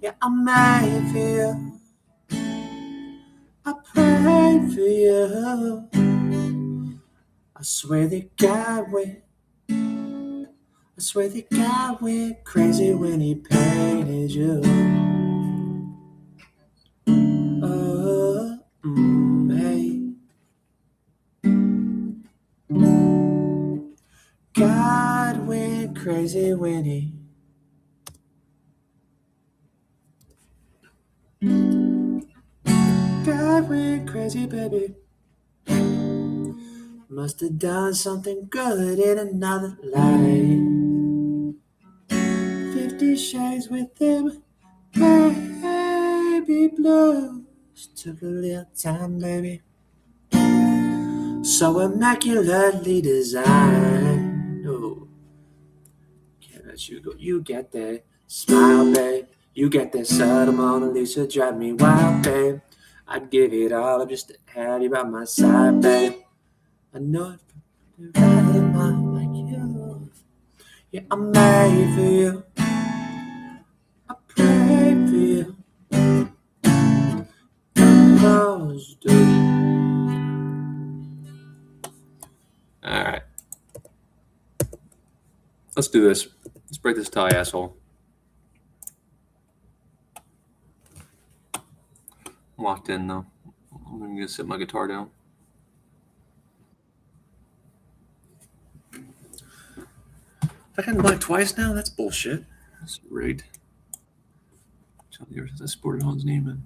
Yeah, I'm made for you. I pray for you. I swear that God went. I swear that God went crazy when He painted you. Oh, hey. God went crazy when He. God went crazy, baby. Must have done something good in another life. 50 Shades with them baby blues. Took a little time, baby. So immaculately designed. Oh, can't let you go. You get that smile, babe. You get that subtle Mona Lisa, drive me wild, babe. I'd give it all up just to have you by my side, babe. I know it from the right in mind like you. Yeah, I'm made for you. I pray for you. Close, dude. All right. Let's do this. Let's break this tie, asshole. I'm locked in, though. I'm going to sit my guitar down. I got black twice now? That's bullshit. That's rigged. I sported Hans Neiman.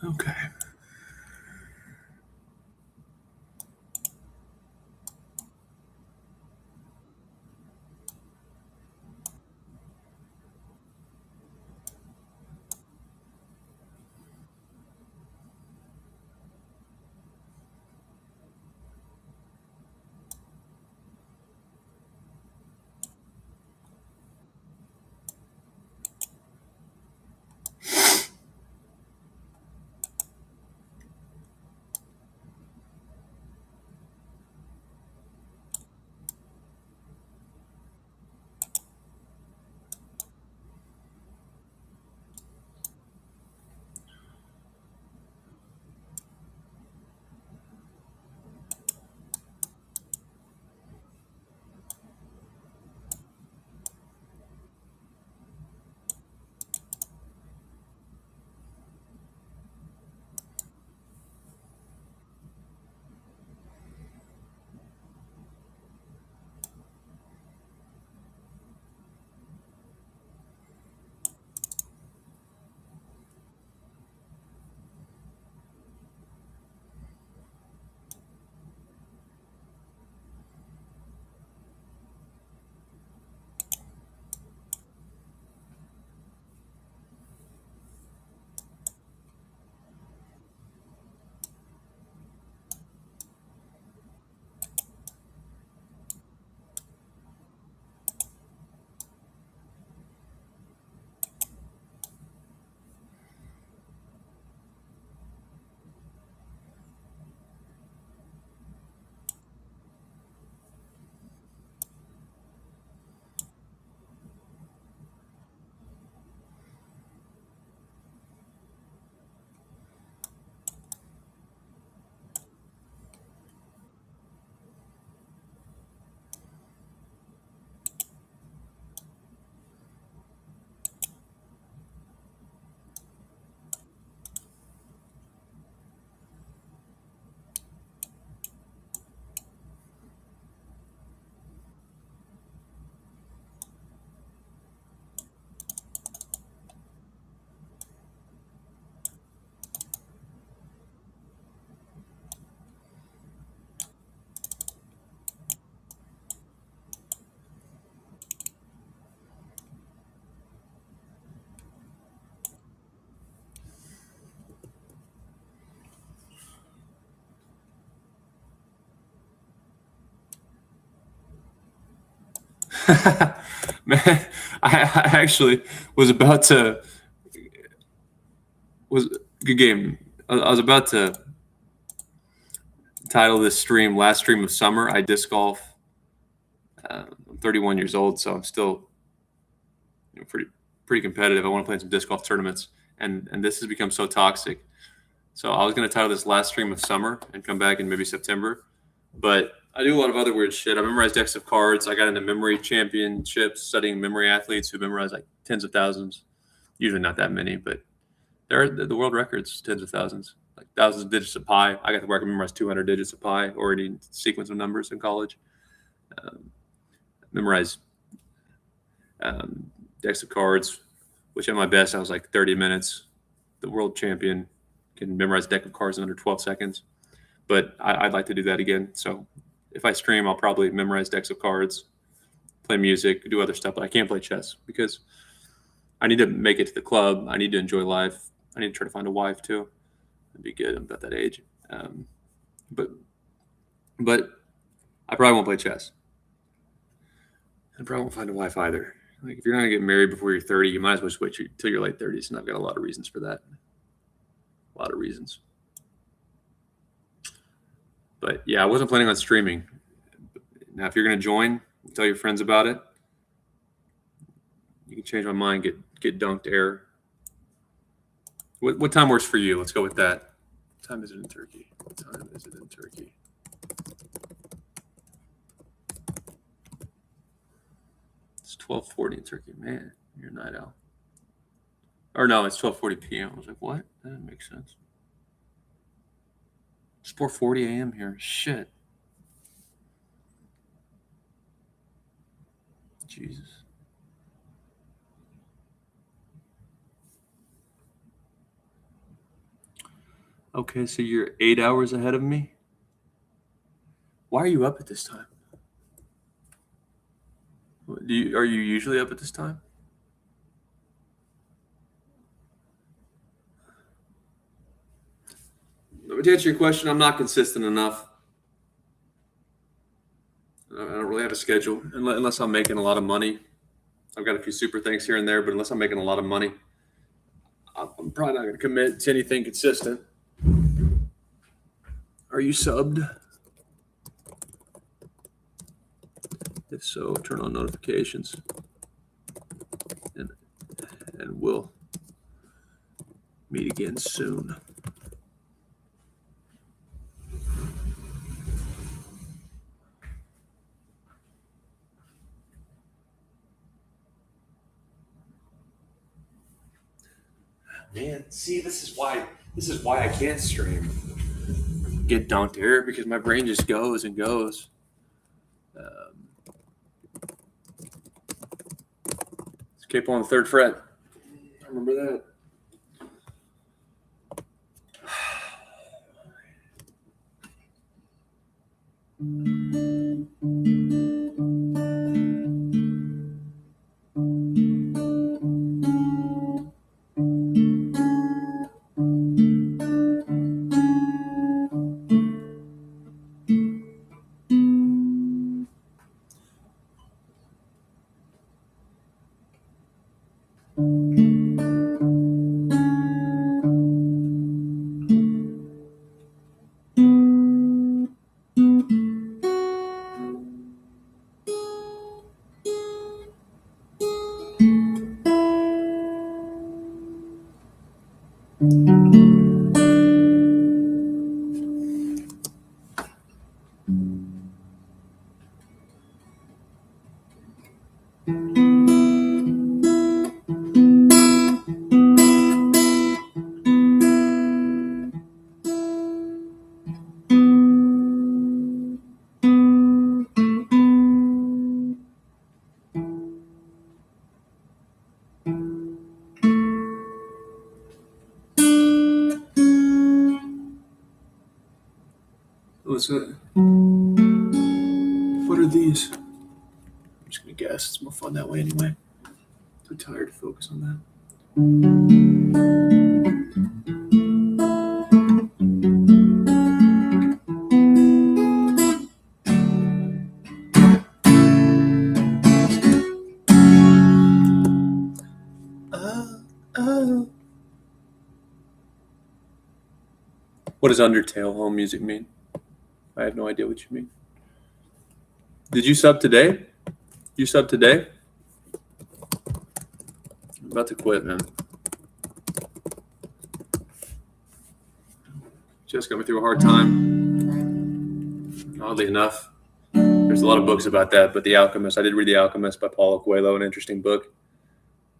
Okay. Man, I actually was about to good game. I was about to title this stream "Last Stream of Summer." I disc golf. I'm 31 years old, so I'm still pretty competitive. I want to play in some disc golf tournaments, and this has become so toxic. So I was going to title this "Last Stream of Summer" and come back in maybe September, but I do a lot of other weird shit. I memorized decks of cards. I got into memory championships, studying memory athletes who memorize like tens of thousands. Usually not that many, but there are the world records, tens of thousands, like thousands of digits of pi. I got to work and memorize 200 digits of pi, already in sequence of numbers in college. Memorize decks of cards, which at my best, I was like 30 minutes. The world champion can memorize a deck of cards in under 12 seconds. But I'd like to do that again. So if I stream, I'll probably memorize decks of cards, play music, do other stuff. But I can't play chess because I need to make it to the club. I need to enjoy life. I need to try to find a wife too. That'd be good. I'm about that age. But I probably won't play chess. I probably won't find a wife either. Like if you're not gonna get married before you're 30, you might as well just wait till your late 30s. And I've got a lot of reasons for that. A lot of reasons. But yeah, I wasn't planning on streaming. Now, if you're gonna join, tell your friends about it. You can change my mind. Get dunked air. What time works for you? Let's go with that. What time is it in Turkey? What time is it in Turkey? It's 12:40 in Turkey. Man, you're a night owl. Or no, it's 12:40 p.m. I was like, what? That doesn't make sense. It's 4:40 a.m. here. Shit. Jesus. Okay, so you're 8 hours ahead of me? Why are you up at this time? Are you usually up at this time? To answer your question, I'm not consistent enough. I don't really have a schedule unless I'm making a lot of money. I've got a few super things here and there, but unless I'm making a lot of money, I'm probably not going to commit to anything consistent. Are you subbed? If so, turn on notifications, and we'll meet again soon. Man, see, this is why I can't stream. Get dunked here because my brain just goes and goes. Escape on the third fret. I remember that. What are these? I'm just gonna guess. It's more fun that way anyway. Too tired to focus on that. What does Undertale home music mean? I have no idea what you mean. Did you sub today? You sub today? I'm about to quit, man. Just got me through a hard time. Oddly enough, there's a lot of books about that, but The Alchemist, I did read The Alchemist by Paulo Coelho, an interesting book.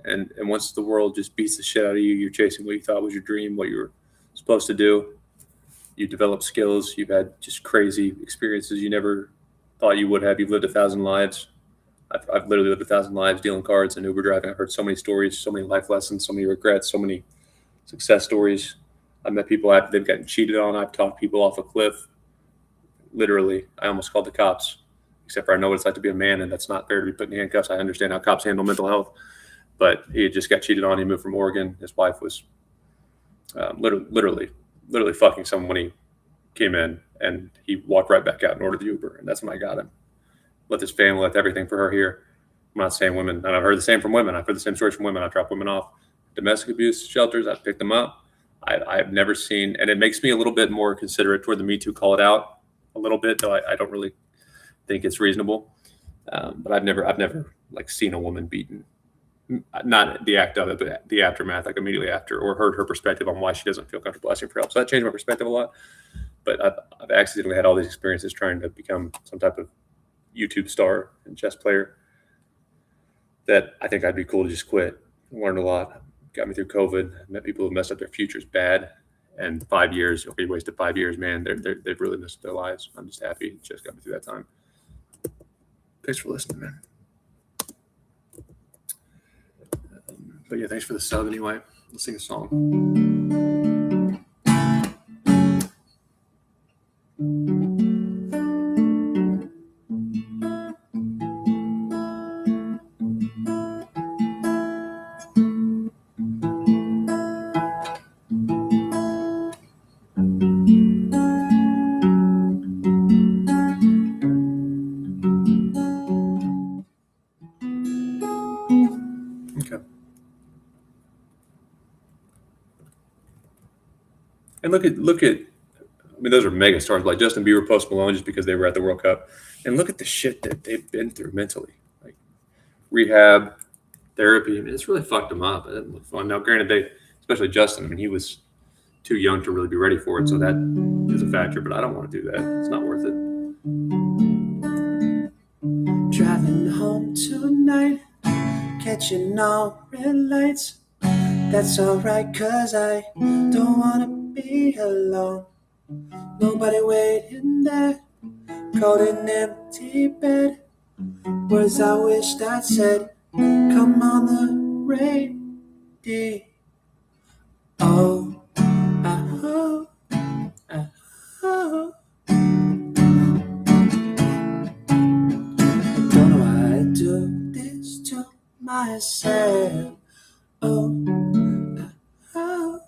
And once the world just beats the shit out of you, you're chasing what you thought was your dream, what you were supposed to do. You develop skills. You've had just crazy experiences you never thought you would have. You've lived 1,000 lives. I've literally lived 1,000 lives dealing cards and Uber driving. I've heard so many stories, so many life lessons, so many regrets, so many success stories. I've met people after they've gotten cheated on. I've talked people off a cliff. Literally, I almost called the cops, except for I know what it's like to be a man, and that's not fair to be put in handcuffs. I understand how cops handle mental health. But he had just got cheated on. He moved from Oregon. His wife was literally fucking someone when he came in, and he walked right back out and ordered the Uber. And that's when I got him. Left his family, left everything for her here. I'm not saying women, and I've heard the same from women. I've heard the same stories from women. I've dropped women off domestic abuse shelters. I've picked them up. I've never seen, and it makes me a little bit more considerate toward the Me Too call it out a little bit, though I don't really think it's reasonable. But I've never like seen a woman beaten. Not the act of it, but the aftermath, like immediately after, or heard her perspective on why she doesn't feel comfortable asking for help. So that changed my perspective a lot. But I've accidentally had all these experiences trying to become some type of YouTube star and chess player that I think I'd be cool to just quit. Learned a lot. Got me through COVID. Met people who messed up their futures bad. And 5 years, okay, wasted 5 years, man. They've really messed up their lives. I'm just happy it just got me through that time. Thanks for listening, man. But yeah, thanks for the sub anyway. Let's sing a song. Okay. And look at I mean, those are mega stars like Justin Bieber, Post Malone, just because they were at the World Cup. And look at the shit that they've been through mentally, like rehab, therapy. I mean, it's really fucked them up. It didn't look fun. Now, granted, especially Justin, I mean, he was too young to really be ready for it, so that is a factor. But I don't want to do that. It's not worth it. Driving home tonight, catching all red lights. That's alright, 'cause I don't wanna be alone. Nobody waiting there, cold and empty bed. Words I wished I'd said, come on the radio. Oh, oh, oh. Don't know why I do this to myself. Oh, oh.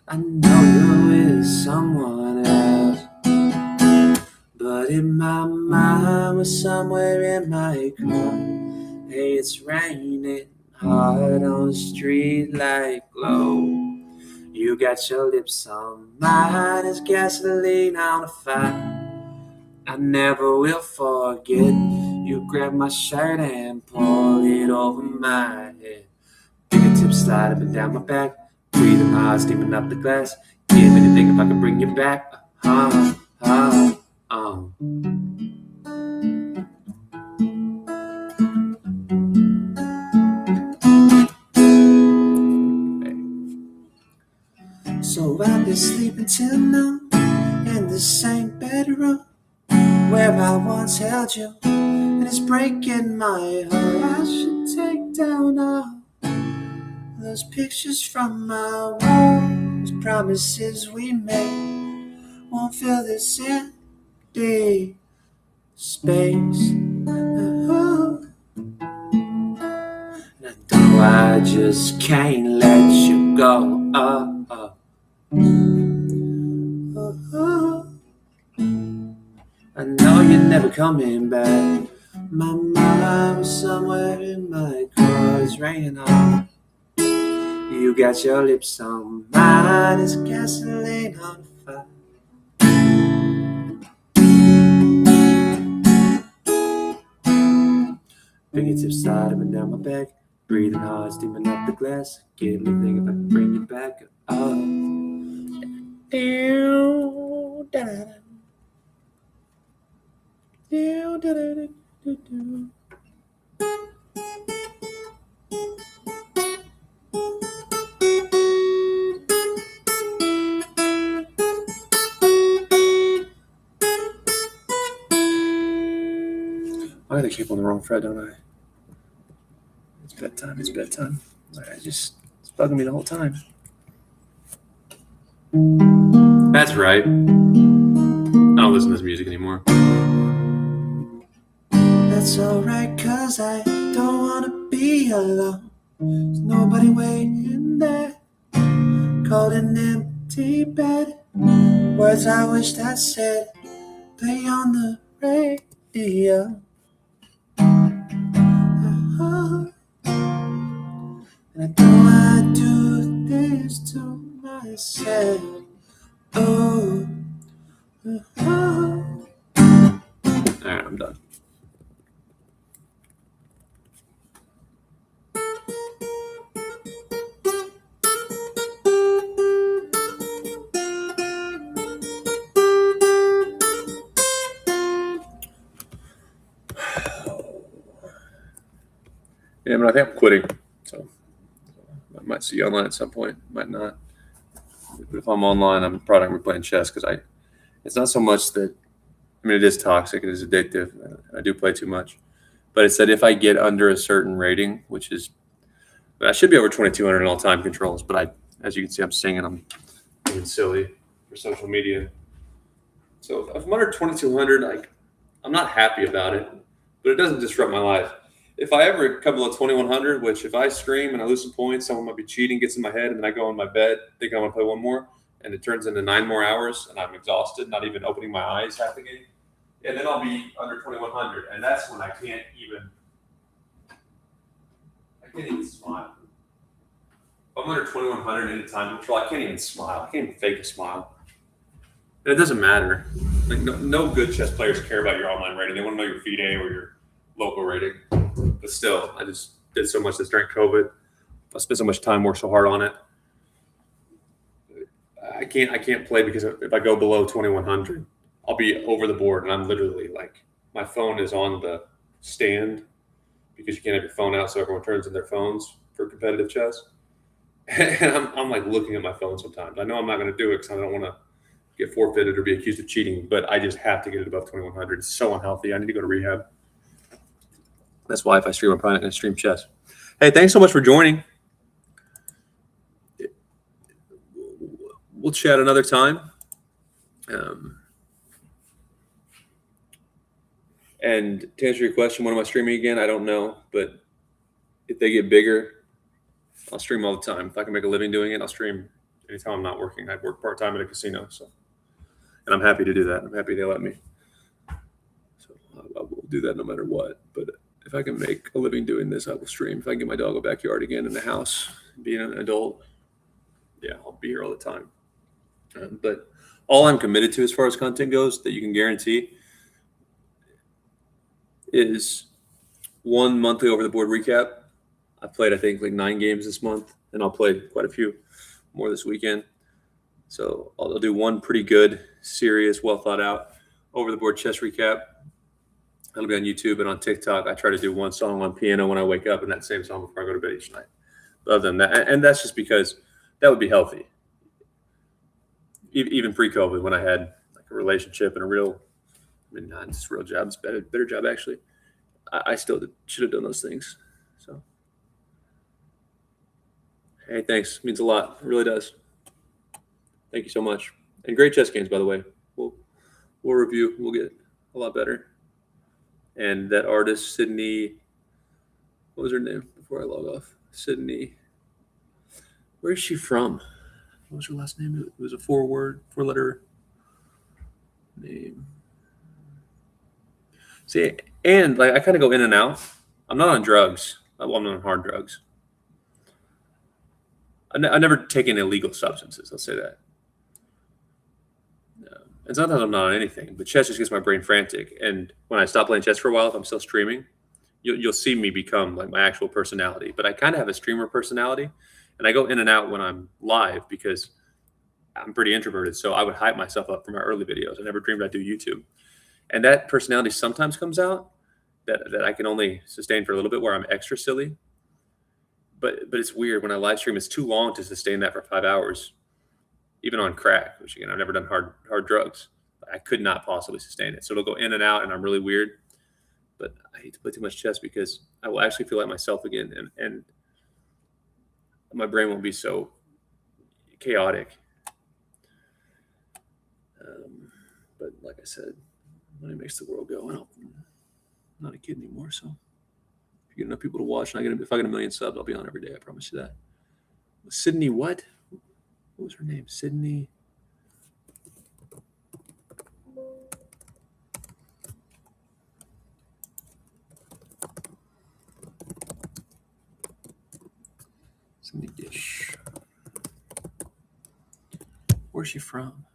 I know you're with someone else, but in my mind we're somewhere in my car. Hey, it's raining hard on the street like glow. You got your lips on mine, it's gasoline on a fire. I never will forget. You grab my shirt and pull it over my head. Fingertips slide up and down my back. Breathing hard, steaming up the glass. Give anything if I can bring you back. So I've been sleeping till now in the same bedroom where I once held you, and it's breaking my heart. I should take down all those pictures from my walls. Promises we made won't fill this empty space. Oh. And I know I just can't let you go. Oh, oh. Oh, oh. I know you're never coming back. My mind was somewhere in my car. It's raining on. You You got your lips on mine, it's gasoline on fire. Fingertips sliding down my back, breathing hard, steaming up the glass. Give me a thing if I can bring you back up. Down, da-da-da. Down, da-da-da-da-da. I gotta keep on the wrong fret, don't I? It's bedtime, it's bedtime. It's bugging me the whole time. That's right. I don't listen to this music anymore. That's alright, cause I don't wanna be alone. There's nobody waiting there. Cold and empty bed. Words I wished I said. Play on the radio. And I know I do this to myself. Oh. Alright, I'm done. Yeah, but I think I'm quitting. So I might see you online at some point. Might not. But if I'm online, I'm probably going to be playing chess because it's not so much that, I mean, it is toxic. It is addictive. I do play too much. But it's that if I get under a certain rating, which is, I should be over 2,200 in all time controls. But as you can see, I'm singing. I'm being silly for social media. So if I'm under 2,200, I'm not happy about it, but it doesn't disrupt my life. If I ever come below 2,100, which if I stream and I lose some points, someone might be cheating, gets in my head, and then I go in my bed thinking I want to play one more, and it turns into 9 more hours, and I'm exhausted, not even opening my eyes half the game, and then I'll be under 2,100, and that's when I can't even smile. If I'm under 2,100 in a time control, I can't even smile. I can't even fake a smile. And it doesn't matter. No good chess players care about your online rating. They want to know your FIDE or your local rating. But still, I just did so much this during COVID. I spent so much time, worked so hard on it. I can't play because if I go below 2,100, I'll be over the board, and I'm literally my phone is on the stand because you can't have your phone out, so everyone turns in their phones for competitive chess. And I'm looking at my phone sometimes. I know I'm not going to do it because I don't want to get forfeited or be accused of cheating, but I just have to get it above 2,100. It's so unhealthy. I need to go to rehab. That's why if I stream, I'm probably not going to stream chess. Hey, thanks so much for joining. We'll chat another time. And to answer your question, when am I streaming again? I don't know, but if they get bigger, I'll stream all the time. If I can make a living doing it, I'll stream anytime I'm not working. I work part-time at a casino, and I'm happy to do that. I'm happy they let me. So I will do that no matter what. But if I can make a living doing this, I will stream. If I can get my dog a backyard again in the house, being an adult, yeah, I'll be here all the time. But all I'm committed to as far as content goes that you can guarantee is one monthly over-the-board recap. I played, I think, 9 games this month, and I'll play quite a few more this weekend. So I'll do one pretty good, serious, well-thought-out over-the-board chess recap. That'll be on YouTube and on TikTok. I try to do one song on piano when I wake up and that same song before I go to bed each night. Other than that, and that's just because that would be healthy. Even pre-COVID, when I had a relationship and not just a real job, it's a better job actually, I still should have done those things. So, hey, thanks. It means a lot. It really does. Thank you so much. And great chess games, by the way. We'll review. We'll get a lot better. And that artist, Sydney, what was her name before I log off? Sydney. Where is she from? What was her last name? It was a 4-letter name. See, and I kind of go in and out. I'm not on drugs. Well, I'm not on hard drugs. I've never taken illegal substances. Let's say that. It's not that I'm not on anything, but chess just gets my brain frantic. And when I stop playing chess for a while, if I'm still streaming, you'll see me become like my actual personality. But I kind of have a streamer personality, and I go in and out when I'm live because I'm pretty introverted. So I would hype myself up for my early videos. I never dreamed I'd do YouTube, and that personality sometimes comes out that I can only sustain for a little bit, where I'm extra silly. But it's weird when I live stream. It's too long to sustain that for 5 hours. Even on crack, which again, I've never done hard drugs. I could not possibly sustain it. So it'll go in and out, and I'm really weird. But I hate to play too much chess because I will actually feel like myself again, and my brain won't be so chaotic. But like I said, money makes the world go. I'm not a kid anymore, so if you get enough people to watch, and if I get 1 million subs, I'll be on every day. I promise you that. Sydney, what? What was her name? Sydney. Sydney Dish. Where's she from?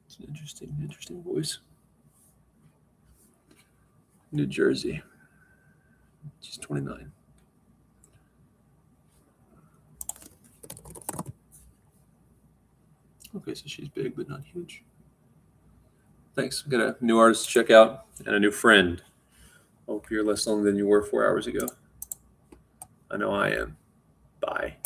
It's an interesting voice. New Jersey. She's 29. Okay, so she's big, but not huge. Thanks. I've got a new artist to check out and a new friend. Hope you're less lonely than you were 4 hours ago. I know I am. Bye.